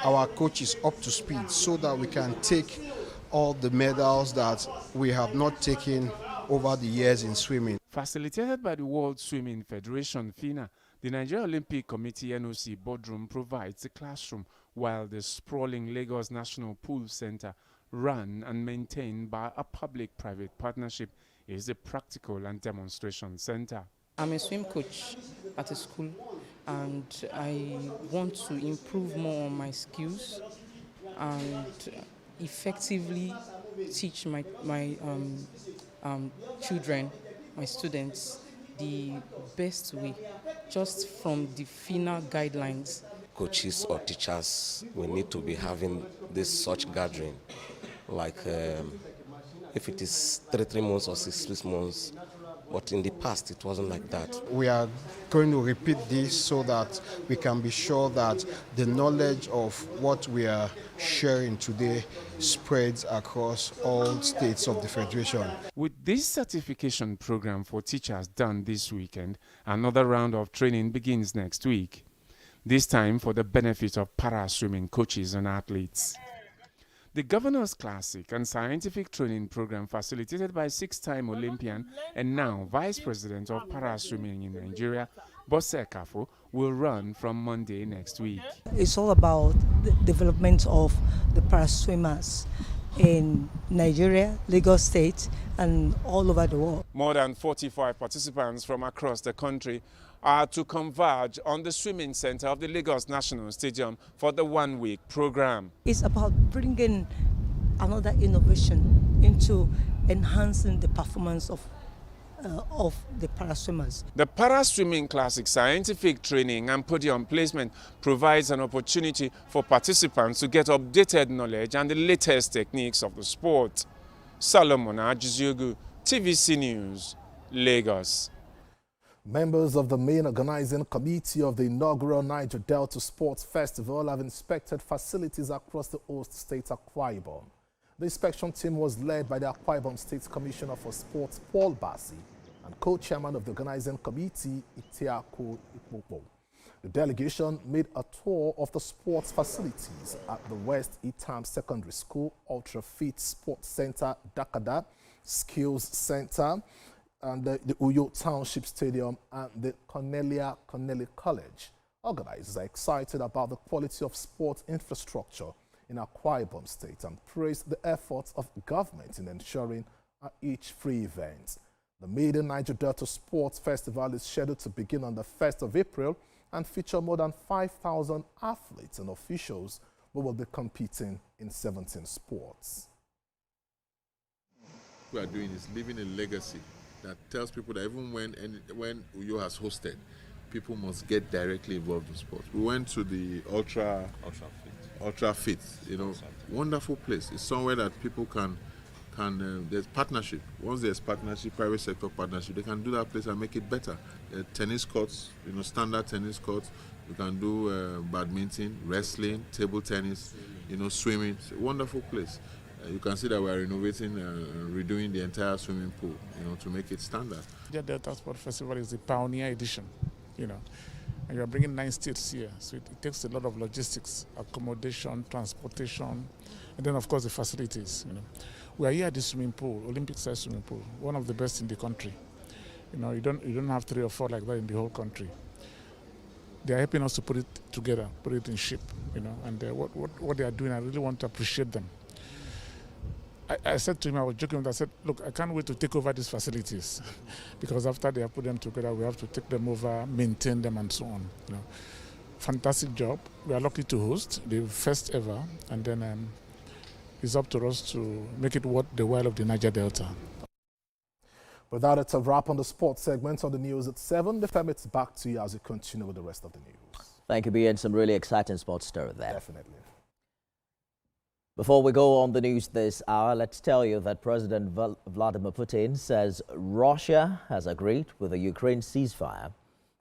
our coaches up to speed so that we can take all the medals that we have not taken over the years in swimming. Facilitated by the World Swimming Federation, FINA, the Nigeria Olympic Committee NOC boardroom provides a classroom, while the sprawling Lagos National Pool Center, run and maintained by a public-private partnership, is a practical and demonstration center. I'm a swim coach at a school, and I want to improve more on my skills and effectively teach my children, my students, the best way, just from the FINA guidelines. Coaches or teachers, we need to be having this such gathering, like if it is 3 months or 6 months, but in the past it wasn't like that. We are going to repeat this so that we can be sure that the knowledge of what we are sharing today spreads across all states of the Federation. With this certification program for teachers done this weekend, another round of training begins next week, this time for the benefit of para-swimming coaches and athletes. The Governor's Classic and Scientific Training Program, facilitated by 6-time Olympian and now Vice President of Para-Swimming in Nigeria, Bose Kafo, will run from Monday next week. It's all about the development of the para-swimmers in Nigeria, Lagos State, and all over the world. More than 45 participants from across the country are to converge on the swimming center of the Lagos National Stadium for the one-week program. It's about bringing another innovation into enhancing the performance of the para-swimmers. The Para-Swimming Classic Scientific Training and Podium Placement provides an opportunity for participants to get updated knowledge and the latest techniques of the sport. Solomon Ajiziogu, TVC News, Lagos. Members of the main organizing committee of the inaugural Niger Delta Sports Festival have inspected facilities across the host state, Akwa Ibom. The inspection team was led by the Akwa Ibom State Commissioner for Sports, Paul Bassi, and co-chairman of the organizing committee, Itiako Ikpopo. The delegation made a tour of the sports facilities at the West Etam Secondary School, Ultra Fit Sports Center, Dakada, Skills Center, and the Uyo Township Stadium and the Cornelia College. Organizers are excited about the quality of sports infrastructure in Akwa Ibom State and praised the efforts of government in ensuring each free event. The maiden Niger Delta Sports Festival is scheduled to begin on the 1st of April and feature more than 5,000 athletes and officials who will be competing in 17 sports. What we are doing is leaving a legacy that tells people that even when Uyo has hosted, people must get directly involved in sports. We went to the Ultra Fit, wonderful place. It's somewhere that people can there's partnership. Once there's partnership, private sector partnership, they can do that place and make it better. Tennis courts, standard tennis courts. You can do badminton, wrestling, table tennis, swimming. It's a wonderful place. You can see that we are renovating and redoing the entire swimming pool, to make it standard. The Delta Sport Festival is the pioneer edition, and you are bringing 9 states here. So it takes a lot of logistics, accommodation, transportation, and then of course the facilities. We are here at the swimming pool, Olympic-sized swimming pool, one of the best in the country. You don't have 3 or 4 like that in the whole country. They are helping us to put it together, put it in shape, and what they are doing, I really want to appreciate them. I said to him, I was joking with him, I said, look, I can't wait to take over these facilities because after they have put them together, we have to take them over, maintain them and so on. Fantastic job. We are lucky to host the first ever, and then it's up to us to make it worth the while of the Niger Delta. With that, it's a wrap on the sports segment on the news at 7. The FM, it's back to you as you continue with the rest of the news. Thank you, Ian. Some really exciting sports story there. Definitely. Before we go on the news this hour, let's tell you that President Vladimir Putin says Russia has agreed with the Ukraine ceasefire,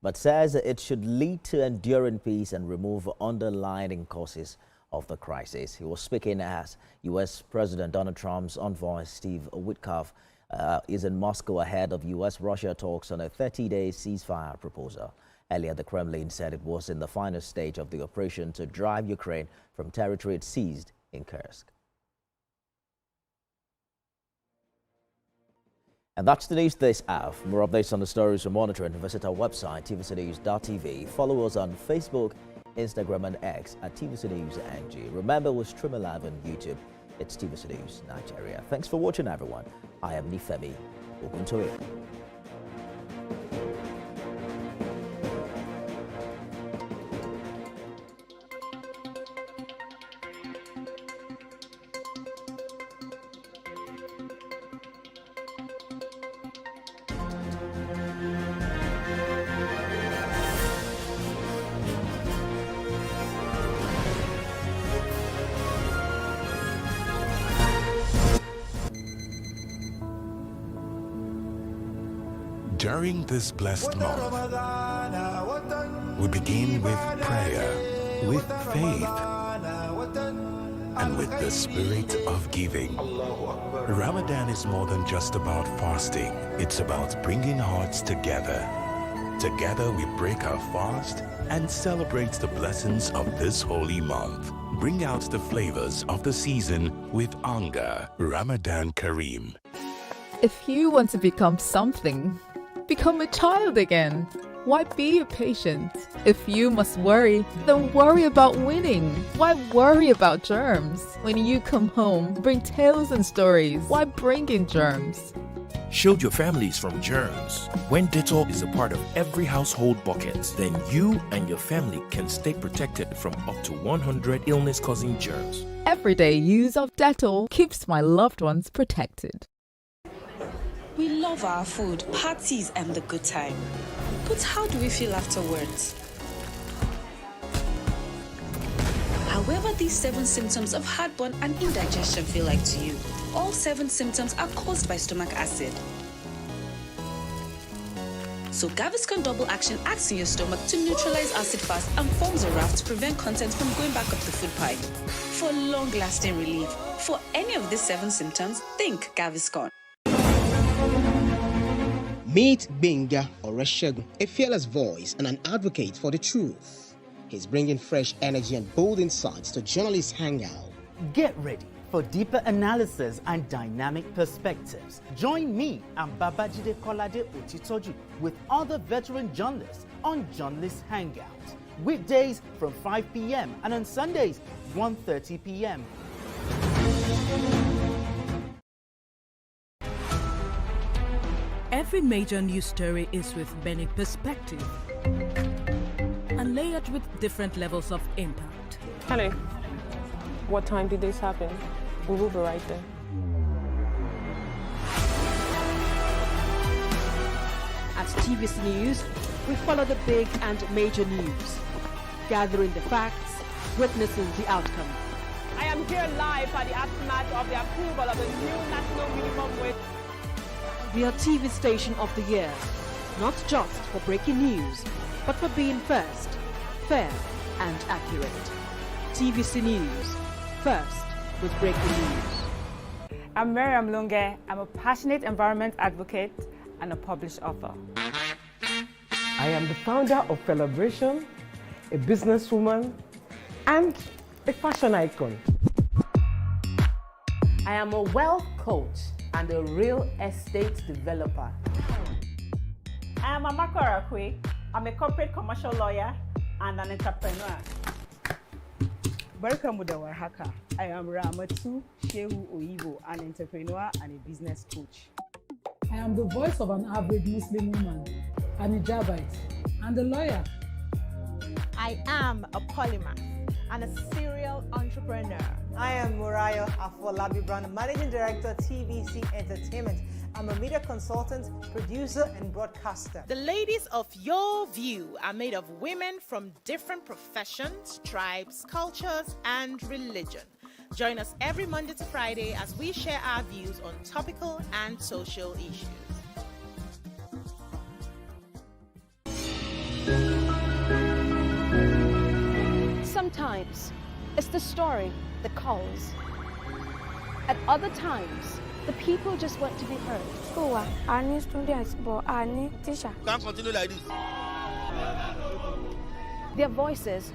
but says it should lead to enduring peace and remove underlying causes of the crisis. He was speaking as U.S. President Donald Trump's envoy, Steve Witkoff, is in Moscow ahead of U.S.-Russia talks on a 30-day ceasefire proposal. Earlier, the Kremlin said it was in the final stage of the operation to drive Ukraine from territory it seized in Kursk. And that's the news this hour. For more updates on the stories we're monitoring, visit our website, tvcnews.tv. Follow us on Facebook, Instagram and X at TVC News NG. Remember, we're streaming live on YouTube. It's TVC News Nigeria. Thanks for watching, everyone. I am Nifemi Ogun. During this blessed month, we begin with prayer, with faith, and with the spirit of giving. Ramadan is more than just about fasting. It's about bringing hearts together. Together we break our fast and celebrate the blessings of this holy month. Bring out the flavors of the season with Anga. Ramadan Kareem. If you want to become something, become a child again. Why be a patient? If you must worry, then worry about winning. Why worry about germs? When you come home, bring tales and stories. Why bring in germs? Shield your families from germs. When Dettol is a part of every household bucket, then you and your family can stay protected from up to 100 illness-causing germs. Everyday use of Dettol keeps my loved ones protected. We love our food, parties, and the good time. But how do we feel afterwards? However these 7 symptoms of heartburn and indigestion feel like to you, all 7 symptoms are caused by stomach acid. So Gaviscon Double Action acts in your stomach to neutralize acid fast and forms a raft to prevent contents from going back up the food pipe. For long-lasting relief, for any of these 7 symptoms, think Gaviscon. Meet Benga Oreshegun, a fearless voice and an advocate for the truth. He's bringing fresh energy and bold insights to Journalists Hangout. Get ready for deeper analysis and dynamic perspectives. Join me and Babajide Kolade Otitoju with other veteran journalists on Journalists Hangout. Weekdays from 5 p.m. and on Sundays, 1:30 p.m. Every major news story is with many perspectives and layered with different levels of impact. Hello. What time did this happen? We will be right there. At TVC News, we follow the big and major news, gathering the facts, witnessing the outcome. I am here live at the aftermath of the approval of the new national minimum wage. We are TV Station of the Year, not just for breaking news, but for being first, fair and accurate. TVC News, first with breaking news. I'm Miriam Lunge. I'm a passionate environment advocate and a published author. I am the founder of Celebration, a businesswoman, and a fashion icon. I am a wealth coach and a real estate developer. I am Amako Arakwe. I'm a corporate commercial lawyer and an entrepreneur. Welcome to Warhaka. I am Ramatu Shehu Oyibo, an entrepreneur and a business coach. I am the voice of an average Muslim woman, an hijabite, and a lawyer. I am a polymath and a serial entrepreneur. I am Muriah Afolabi Brown, Managing Director, TVC Entertainment. I'm a media consultant, producer, and broadcaster. The ladies of Your View are made of women from different professions, tribes, cultures, and religion. Join us every Monday to Friday as we share our views on topical and social issues. Sometimes it's the story that calls. At other times, the people just want to be heard. Oh, I need students, but I need teacher. Can't continue like this. Their voices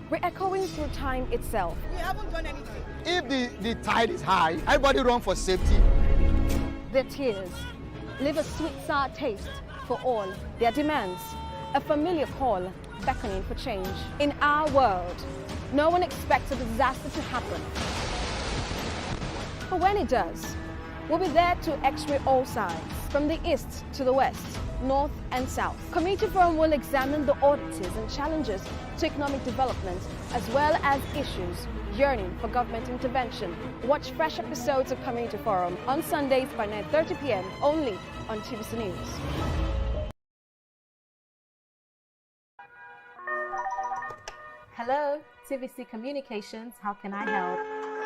were echoing through time itself. We haven't done anything. If the tide is high, everybody run for safety. Their tears leave a sweet sour taste for all their demands. A familiar call beckoning for change. In our world, no one expects a disaster to happen. But when it does, we'll be there to x-ray all sides, from the east to the west, north and south. Community Forum will examine the oddities and challenges to economic development, as well as issues yearning for government intervention. Watch fresh episodes of Community Forum on Sundays by 9:30 p.m. only on TVC News. Hello, TVC Communications. How can I help?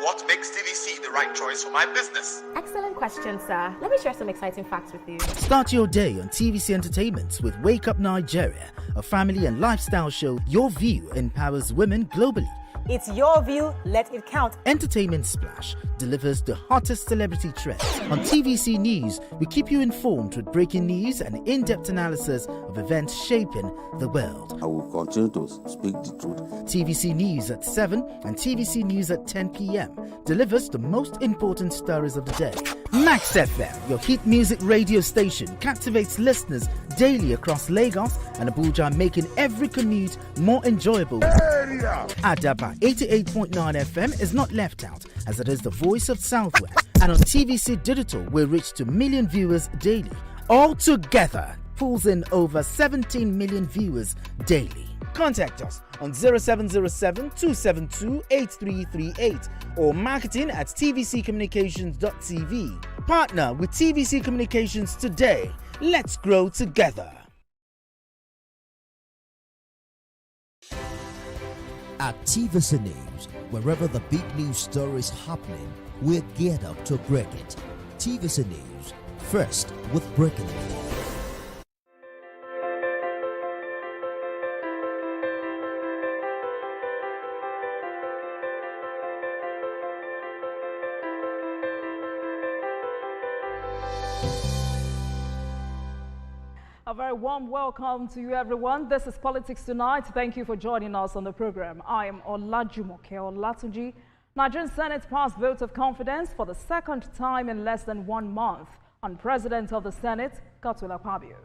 What makes TVC the right choice for my business? Excellent question, sir. Let me share some exciting facts with you. Start your day on TVC Entertainment with Wake Up Nigeria, a family and lifestyle show. Your View empowers women globally. It's your view, let it count. Entertainment Splash delivers the hottest celebrity trends. On TVC News, we keep you informed with breaking news and in-depth analysis of events shaping the world. I will continue to speak the truth. TVC News at 7 and TVC News at 10 p.m. delivers the most important stories of the day. Max FM, your hit music radio station, captivates listeners daily across Lagos and Abuja, making every commute more enjoyable. Adaba 88.9 FM is not left out, as it is the voice of Southwest. And on TVC Digital, we reach to million viewers daily. All together, pulls in over 17 million viewers daily. Contact us on 0707 272 8338 or marketing at tvccommunications.tv. Partner with TVC Communications today. Let's grow together. At TVC News, wherever the big news story is happening, we're geared up to break it. TVC News, first with breaking news. A very warm welcome to you, everyone. This is Politics Tonight. Thank you for joining us on the program. I am Olajumoke Olatunji. Nigerian Senate passed vote of confidence for the second time in less than 1 month on President of the Senate, Godswill Akpabio.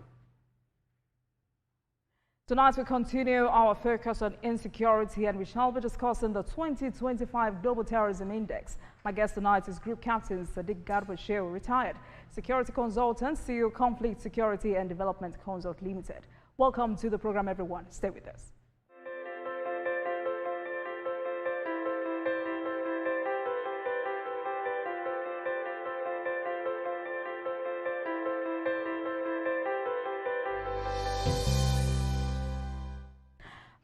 Tonight we continue our focus on insecurity, and we shall be discussing the 2025 Global Terrorism Index. My guest tonight is Group Captain Sadiq Garba Shehu, retired security consultant, CEO Conflict Security and Development Consult Limited. Welcome to the program, everyone. Stay with us.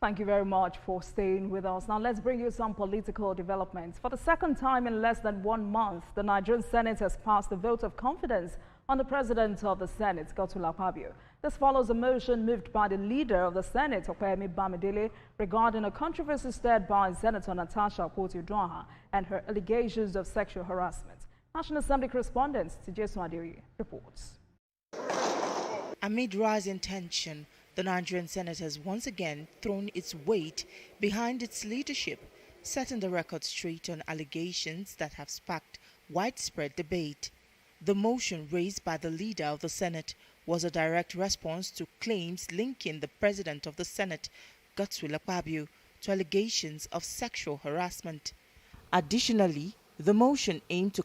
Thank you very much for staying with us. Now let's bring you some political developments. For the second time in less than 1 month, the Nigerian Senate has passed a vote of confidence on the President of the Senate, Godswill Akpabio. This follows a motion moved by the leader of the Senate, Opeyemi Bamidele, regarding a controversy stirred by Senator Natasha Akpoti-Uduaghan and her allegations of sexual harassment. National Assembly correspondent Tijesu Adeoye reports. Amid rising tension, the Nigerian Senate has once again thrown its weight behind its leadership, setting the record straight on allegations that have sparked widespread debate. The motion raised by the leader of the Senate was a direct response to claims linking the President of the Senate, Godswill Akpabio, to allegations of sexual harassment. Additionally, the motion aimed to